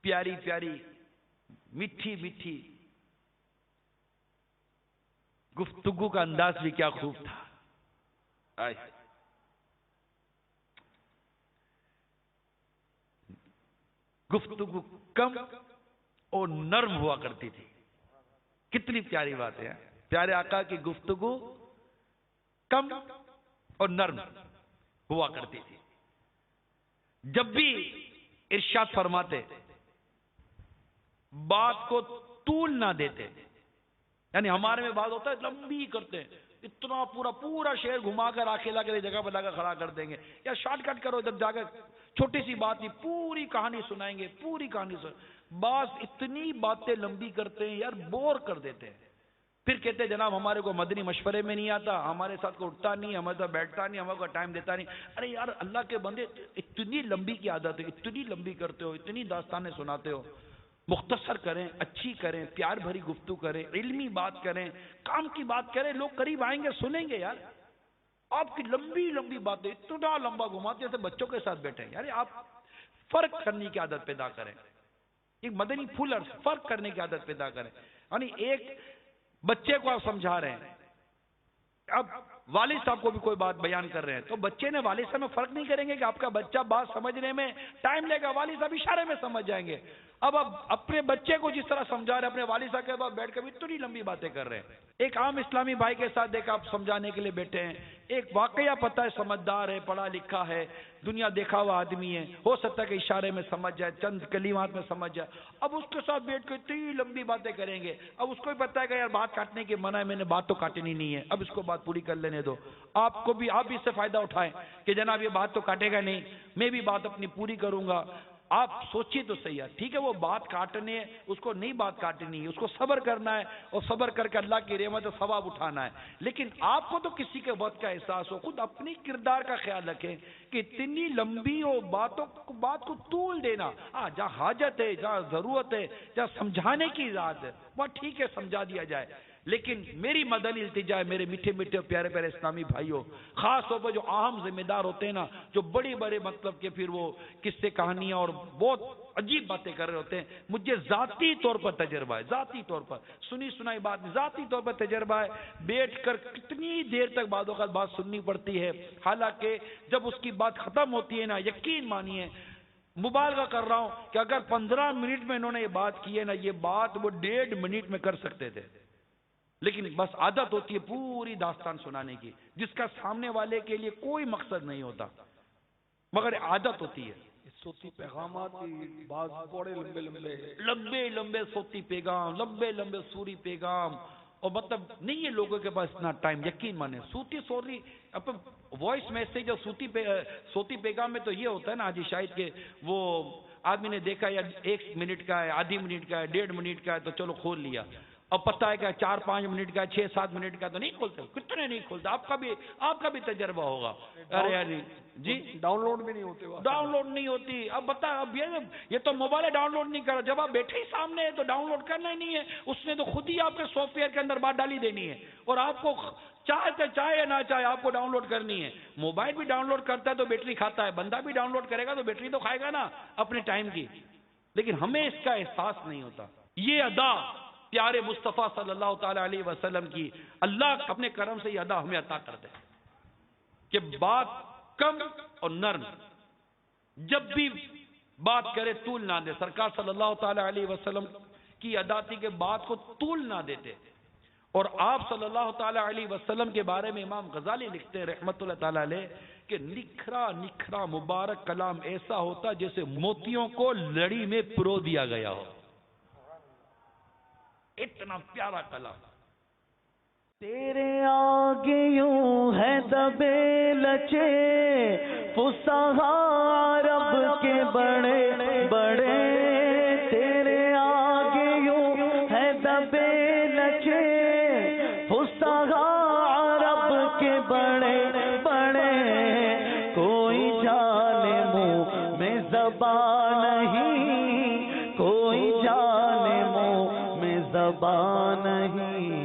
پیاری پیاری میٹھی میٹھی گفتگو کا انداز بھی کیا خوب تھا. آئے گفتگو کم اور نرم ہوا کرتی تھی. کتنی پیاری بات ہے. پیارے آقا کی گفتگو کم اور نرم ہوا کرتی تھی. جب بھی ارشاد فرماتے بات کو طول نہ دیتے، یعنی ہمارے میں بات ہوتا ہے لمبی کرتے ہیں، اتنا پورا شہر گھما کر اکیلا کے جگہ پر لا کر کھڑا کر دیں گے، یا شارٹ کٹ کرو جب جا کر چھوٹی سی بات نہیں پوری کہانی سنائیں گے، پوری کہانی بعض اتنی باتیں لمبی کرتے ہیں یار بور کر دیتے ہیں. پھر کہتے ہیں جناب ہمارے کو مدنی مشورے میں نہیں آتا، ہمارے ساتھ کو اٹھتا نہیں، ہمارے ساتھ بیٹھتا نہیں، ہمارے کو ٹائم دیتا نہیں. ارے یار اللہ کے بندے اتنی لمبی کی عادت ہے، اتنی لمبی کرتے ہو، اتنی داستانیں سناتے ہو. مختصر کریں، اچھی کریں، پیار بھری گفتگو کریں، علمی بات کریں، کام کی بات کریں، لوگ قریب آئیں گے سنیں گے. یار آپ کی لمبی لمبی باتیں اتنا لمبا گھماتے جیسے بچوں کے ساتھ بیٹھے ہیں. یار آپ فرق کرنے کی عادت پیدا کریں، ایک مدنی پھول فرق کرنے کی عادت پیدا کریں. یعنی ایک بچے کو آپ سمجھا رہے ہیں، اب والد صاحب کو بھی کوئی بات بیان کر رہے ہیں تو بچے نے والد صاحب میں فرق نہیں کریں گے کہ آپ کا بچہ بات سمجھنے میں ٹائم لے گا، والد صاحب اشارے میں سمجھ جائیں گے. اب اپنے بچے کو جس طرح سمجھا رہے ہیں، اپنے والد صاحب کے بعد بیٹھ کر بھی اتنی لمبی باتیں کر رہے ہیں. ایک عام اسلامی بھائی کے ساتھ دیکھا آپ سمجھانے کے لیے بیٹھے ہیں، ایک واقعہ پتہ ہے، سمجھدار ہے، پڑھا لکھا ہے، دنیا دیکھا ہوا آدمی ہے، ہو سکتا ہے کہ اشارے میں سمجھ جائے، چند کلمات میں سمجھ جائے. اب اس کے ساتھ بیٹھ کے اتنی لمبی باتیں کریں گے. اب اس کو بھی پتہ ہے کہ یار بات کاٹنے کی منع ہے، میں نے بات تو کاٹنی نہیں ہے، اب اس کو بات پوری کر لینے دو. آپ بھی اس سے فائدہ اٹھائیں کہ جناب یہ بات تو کاٹے گا نہیں، میں بھی بات اپنی پوری کروں گا. آپ سوچیے تو صحیح ہے، ٹھیک ہے وہ بات کاٹنے، اس کو نہیں بات کاٹنی ہے، اس کو صبر کرنا ہے اور صبر کر کے اللہ کی رحمت و ثواب اٹھانا ہے. لیکن آپ کو تو کسی کے وقت کا احساس ہو، خود اپنی کردار کا خیال رکھیں کہ اتنی لمبی ہو بات کو طول دینا. جہاں حاجت ہے، جہاں ضرورت ہے، جہاں سمجھانے کی ذات ہے وہاں ٹھیک ہے سمجھا دیا جائے. لیکن میری مدنی التجا ہے میرے میٹھے میٹھے پیارے پیارے اسلامی بھائیوں، خاص طور پر جو اہم ذمہ دار ہوتے ہیں نا، جو بڑے بڑے مطلب کہ پھر وہ قصے کہانیاں اور بہت عجیب باتیں کر رہے ہوتے ہیں، مجھے ذاتی طور پر تجربہ ہے، ذاتی طور پر سنی سنائی بات نہیں، ذاتی طور پر تجربہ ہے. بیٹھ کر کتنی دیر تک بعد اوقات بات سننی پڑتی ہے، حالانکہ جب اس کی بات ختم ہوتی ہے نا، یقین مانیے مبالغہ کر رہا ہوں کہ اگر 15 منٹ میں انہوں نے یہ بات کی ہے نا، یہ بات وہ 1.5 منٹ میں کر سکتے تھے. لیکن بس عادت ہوتی ہے پوری داستان سنانے کی، جس کا سامنے والے کے لیے کوئی مقصد نہیں ہوتا، مگر عادت ہوتی ہے. صوتی پیغامات بھی بعض بڑے لمبے لمبے صوتی پیغام، لمبے لمبے سوری پیغام، اور مطلب نہیں ہے لوگوں کے پاس اتنا ٹائم. یقین مانے سوری وائس میسج اور صوتی پیغام میں تو یہ ہوتا ہے نا حاجی شاہد کے وہ آدمی نے دیکھا یا 1 منٹ کا ہے، آدھی منٹ کا ہے، 1.5 منٹ کا ہے تو چلو کھول لیا. اب پتہ ہے کہ 4-5 منٹ کا 6-7 منٹ کا تو نہیں کھولتے، کتنے نہیں کھولتے. آپ کا بھی تجربہ ہوگا. ارے یار جی ڈاؤن لوڈ بھی نہیں ہوتے، ڈاؤن لوڈ نہیں ہوتی. اب بتا اب یہ تو موبائل ڈاؤن لوڈ نہیں کرا، جب آپ بیٹھے ہی سامنے ہے تو ڈاؤن لوڈ کرنا ہی نہیں ہے. اس نے تو خود ہی آپ کے سافٹ ویئر کے اندر بات ڈالی دینی ہے، اور آپ کو چاہے یا نہ چاہے آپ کو ڈاؤن لوڈ کرنی ہے. موبائل بھی ڈاؤن لوڈ کرتا ہے تو بیٹری کھاتا ہے، بندہ بھی ڈاؤن لوڈ کرے گا تو بیٹری تو کھائے گا نا اپنے ٹائم کی. لیکن ہمیں اس کا احساس نہیں ہوتا. یہ ادا پیارے مصطفیٰ صلی اللہ تعالی علیہ وسلم کی اللہ اپنے کرم سے یہ ادا ہمیں عطا کر دے کہ بات کم اور نرم، جب بھی بات کرے طول نہ دے. سرکار صلی اللہ تعالی علیہ وسلم کی ادا تھی کہ بات کو طول نہ دیتے. اور آپ صلی اللہ تعالی علیہ وسلم کے بارے میں امام غزالی لکھتے ہیں رحمت اللہ تعالی علیہ کہ نکھرا نکھرا مبارک کلام ایسا ہوتا جیسے موتیوں کو لڑی میں پرو دیا گیا ہو، اتنا پیارا کلام. تیرے آگے یوں ہے دبے لچے فصحا عرب کے بڑے بڑے، تیرے آگے یوں ہے دبے لچے فصحا عرب کے بڑے بڑے، کوئی جانے منہ میں زبان نہیں، کوئی جانے منہ میں زبان نہیں،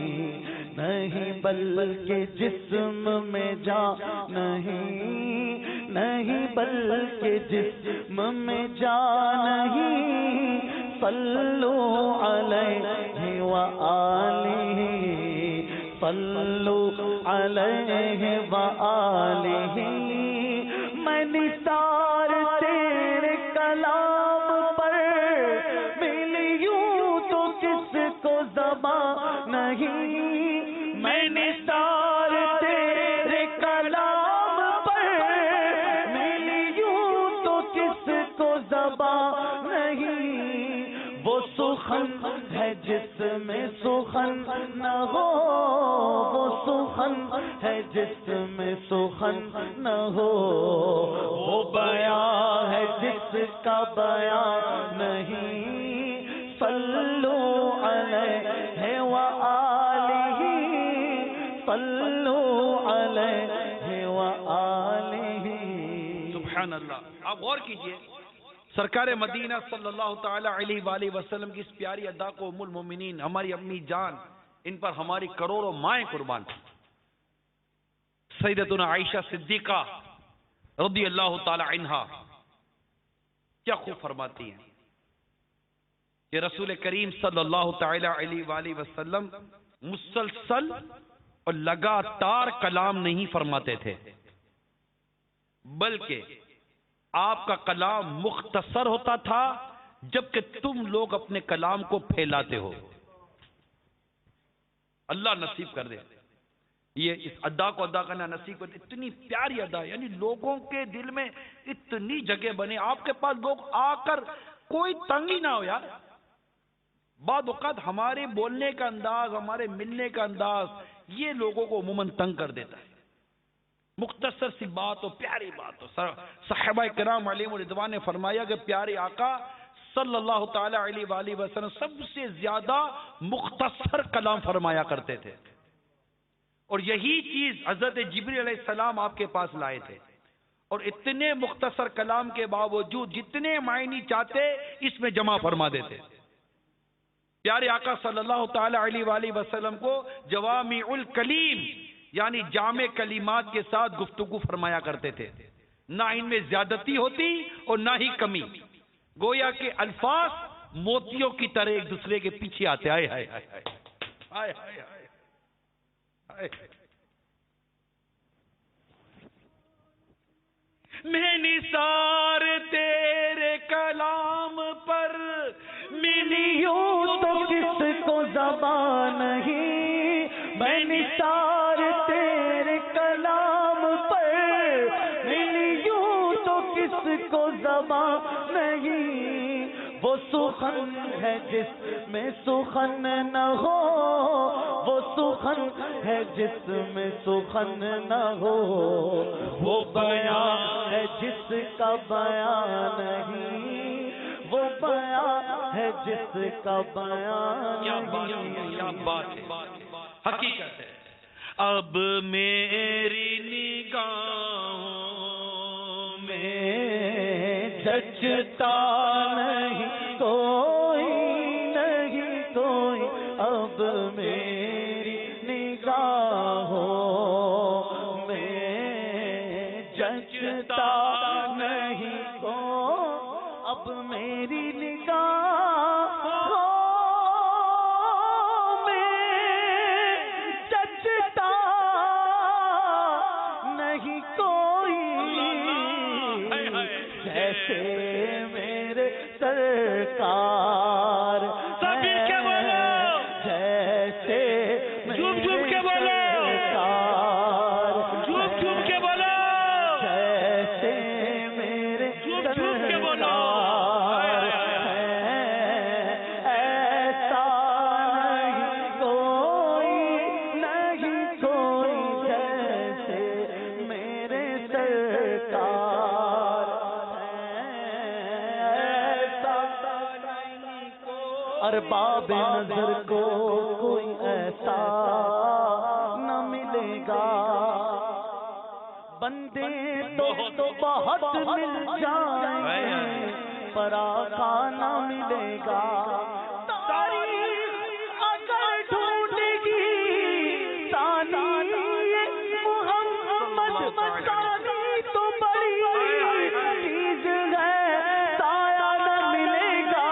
بلکہ جسم میں جان نہیں بلکہ جسم میں جان نہیں، صلو علیہ وآلہ صلو علیہ وآلہ. میں نثار تیرے کلام پر ملی یوں تو کس کو زبان نہیں، میں نثار تیرے کلام پر ملی یوں تو کس کو زبان نہیں، وہ سخن ہے جس میں سخن نہ ہو، وہ سخن ہے جس میں سخن نہ ہو، وہ بیان ہے جس کا بیان نہیں، صلو علیہ وآلہ صلو علیہ وآلہ. سبحان اللہ. آپ غور کیجئے سرکار مدینہ صلی اللہ تعالی علیہ وآلہ وسلم کی اس پیاری ادا کو ام المومنین ہماری امی جان، ان پر ہماری کروڑوں مائیں قربان تھی، سیدتنا عائشہ صدیقہ رضی اللہ تعالی عنہا کیا خوب فرماتی ہیں کہ رسول کریم صلی اللہ تعالی علیہ وآلہ وسلم مسلسل اور لگاتار کلام نہیں فرماتے تھے، بلکہ آپ کا کلام مختصر ہوتا تھا جبکہ تم لوگ اپنے کلام کو پھیلاتے ہو. اللہ نصیب کر دے یہ اس ادا کو ادا کرنا نصیب کر دے. اتنی پیاری ادا، یعنی لوگوں کے دل میں اتنی جگہ بنے. آپ کے پاس لوگ آ کر کوئی تنگی نہ ہو یار. بعض اوقات ہمارے بولنے کا انداز، ہمارے ملنے کا انداز یہ لوگوں کو عموماً تنگ کر دیتا ہے. مختصر سی بات ہو، پیاری بات ہو. صحابہ کرام علیہم رضوان نے فرمایا کہ پیارے آقا صلی اللہ تعالی علیہ وآلہ وسلم سب سے زیادہ مختصر کلام فرمایا کرتے تھے، اور یہی چیز حضرت جبریل علیہ السلام آپ کے پاس لائے تھے. اور اتنے مختصر کلام کے باوجود جتنے معنی چاہتے اس میں جمع فرما دیتے. پیارے آقا صلی اللہ تعالی علیہ وآلہ وسلم کو جوامع الکلیم یعنی جامع کلمات کے ساتھ گفتگو فرمایا کرتے تھے. نہ ان میں زیادتی ہوتی اور نہ ہی کمی. گویا کہ الفاظ موتیوں کی طرح ایک دوسرے کے پیچھے آتے. آئے ہائے ہائے ہائے ہائے ہائے. میں نثار تیرے کلام پر ملی یوں تو کس کو زبان نہیں، میں نثار تیرے کلام پر ملی یوں تو کس کو زبان نہیں، وہ سخن ہے جس میں سخن نہ ہو، وہ سخن ہے جس میں سخن نہ ہو، وہ بیان ہے جس کا بیان نہیں، وہ بیان ہے جس کا بیان نہیں. کیا بات ہے، حقیقت ہے. اب میری نگاہوں میں جچتا نہیں کوئی، نہیں کوئی، اب میری نگاہوں میں جچتا نہیں کوئی، اب میری نگاہوں میں جچتا نہیں کوئی، جیسے میرے سرکار سبھی کے بولو جیسے ارباب نظر کو کوئی ایسا نہ ملے گا، بندے تو بہت مل جائیں پر آقا نہ ملے گا۔ تاریخ اگر ڈھونڈے گی ثانی محمد ثانی تو بڑی چیز ہے، سایہ نہ ملے گا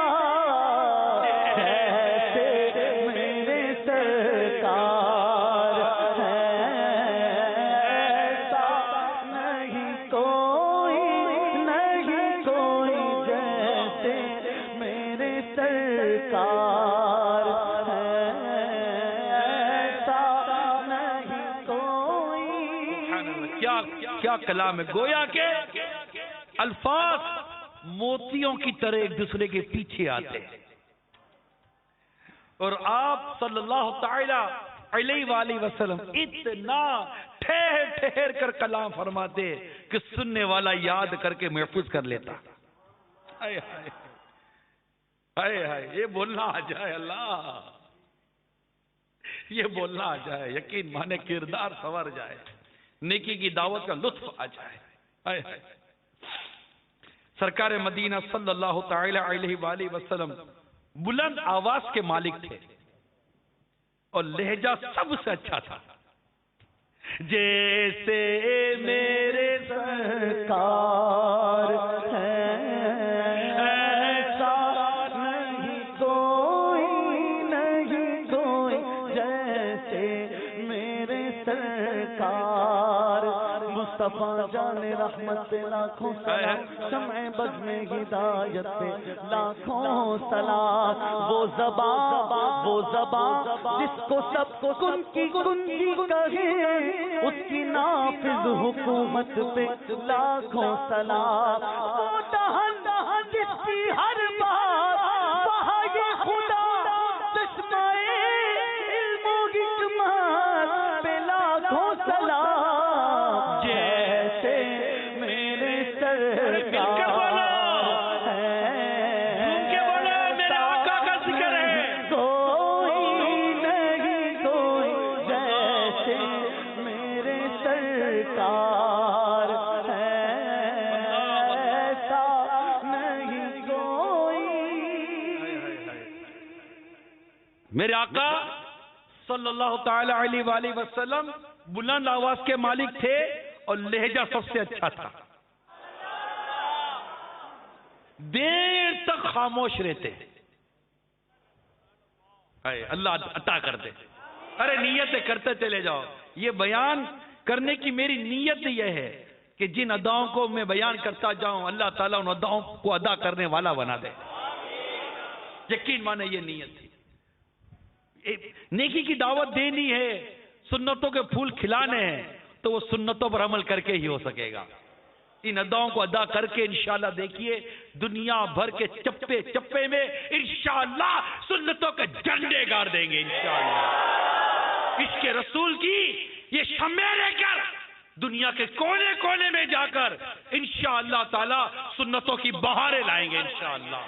جیسے میرے سرکار ہے، ایسا نہیں کوئی جیسے میرے سرکار ہے، ایسا نہیں کوئی۔ کیا کلام ہے، گویا کہ الفاظ موتیوں کی طرح ایک دوسرے کے پیچھے آتے ہیں، اور آپ صلی اللہ تعالی علیہ وآلہ وسلم اتنا ٹھہر ٹھہر کر کلام فرماتے کہ سننے والا یاد کر کے محفوظ کر لیتا۔ ہائے ہائے ہائے ہائے، یہ بولنا آ جائے اللہ، یہ بولنا آ جائے، یقین مانے کردار سنور جائے، نیکی کی دعوت کا لطف آ جائے۔ ہائے ہائے، سرکار مدینہ صلی اللہ تعالی علیہ وآلہ وسلم بلند آواز کے مالک تھے اور لہجہ سب سے اچھا تھا۔ جیسے میرے سرکار ہے، ایسا نہیں کوئی جیسے میرے سرکار۔ مصطفیٰ جان رحمت پہ لاکھوں سلام، شمع بزم ہدایت پہ لاکھوں سلام۔ وہ زبان جس کو سب کو کن کی کہے، اس کی نافذ حکومت پہ لاکھوں سلام۔ وہ دہن جس کی ہر بات وہاں یہ خدا، چشمہ علم و حکمت پہ لاکھوں سلام۔ جیسے میرے سرکار میرے آقا صلی اللہ تعالی علیہ وآلہ وسلم بلند آواز کے مالک تھے اور لہجہ سب سے اچھا تھا، دیر تک خاموش رہتے۔ اللہ عطا کر دے۔ ارے نیتیں کرتے چلے جاؤ، یہ بیان کرنے کی میری نیت یہ ہے کہ جن اداؤں کو میں بیان کرتا جاؤں اللہ تعالیٰ ان اداؤں کو ادا کرنے والا بنا دے، یقین مانے یہ نیت تھی۔ نیکی کی دعوت دینی ہے، سنتوں کے پھول کھلانے ہیں تو وہ سنتوں پر عمل کر کے ہی ہو سکے گا۔ ان اداؤں کو ادا کر کے انشاءاللہ دیکھیے دنیا بھر کے چپے چپے میں انشاءاللہ سنتوں کے جھنڈے گاڑ دیں گے انشاءاللہ۔ عشق رسول کی یہ شمع لے کر دنیا کے کونے کونے میں جا کر انشاءاللہ تعالی سنتوں کی بہاریں لائیں گے انشاءاللہ۔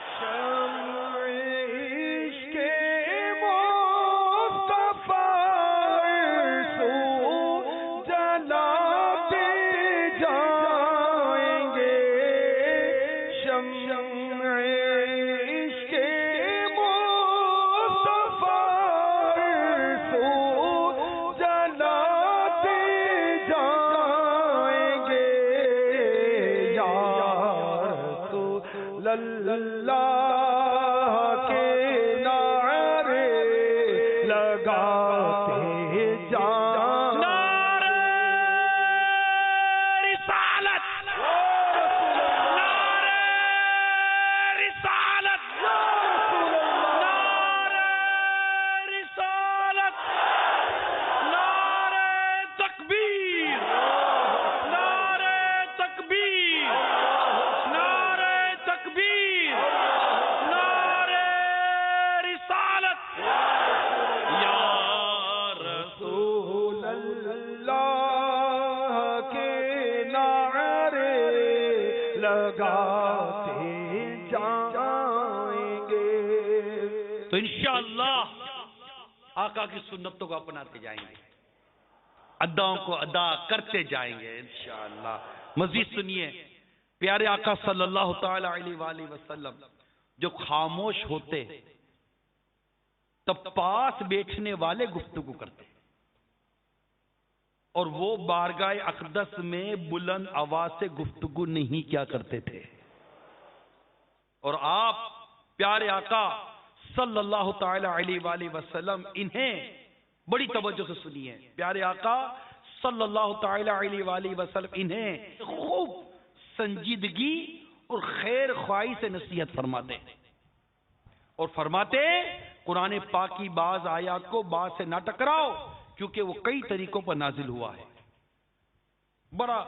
تو انشاءاللہ آقا کی سنتوں کو اپناتے جائیں گے، اداؤں کو ادا کرتے جائیں گے انشاءاللہ۔ مزید سنیے، پیارے آقا صلی اللہ تعالی علیہ وآلہ وسلم جو خاموش ہوتے تب پاس بیٹھنے والے گفتگو کرتے، اور وہ بارگاہ اقدس میں بلند آواز سے گفتگو نہیں کیا کرتے تھے۔ اور آپ پیارے آقا صلی اللہ تعالی علیہ وآلہ وسلم انہیں بڑی توجہ سے سنیے، پیارے آقا صلی اللہ تعالی علیہ وآلہ وسلم انہیں خوب سنجیدگی اور خیر خواہی سے نصیحت فرماتے اور فرماتے قرآن پاک کی بعض آیات کو بعض سے نہ ٹکراؤ، کیونکہ وہ کئی طریقوں پر نازل ہوا ہے۔ بڑا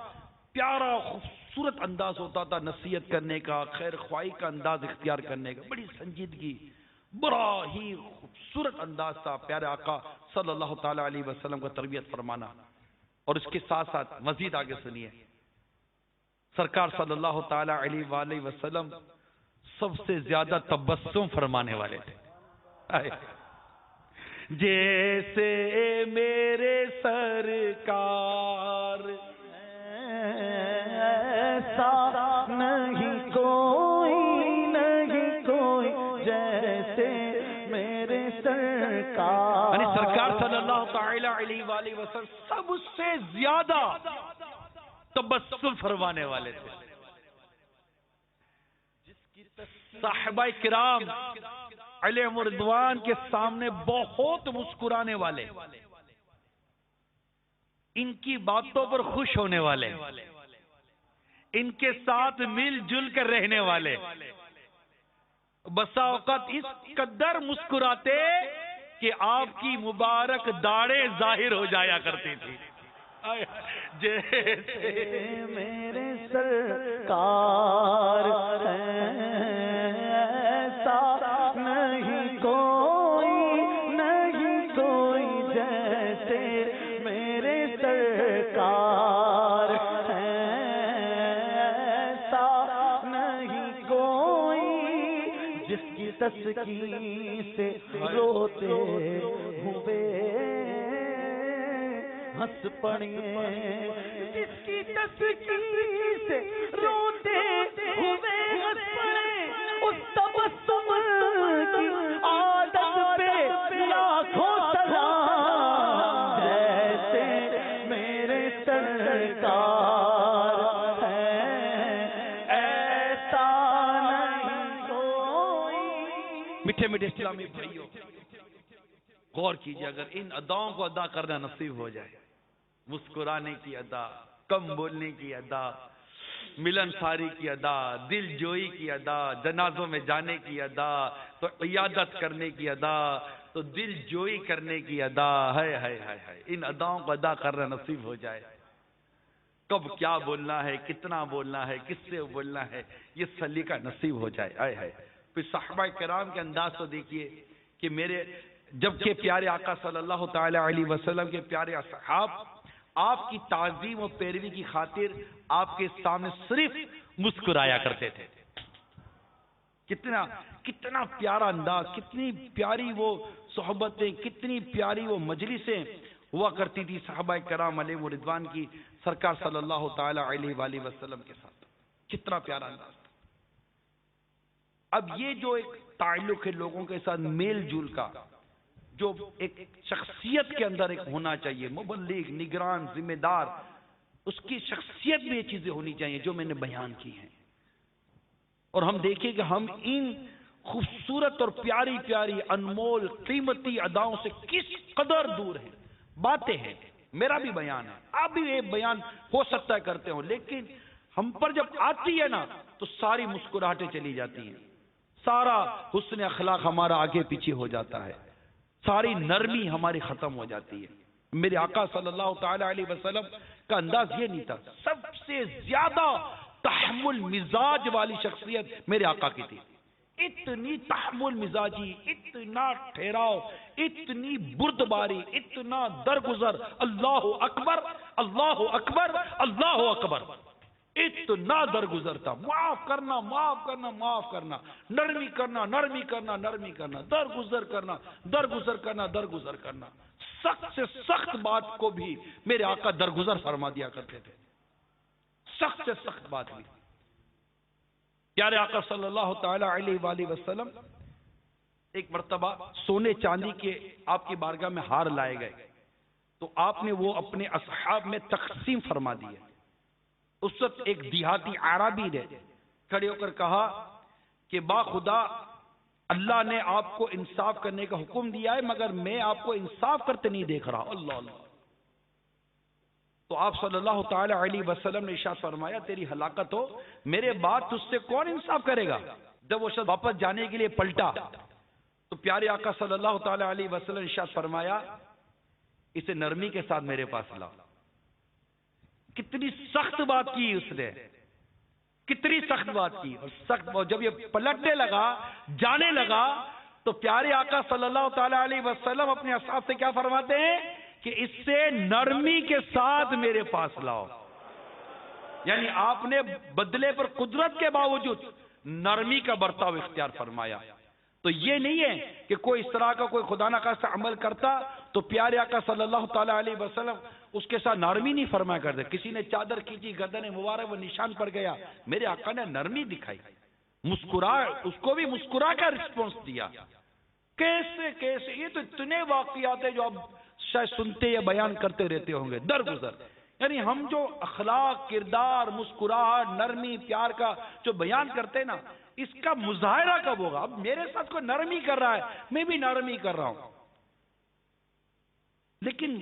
پیارا خوبصورت انداز ہوتا تھا نصیحت کرنے کا، خیر خواہی کا انداز اختیار کرنے کا، بڑی سنجیدگی، بڑا ہی خوبصورت انداز تھا پیارے آقا صلی اللہ تعالی علیہ وسلم کا تربیت فرمانا۔ اور اس کے ساتھ ساتھ مزید آگے سنیے، سرکار صلی اللہ تعالی علیہ وآلہ وسلم سب سے زیادہ تبسم فرمانے والے تھے۔ جیسے میرے سرکار ایسا نہیں کوئی، نہیں کوئی جیسے میرے سرکار، یعنی سرکار صلی اللہ تعالی علیہ وآلہ وسلم سب سے زیادہ تبسم فرمانے والے تھے۔ صحابہ کرام علیہم رضوان کے سامنے بہت مسکرانے والے، ان کی باتوں پر خوش ہونے والے، ان کے ساتھ مل جل کر رہنے والے، بسا اوقات اس قدر مسکراتے کہ آپ کی مبارک داڑھیں ظاہر ہو جایا کرتی تھی۔ جیسے میرے سرکار ایسا نہیں کوئی، نہیں کوئی جیسے میرے سرکار، ایسا نہیں کوئی جس کی تسکین سے روتے ہوئے ہنس پڑیں، جس کی تسکین سے روتے ہوئے ہنس پڑیں، اس تبسم کی عادت پہ لاکھوں سلام، جیسے میرے سرکار ہے ایسا نہیں کوئی۔ میٹھے میٹھے اسلامی بھائیوں، غور کیجئے، اگر ان اداؤں کو ادا کرنا نصیب ہو جائے، مسکرانے کی ادا، کم بولنے کی ادا، ملن ساری کی ادا، دل جوئی کی ادا، جنازوں میں جانے کی ادا، تو عیادت کرنے کی ادا، تو دل جوئی کرنے کی ادا، ہے ان اداؤں کو ادا کرنا نصیب ہو جائے، کب کیا بولنا ہے، کتنا بولنا ہے، کس سے بولنا ہے، یہ سلیقہ نصیب ہو جائے۔ پھر صحابہ کرام کے انداز تو دیکھیے کہ میرے جبکہ پیارے آقا صلی اللہ تعالی علیہ وسلم کے پیارے اصحاب آپ کی تعظیم و پیروی کی خاطر آپ کے سامنے صرف مسکرایا کرتے تھے۔ کتنا پیارا انداز، کتنی پیاری وہ صحبتیں، کتنی پیاری وہ مجلسیں ہوا کرتی تھی صحابہ کرام علیہ رضوان کی سرکار صلی اللہ تعالی علیہ وآلہ وسلم کے ساتھ، کتنا پیارا انداز تھا۔ اب یہ جو ایک تعلق ہے لوگوں کے ساتھ میل جول کا، جو ایک شخصیت کے اندر ایک ہونا چاہیے، مبلغ، نگران، ذمہ دار، اس کی شخصیت میں یہ چیزیں ہونی چاہیے جو میں نے بیان کی ہیں۔ اور ہم دیکھیں کہ ہم ان خوبصورت اور پیاری پیاری انمول قیمتی اداؤں سے کس قدر دور ہیں۔ باتیں ہیں، میرا بھی بیان ہے، آپ بھی یہ بیان ہو سکتا ہے کرتے ہو، لیکن ہم پر جب آتی ہے نا تو ساری مسکراہٹیں چلی جاتی ہیں، سارا حسن اخلاق ہمارا آگے پیچھے ہو جاتا ہے، ساری نرمی ہماری ختم ہو جاتی ہے۔ میرے آقا صلی اللہ تعالی علیہ وسلم کا انداز یہ نہیں تھا، سب سے زیادہ تحمل مزاج والی شخصیت میرے آقا کی تھی، اتنی تحمل مزاجی، اتنا ٹھہراؤ، اتنی بردباری، اتنا درگزر، اللہ اکبر اللہ اکبر اللہ اکبر۔ اتنا درگزر تھا، معاف کرنا معاف کرنا معاف کرنا، نرمی کرنا نرمی کرنا نرمی کرنا، درگزر کرنا درگزر کرنا درگزر کرنا. سخت سے سخت بات کو بھی میرے آقا درگزر فرما دیا کرتے تھے، سخت سے سخت بات بھی. پیارے آقا صلی اللہ تعالی علیہ وآلہ وسلم ایک مرتبہ سونے چاندی کے آپ کی بارگاہ میں ہار لائے گئے تو آپ نے وہ اپنے اصحاب میں تقسیم فرما دیے. اس وقت ایک دیہاتی عربی نے کھڑے ہو کر کہا کہ با خدا اللہ نے آپ کو انصاف کرنے کا حکم دیا ہے مگر میں آپ کو انصاف کرتے نہیں دیکھ رہا. اللہ اللہ. تو آپ صلی اللہ تعالی علیہ وسلم نے ارشاد فرمایا تیری ہلاکت ہو، میرے بعد تجھ سے کون انصاف کرے گا؟ جب وہ شخص واپس جانے کے لیے پلٹا تو پیارے آقا صلی اللہ تعالی علیہ وسلم نے ارشاد فرمایا اسے نرمی کے ساتھ میرے پاس لاؤ. کتنی سخت بات کی اس نے، کتنی سخت بات کی. اور سخت جب یہ پلٹنے لگا جانے لگا تو پیارے آقا صلی اللہ تعالی علیہ وسلم اپنے اصحاب سے کیا فرماتے ہیں کہ اس سے نرمی کے ساتھ میرے پاس لاؤ. یعنی آپ نے بدلے پر قدرت کے باوجود نرمی کا برتاؤ اختیار فرمایا. تو یہ نہیں ہے کہ کوئی اس طرح کا کوئی خدا نخواستہ عمل کرتا تو پیارے آقا صلی اللہ تعالی علیہ وسلم اس کے ساتھ نرمی نہیں فرمایا کرتے. کسی نے چادر کھینچی گردن مبارک وہ نشان پڑ گیا، میرے آقا نے نرمی دکھائی، مسکرا، اس کو بھی مسکرا کر رسپونس دیا. کیسے کیسے یہ تو اتنے واقعات ہیں جو آپ شاید سنتے یا بیان کرتے رہتے ہوں گے. درگزر یعنی ہم جو اخلاق، کردار، مسکراہٹ، نرمی، پیار کا جو بیان کرتے ہیں نا، اس کا مظاہرہ کب ہوگا؟ اب میرے ساتھ کوئی نرمی کر رہا ہے میں بھی نرمی کر رہا ہوں، لیکن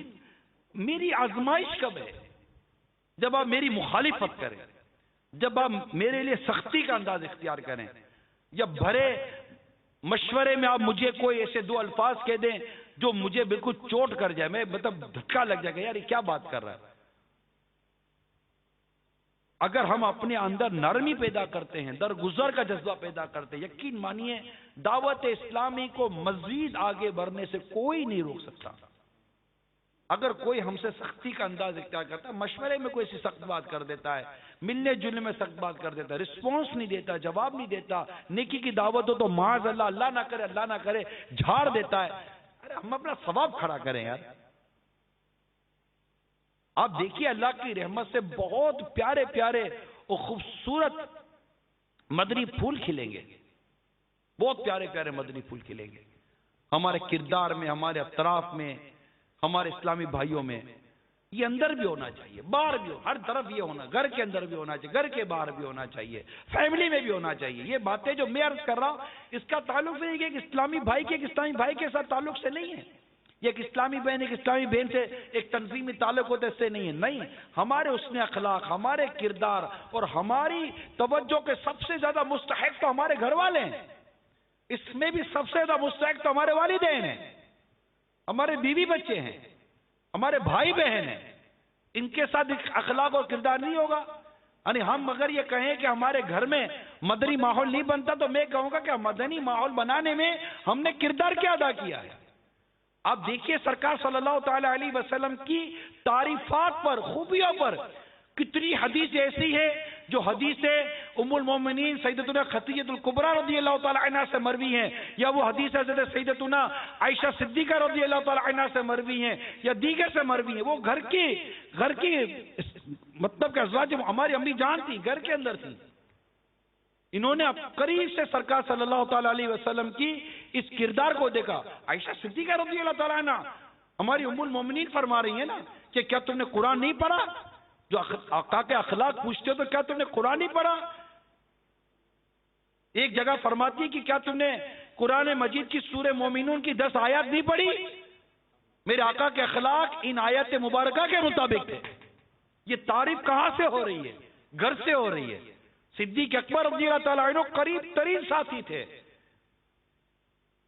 میری آزمائش کب ہے؟ جب آپ میری مخالفت کریں، جب آپ میرے لیے سختی کا انداز اختیار کریں، یا بھرے مشورے میں آپ مجھے کوئی ایسے دو الفاظ کہہ دیں جو مجھے بالکل چوٹ کر جائے، میں مطلب دھکا لگ جائے گا یار یہ کیا بات کر رہا ہے. اگر ہم اپنے اندر نرمی پیدا کرتے ہیں، درگزر کا جذبہ پیدا کرتے ہیں، یقین مانیے دعوت اسلامی کو مزید آگے بڑھنے سے کوئی نہیں روک سکتا. اگر کوئی ہم سے سختی کا انداز اختیار کرتا ہے، مشورے میں کوئی ایسی سخت بات کر دیتا ہے، ملنے جلنے میں سخت بات کر دیتا ہے، رسپونس نہیں دیتا، جواب نہیں دیتا، نیکی کی دعوت ہو تو معاذ اللہ، اللہ نہ کرے جھاڑ دیتا ہے. ارے ہم اپنا ثواب کھڑا کریں یار. آپ دیکھیے اللہ کی رحمت سے بہت پیارے پیارے اور خوبصورت مدنی پھول کھلیں گے، بہت پیارے پیارے مدنی پھول کھلیں گے ہمارے کردار میں، ہمارے اطراف میں، ہمارے اسلامی بھائیوں میں. یہ اندر بھی ہونا چاہیے، باہر بھی ہو، ہر طرف یہ ہونا، گھر کے اندر بھی ہونا چاہیے، گھر کے باہر بھی ہونا چاہیے، فیملی میں بھی ہونا چاہیے. یہ باتیں جو میں عرض کر رہا ہوں اس کا تعلق نہیں ہے کہ ایک اسلامی بھائی کے ساتھ تعلق سے نہیں ہے، یہ ایک اسلامی بہن سے ایک تنظیمی تعلق ہوتا ہے، اس سے نہیں ہے. نہیں، ہمارے حسن اخلاق، ہمارے کردار اور ہماری توجہ کے سب سے زیادہ مستحق تو ہمارے گھر والے ہیں. اس میں بھی سب سے زیادہ مستحق تو ہمارے والدین ہیں، ہمارے بیوی بچے ہیں، ہمارے بھائی بہن ہیں. ان کے ساتھ اخلاق اور کردار نہیں ہوگا. یعنی ہم اگر یہ کہیں کہ ہمارے گھر میں مدنی ماحول نہیں بنتا تو میں کہوں گا کہ مدنی ماحول بنانے میں ہم نے کردار کیا ادا کیا ہے. آپ دیکھیے سرکار صلی اللہ تعالی علیہ وسلم کی تعریفات پر، خوبیوں پر کتنی حدیث ایسی ہے جو حدیث ام المومنین سیدتنا خدیجہ الکبریٰ رضی اللہ تعالی عنہ سے مروی ہیں، یا وہ حدیث حضرت سیدتنا عائشہ صدیقہ رضی اللہ تعالی عنہ سے مروی ہیں، یا دیگر سے مروی ہیں. وہ گھر کی مطلب کہ ازواج ہماری امی جان تھی، گھر کے اندر تھی. انہوں نے قریب سے سرکار صلی اللہ تعالی علیہ وسلم کی اس کردار کو دیکھا. عائشہ صدیقہ رضی اللہ تعالی عنہ ہماری ام المومنین فرما رہی ہیں نا کہ کیا تم نے قرآن نہیں پڑھا؟ جو آقا کے اخلاق پوچھتے ہو تو کیا تم نے قرآن نہیں پڑھا؟ ایک جگہ فرماتی ہے کہ کیا تم نے قرآن مجید کی سورہ مومنون کی 10 آیات نہیں پڑھی؟ میرے آقا کے اخلاق ان آیات مبارکہ کے مطابق تھے. یہ تعریف کہاں سے ہو رہی ہے؟ گھر سے ہو رہی ہے. صدیق اکبر رضی اللہ تعالیٰ عنہ قریب ترین ساتھی تھے.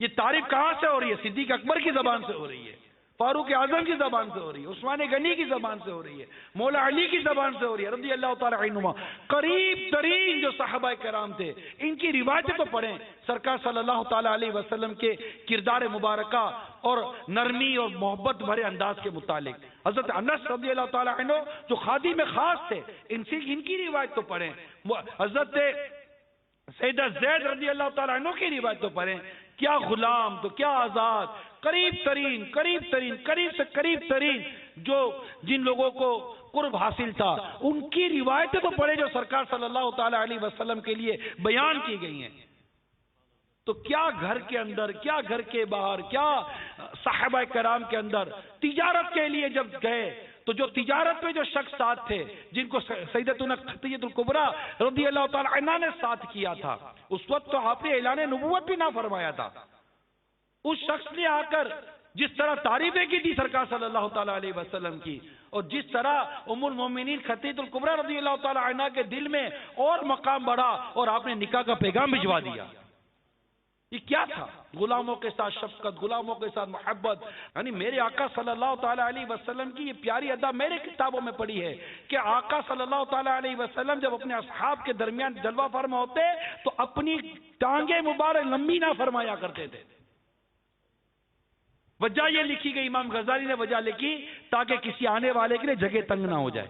یہ تعریف کہاں سے ہو رہی ہے؟ صدیق اکبر کی زبان سے ہو رہی ہے. فاروق اعظم کی زبان سے ہو رہی ہے، عثمان غنی کی زبان سے ہو رہی ہے، مولا علی کی زبان سے ہو رہی ہے رضی اللہ تعالی عنہما۔ قریب ترین جو صحابہ کرام تھے ان کی روایتیں تو پڑھیں، سرکار صلی اللہ تعالی علیہ وسلم کے کردار مبارکہ اور نرمی اور محبت بھرے انداز کے متعلق۔ حضرت انس رضی اللہ تعالی عنہ جو خادم خاص تھے، ان کی روایت تو پڑھیں۔ حضرت سیدہ زید رضی اللہ تعالی عنہ کی روایت تو پڑھیں۔ کیا غلام تو کیا آزاد، قریب سے قریب ترین جو جن لوگوں کو قرب حاصل تھا ان کی روایتیں تو پڑھیں جو سرکار صلی اللہ تعالی علیہ وسلم کے لیے بیان کی گئی ہیں۔ تو کیا گھر کے اندر، کیا گھر کے باہر، کیا صحابہ کرام کے اندر تجارت کے لیے جب گئے تو جو تجارت میں جو شخص ساتھ تھے جن کو سیدتنا خدیجہ الکبریٰ رضی اللہ تعالی عنہا نے ساتھ کیا تھا، اس وقت تو آپ نے اعلان نبوت بھی نہ فرمایا تھا۔ اس شخص نے آ کر جس طرح تعریفیں کی تھی سرکار صلی اللہ تعالی علیہ وسلم کی، اور جس طرح ام المومنین خدیجہ الکبریٰ رضی اللہ تعالی عنہا کے دل میں اور مقام بڑھا اور آپ نے نکاح کا پیغام بھجوا دیا۔ یہ کیا تھا؟ غلاموں کے ساتھ شفقت، غلاموں کے ساتھ محبت۔ یعنی میرے آقا صلی اللہ تعالی علیہ وسلم کی یہ پیاری ادا میرے کتابوں میں پڑھی ہے کہ آقا صلی اللہ تعالی علیہ وسلم جب اپنے اصحاب کے درمیان جلوہ فرما ہوتے تو اپنی ٹانگیں مبارک لمبی نہ فرمایا کرتے تھے۔ وجہ یہ لکھی گئی، امام غزالی نے وجہ لکھی تاکہ کسی آنے والے کے لیے جگہ تنگ نہ ہو جائے۔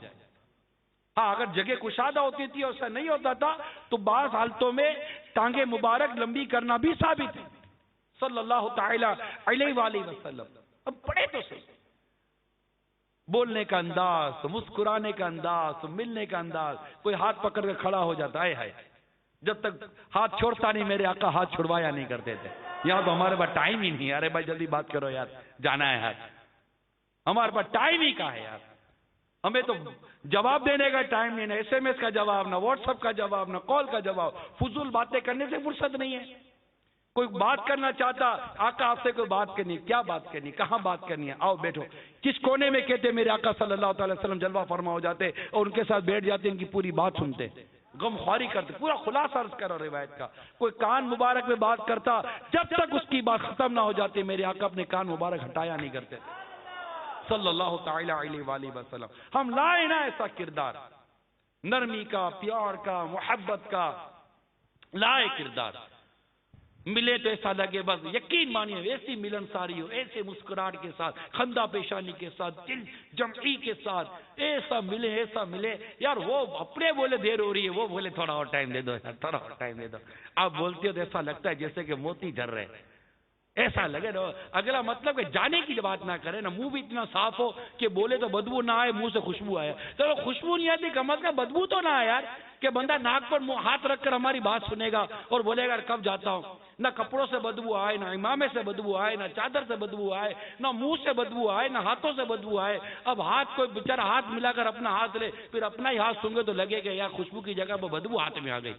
ہاں اگر جگہ کشادہ ہوتی تھی اور ایسا نہیں ہوتا تھا تو بعض حالتوں میں ٹانگیں مبارک لمبی کرنا بھی ثابت ہے صلی اللہ تعالی علیہ وآلہ وسلم۔ اب پڑھے تو صحیح، بولنے کا انداز تو مسکرانے کا انداز تو ملنے کا انداز، کوئی ہاتھ پکڑ کے کھڑا ہو جاتا ہے، جب تک ہاتھ چھوڑتا نہیں میرے آقا ہاتھ چھڑوایا نہیں کرتے تھے۔ یہاں تو ہمارے پاس ٹائم ہی نہیں ہے، ارے بھائی جلدی بات کرو یار، جانا ہے یار، ہمارے پاس ٹائم ہی کہاں ہے یار، ہمیں تو جواب دینے کا ٹائم نہیں، نہ ایس ایم ایس کا جواب، نہ واٹس ایپ کا جواب، نہ کال کا جواب، فضول باتیں کرنے سے فرصت نہیں ہے۔ کوئی بات کرنا چاہتا، آقا آپ سے کوئی بات کرنی، کیا بات کرنی، کہاں بات کرنی ہے، آؤ بیٹھو، کس کونے میں کہتے میرے آقا صلی اللہ تعالی وسلم جلوہ فرما ہو جاتے اور ان کے ساتھ بیٹھ جاتے، ان کی پوری بات سنتے، غم خواری کرتے، پورا خلاصہ عرض کرو روایت کا۔ کوئی کان مبارک میں بات کرتا، جب تک اس کی بات ختم نہ ہو جاتی میرے آقا اپنے کان مبارک ہٹایا نہیں کرتے صلی اللہ تعالی علیہ وآلہ وسلم۔ ہم لائے نا ایسا کردار، نرمی کا، پیار کا، محبت کا لائے کردار، ملے تو ایسا لگے بس یقین مانیے ایسی ملنساری ہو، ایسے مسکراہٹ کے ساتھ، خندہ پیشانی کے ساتھ، دل جمعی کے ساتھ، ایسا ملے یار، وہ اپنے بولے دیر ہو رہی ہے، وہ بولے تھوڑا اور ٹائم دے دو یار، تھوڑا اور ٹائم دے دو، آپ بولتے ہو تو ایسا لگتا ہے جیسے کہ موتی جھر رہے، ایسا لگے نا۔ اگلا مطلب کہ جانے کی بات نہ کرے نا، منہ بھی اتنا صاف ہو کہ بولے تو بدبو نہ آئے، منہ سے خوشبو آئے، چلو خوشبو نہیں آتی کم از کم بدبو تو نہ آئے یار، کہ بندہ ناک پر ہاتھ رکھ کر ہماری بات سنے گا اور بولے گا کب جاتا ہوں، نہ کپڑوں سے بدبو آئے، نہ امامے سے بدبو آئے، نہ چادر سے بدبو آئے، نہ منہ سے بدبو آئے، نہ ہاتھوں سے بدبو آئے۔ اب ہاتھ کوئی بیچارہ ہاتھ ملا کر اپنا ہاتھ لے، پھر اپنا ہی ہاتھ سونگے تو لگے گا یا خوشبو کی جگہ پر بدبو ہاتھ میں آ گئی۔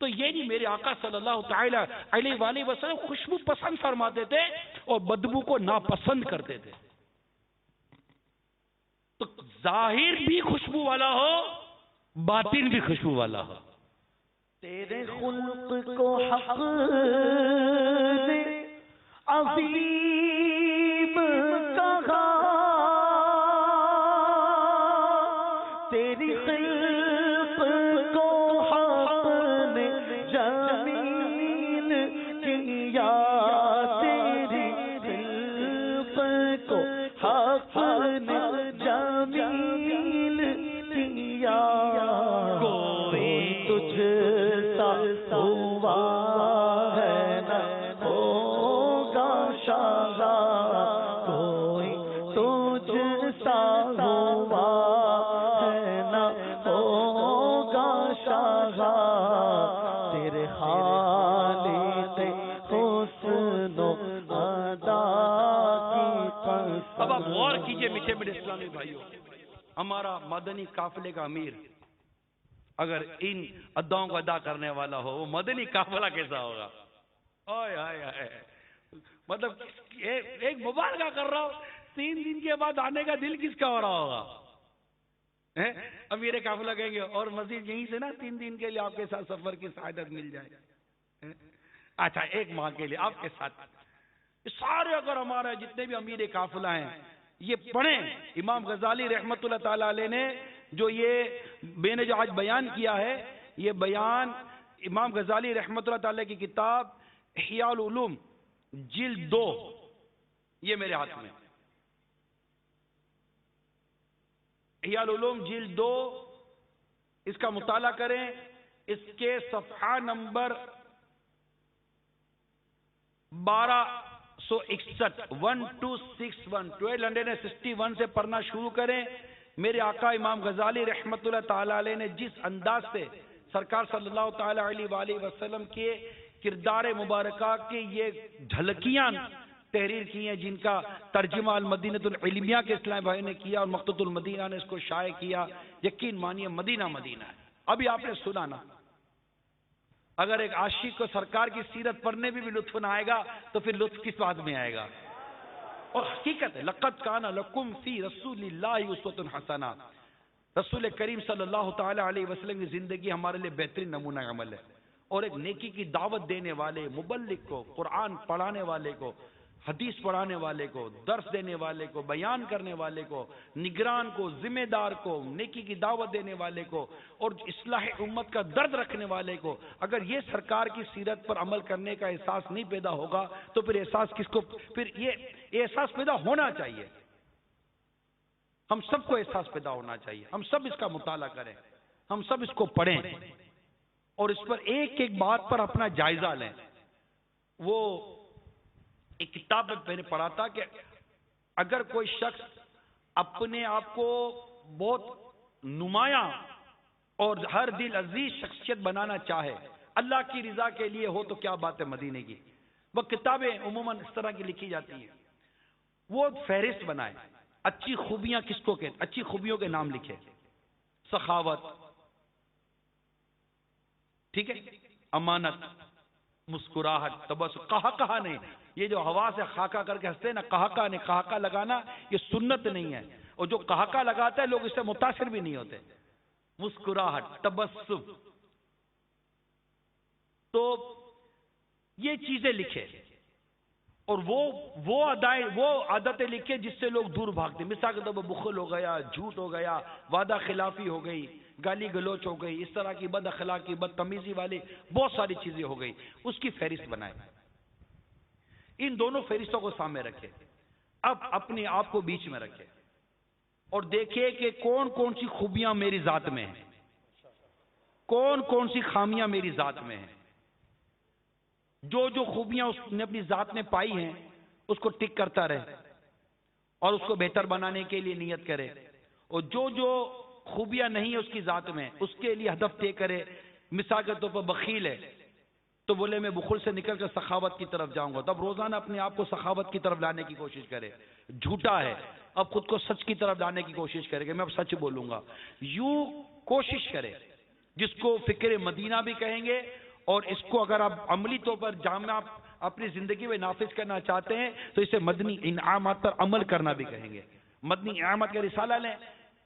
تو یہ نہیں، میرے آقا صلی اللہ تعالی علیہ وآلہ وسلم خوشبو پسند فرماتے تھے اور بدبو کو ناپسند کرتے تھے۔ تو ظاہر بھی خوشبو والا ہو، باطن بھی خوشبو والا ہو۔ تیرے خلق کو حق نے عظیم کہا، تیری خلق کو حق نے جمیل کیا، تیری خلق کو حق نے جمیل کیا، کوئی تجھ سا ہوا ہے نہ ہوگا شاہ، کوئی تجھ سا ہوا ہے نہ ہوگا شاہ، تیرے خالق حسن و ادا کی قسم۔ اب آپ غور کیجئے میٹھے میٹھے اسلامی بھائیوں، ہمارا مدنی قافلے کا امیر اگر ان اداؤں کو ادا کرنے والا ہو، وہ مدنی قافلہ کیسا ہوگا؟ آئے آئے آئے، مطلب ایک مبارکہ کر رہا ہو، 3 دن کے بعد آنے کا دل کس کا ہو رہا ہوگا؟ امیر قافلہ کہیں گے اور مزید یہیں سے نا 3 دن کے لیے آپ کے ساتھ سفر کی سعادت مل جائے، اچھا 1 ماہ کے لیے آپ کے ساتھ سارے اگر ہمارے جتنے بھی امیر قافلہ ہیں یہ پڑھیں. امام غزالی رحمت اللہ تعالی علیہ نے جو میں نے جو آج بیان کیا ہے، یہ بیان امام غزالی رحمت اللہ تعالی کی کتاب احیاء العلوم جلد 2 یہ میرے ہاتھ میں احیاء العلوم جلد 2 اس کا مطالعہ کریں. اس کے صفحہ نمبر 1261 سے پڑھنا شروع کریں. میرے آقا امام غزالی رحمت اللہ تعالی علیہ نے جس انداز سے سرکار صلی اللہ تعالی علیہ وآلہ وسلم کے کردار مبارکہ کی یہ جھلکیاں تحریر کی ہیں، جن کا ترجمہ المدینۃ العلمیہ کے اسلام بھائی نے کیا اور مقتۃ المدینہ نے اس کو شائع کیا، یقین مانیے مدینہ مدینہ ہے. ابھی آپ نے سنا نا، اگر ایک عاشق کو سرکار کی سیرت پڑھنے میں بھی لطف نہ آئے گا تو پھر لطف کس بات میں آئے گا؟ اور حقیقت ہے لقد کان لکم فی رسول اللہ اسوۃ حسنہ. رسول کریم صلی اللہ تعالی علیہ وسلم کی زندگی ہمارے لیے بہترین نمونہ عمل ہے. اور ایک نیکی کی دعوت دینے والے مبلغ کو، قرآن پڑھانے والے کو، حدیث پڑھانے والے کو، درس دینے والے کو، بیان کرنے والے کو، نگران کو، ذمہ دار کو، نیکی کی دعوت دینے والے کو اور اصلاح امت کا درد رکھنے والے کو اگر یہ سرکار کی سیرت پر عمل کرنے کا احساس نہیں پیدا ہوگا تو پھر احساس کس کو؟ پھر یہ احساس پیدا ہونا چاہیے. ہم سب کو احساس پیدا ہونا چاہیے. ہم سب اس کا مطالعہ کریں، ہم سب اس کو پڑھیں اور اس پر ایک ایک بات پر اپنا جائزہ لیں. وہ ایک کتاب میں میں نے پڑھا تھا کہ اگر کوئی شخص اپنے آپ کو بہت نمایاں اور ہر دل عزیز شخصیت بنانا چاہے، اللہ کی رضا کے لیے ہو، تو کیا بات ہے مدینے کی. وہ کتابیں عموماً اس طرح کی لکھی جاتی ہیں، وہ فہرست بنائے اچھی خوبیاں کس کو کہتے، اچھی خوبیوں کے نام لکھے. سخاوت، ٹھیک ہے، امانت، مسکراہٹ، تبسم. کہا نہیں، یہ جو ہوا سے خاکہ کر کے ہنستے نا، کہا نہیں، کہا لگانا یہ سنت نہیں ہے. اور جو کہا لگاتا ہے لوگ اس سے متاثر بھی نہیں ہوتے. مسکراہٹ، تبسم، تو یہ چیزیں لکھے اور وہ عادتیں لکھے جس سے لوگ دور بھاگتے. مثال کے طور پر بخل ہو گیا، جھوٹ ہو گیا، وعدہ خلافی ہو گئی، گالی گلوچ ہو گئی، اس طرح کی بد اخلاقی، بدتمیزی والی بہت ساری چیزیں ہو گئی. اس کی فہرست بنائے. ان دونوں فہرستوں کو سامنے رکھے. اب اپنے آپ کو بیچ میں رکھے اور دیکھے کہ کون کون سی خوبیاں میری ذات میں ہیں، کون کون سی خامیاں میری ذات میں ہیں. جو خوبیاں اس نے اپنی ذات میں پائی ہیں اس کو ٹک کرتا رہے اور اس کو بہتر بنانے کے لیے نیت کرے. اور جو خوبیاں نہیں ہیں اس کی ذات میں، اس کے لیے ہدف طے کرے. مثال کے طور پر بخیل ہے تو بولے میں بخل سے نکل کر سخاوت کی طرف جاؤں گا، تب روزانہ اپنے آپ کو سخاوت کی طرف لانے کی کوشش کرے. جھوٹا ہے، اب خود کو سچ کی طرف لانے کی کوشش کرے کہ میں اب سچ بولوں گا. یوں کوشش کرے، جس کو فکر مدینہ بھی کہیں گے. اور اس کو اگر آپ عملی طور پر جامع اپنی زندگی میں نافذ کرنا چاہتے ہیں تو اسے مدنی انعامات پر عمل کرنا بھی کہیں گے. مدنی انعامات کا رسالہ لیں،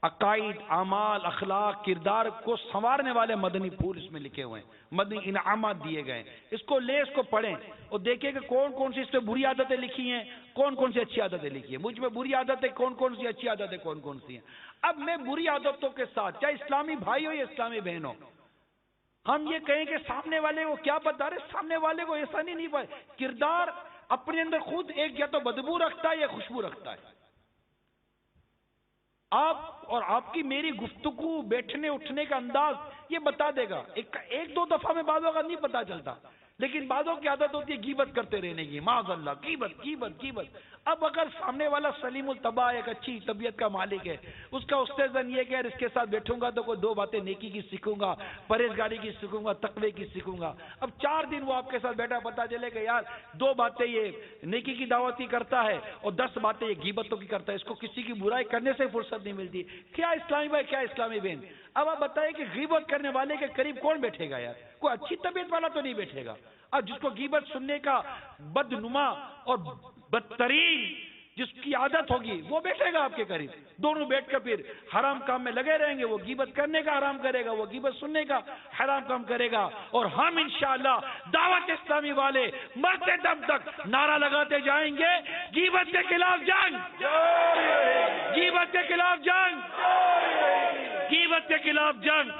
عقائد، اعمال، اخلاق، کردار کو سنوارنے والے مدنی پھول اس میں لکھے ہوئے ہیں، مدنی انعامات دیے گئے. اس کو لیں، اس کو پڑھیں اور دیکھیں کہ کون کون سی اس میں بری عادتیں لکھی ہیں، کون کون سی اچھی عادتیں لکھی ہیں. مجھ میں بری عادتیں کون کون سی، اچھی عادتیں کون کون سی ہیں. اب میں بری عادتوں کے ساتھ، چاہے اسلامی بھائی ہو یا اسلامی بہن ہو، ہم یہ کہیں کہ سامنے والے کو کیا بتا رہے، سامنے والے کو ایسا نہیں پائے. کردار اپنے اندر خود ایک یا تو بدبو رکھتا ہے یا خوشبو رکھتا ہے. آپ اور آپ کی میری گفتگو، بیٹھنے اٹھنے کا انداز یہ بتا دے گا. ایک دو دفعہ میں بعضوں کا نہیں پتا چلتا، لیکن بعضوں کی عادت ہوتی ہے غیبت کرتے رہنے کی. معاذ اللہ، غیبت. اب اگر سامنے والا سلیم الطبع، ایک اچھی طبیعت کا مالک ہے، اس کا استعزن یہ کہ اس کے ساتھ بیٹھوں گا تو کوئی دو باتیں نیکی کی سیکھوں گا، پرہیزگاری کی سیکھوں گا، تقوی کی سیکھوں گا. اب 4 دن وہ آپ کے ساتھ بیٹھا، پتا چلے کہ یار 2 باتیں یہ نیکی کی دعوت کی کرتا ہے اور 10 باتیں یہ غیبتوں کی کرتا ہے، اس کو کسی کی برائی کرنے سے فرصت نہیں ملتی. کیا اسلامی بھائی، کیا اسلامی بہن، اب آپ بتائیں کہ غیبت کرنے والے کے قریب کون بیٹھے گا یار؟ کوئی اچھی طبیعت والا تو نہیں بیٹھے گا. اب جس کو غیبت سننے کا بدنما اور بدترین جس کی عادت ہوگی وہ بیٹھے گا آپ کے قریب، دونوں بیٹھ کر پھر حرام کام میں لگے رہیں گے، وہ غیبت کرنے کا حرام کرے گا، وہ غیبت سننے کا حرام کام کرے گا، اور ہم انشاءاللہ دعوت اسلامی والے مرتے دم تک نعرہ لگاتے جائیں گے، غیبت کے خلاف جنگ، غیبت کے خلاف جنگ، غیبت کے خلاف جنگ۔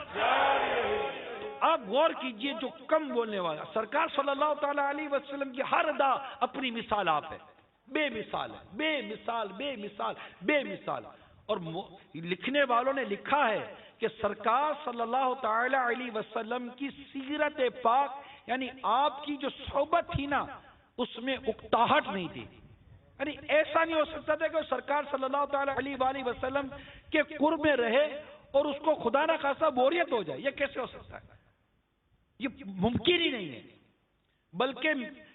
آپ غور کیجئے، جو کم بولنے والا، سرکار صلی اللہ تعالی علیہ وسلم کی ہر ادا اپنی مثال آپ ہے، بے مثال ہے، بے مثال، بے مثال، بے مثال۔ اور لکھنے والوں نے لکھا ہے کہ سرکار صلی اللہ تعالی علیہ وسلم کی سیرت پاک، یعنی آپ کی جو صحبت تھی نا، اس میں اکتاہٹ نہیں تھی، یعنی ایسا نہیں ہو سکتا تھا کہ سرکار صلی اللہ تعالی علیہ وآلہ وسلم کے قرب میں رہے اور اس کو خدا نہ خاصا بوریت ہو جائے، یہ کیسے ہو سکتا ہے؟ یہ ممکن ہی نہیں ہے۔ بلکہ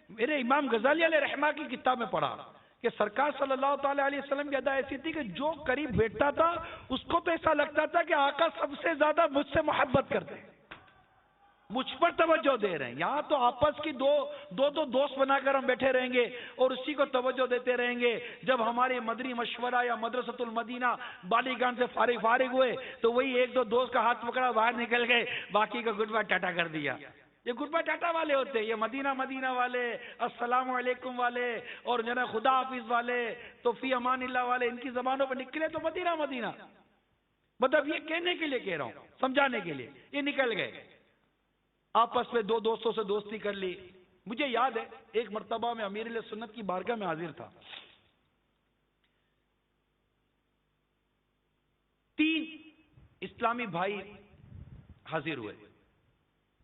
میرے امام غزالی علیہ رحمہ کی کتاب میں پڑھا کہ سرکار صلی اللہ تعالی علیہ وسلم کی ادا ایسی تھی کہ جو قریب بیٹھتا تھا اس کو تو ایسا لگتا تھا کہ آقا سب سے زیادہ مجھ سے محبت کرتے ہیں، مجھ پر توجہ دے رہے ہیں۔ یہاں تو آپس کی دو دوست بنا کر ہم بیٹھے رہیں گے اور اسی کو توجہ دیتے رہیں گے۔ جب ہمارے مدنی مشورہ یا مدرسۃ المدینہ بالیگان سے فارغ ہوئے تو وہی ایک دو دوست کا ہاتھ پکڑا، باہر نکل گئے، باقی کو گڈ بائی ٹاٹا کر دیا۔ یہ گڈ بائی ٹاٹا والے ہوتے ہیں، یہ مدینہ والے، السلام علیکم والے، اور جناب خدا حافظ والے، تو فی امان اللہ والے، ان کی زبانوں پر نکلے تو مدینہ۔ مطلب یہ کہنے کے لیے کہہ رہا ہوں، سمجھانے کے لیے، یہ نکل گئے، آپس میں دو دوستوں سے دوستی کر لی۔ مجھے یاد ہے ایک مرتبہ میں امیر علیہ سنت کی بارگاہ میں حاضر تھا، 3 اسلامی بھائی حاضر ہوئے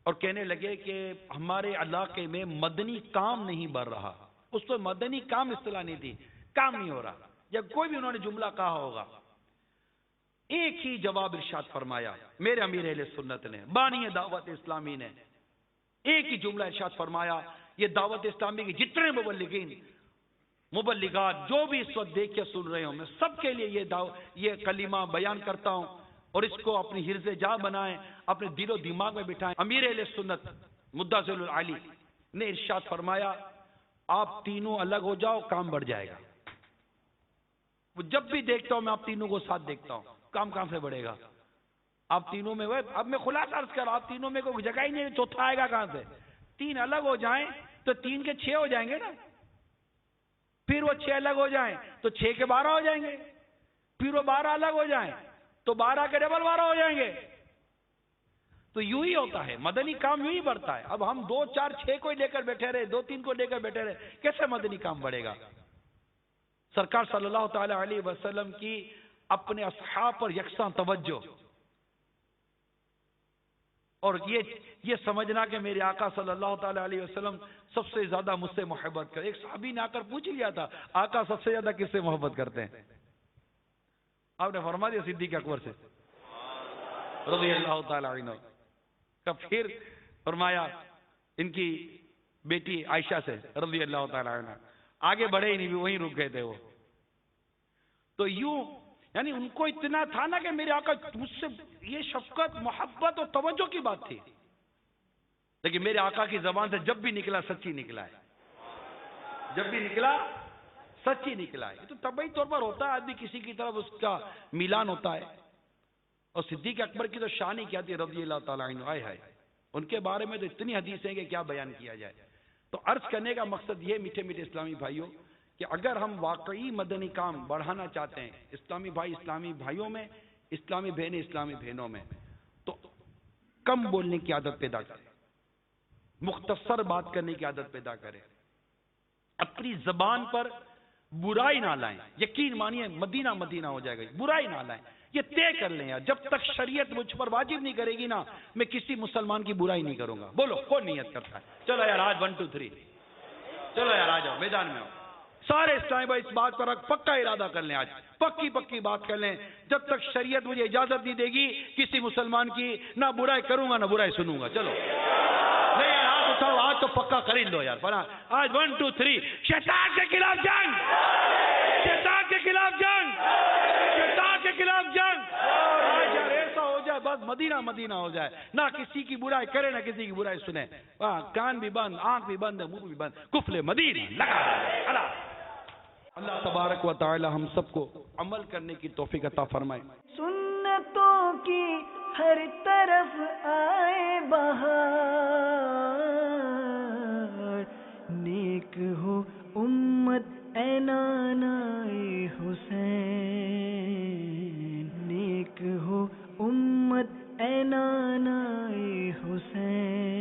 اور کہنے لگے کہ ہمارے علاقے میں مدنی کام نہیں بڑھ رہا۔ اس تو مدنی کام اصطلاح نہیں تھی، کام نہیں ہو رہا، یا کوئی بھی انہوں نے جملہ کہا ہوگا۔ ایک ہی جواب ارشاد فرمایا میرے امیر اہل سنت نے، بانی دعوت اسلامی نے، ایک ہی جملہ ارشاد فرمایا، یہ دعوت اسلامی کے جتنے مبلغین مبلغات جو بھی اس وقت دیکھ کے سن رہے ہوں، میں سب کے لیے یہ کلمہ بیان کرتا ہوں، اور اس کو اپنی حرز جا بنائیں، اپنے دل و دماغ میں بٹھائیں۔ امیر اہل سنت مدثر العلی نے ارشاد فرمایا، آپ تینوں الگ ہو جاؤ، کام بڑھ جائے گا۔ وہ جب بھی دیکھتا ہوں میں آپ تینوں کو ساتھ دیکھتا ہوں، کام کہاں سے بڑھے گا؟ آپ تینوں میں، اب میں خلاصہ عرض کر رہا ہوں، آپ تینوں میں کوئی جگہ ہی نہیں، چوتھا آئے گا کہاں سے؟ 3 الگ ہو جائیں تو 3 کے 6 ہو جائیں گے نا، پھر وہ 6 الگ ہو جائیں تو 6 کے 12 ہو جائیں گے، پھر وہ 12 الگ ہو جائیں تو 12 کے ڈبل 12 ہو جائیں گے۔ تو یوں ہی ہوتا ہے، مدنی کام یوں ہی بڑھتا ہے۔ اب ہم 2 4 6 کو لے کر بیٹھے رہے، 2 3 کو لے کر بیٹھے رہے، کیسے مدنی کام بڑھے گا؟ سرکار صلی اللہ تعالی علیہ وسلم کی اپنے اصحاب پر یکساں توجہ، اور یہ سمجھنا کہ میرے آقا صلی اللہ تعالی علیہ وسلم سب سے زیادہ مجھ سے محبت کرے۔ ایک صحابی نے آ کر پوچھ لیا تھا، آقا سب سے زیادہ کس سے محبت کرتے ہیں؟ آپ نے فرما دیا صدیق اکبر سے رضی اللہ تعالی عنہ کا، پھر فرمایا ان کی بیٹی عائشہ سے رضی اللہ تعالی عنہ۔ آگے بڑھے ہی نہیں، وہیں رک گئے تھے وہ۔ تو یوں یعنی ان کو اتنا تھا نا کہ میرے آقا مجھ سے، یہ شفقت محبت اور توجہ کی بات تھی، لیکن میرے آقا کی زبان سے جب بھی نکلا سچی نکلا ہے، جب بھی نکلا سچی نکلا ہے۔ یہ تو طبعی طور پر ہوتا ہے، آدمی کسی کی طرف اس کا میلان ہوتا ہے۔ اور صدیق اکبر کی تو شان ہی کیا تھی رضی اللہ تعالیٰ عنہ، آئے ہائے، ان کے بارے میں تو اتنی حدیث ہیں کہ کیا بیان کیا جائے۔ تو عرض کرنے کا مقصد یہ میٹھے میٹھے اسلامی بھائیوں کہ اگر ہم واقعی مدنی کام بڑھانا چاہتے ہیں، اسلامی بھائی اسلامی بھائیوں میں، اسلامی بہنیں اسلامی بہنوں میں، تو کم بولنے کی عادت پیدا کریں، مختصر بات کرنے کی عادت پیدا کریں، اپنی زبان پر برائی نہ لائیں۔ یقین مانیے مدینہ مدینہ ہو جائے گا، برائی نہ لائیں، یہ طے کر لیں یار، جب تک شریعت مجھ پر واجب نہیں کرے گی نا، میں کسی مسلمان کی برائی نہیں کروں گا۔ بولو کون نیت کرتا ہے؟ چلو یار آج 1 2 3، چلو یار آ جاؤ میدان میں آؤ، سارے اسلامی بھائی اس بات پر پکا ارادہ کر لیں، آج پکی بات کر لیں، جب تک شریعت مجھے اجازت نہیں دے گی کسی مسلمان کی نہ برائی کروں گا نہ برائی سنوں گا۔ چلو نہیں یار ہاتھ اٹھاؤ، آج تو پکا خرید لو یار، آج 1 2 3، شیطان کے خلاف جنگ، شیطان کے خلاف جنگ، شیطان کے خلاف جنگ۔ آج یار ایسا ہو جائے بس مدینہ مدینہ ہو جائے، نہ کسی کی برائی کرے نہ کسی کی برائی سنے، کان بھی بند، آنکھ بھی بند، منہ بھی بند، کفل مدینہ لگا۔ اللہ تبارک و تعالی ہم سب کو عمل کرنے کی توفیق عطا فرمائے. سنتوں کی ہر طرف آئے بہار، نیک ہو امت اے نانائے حسین، نیک ہو امت اے نانائے حسین.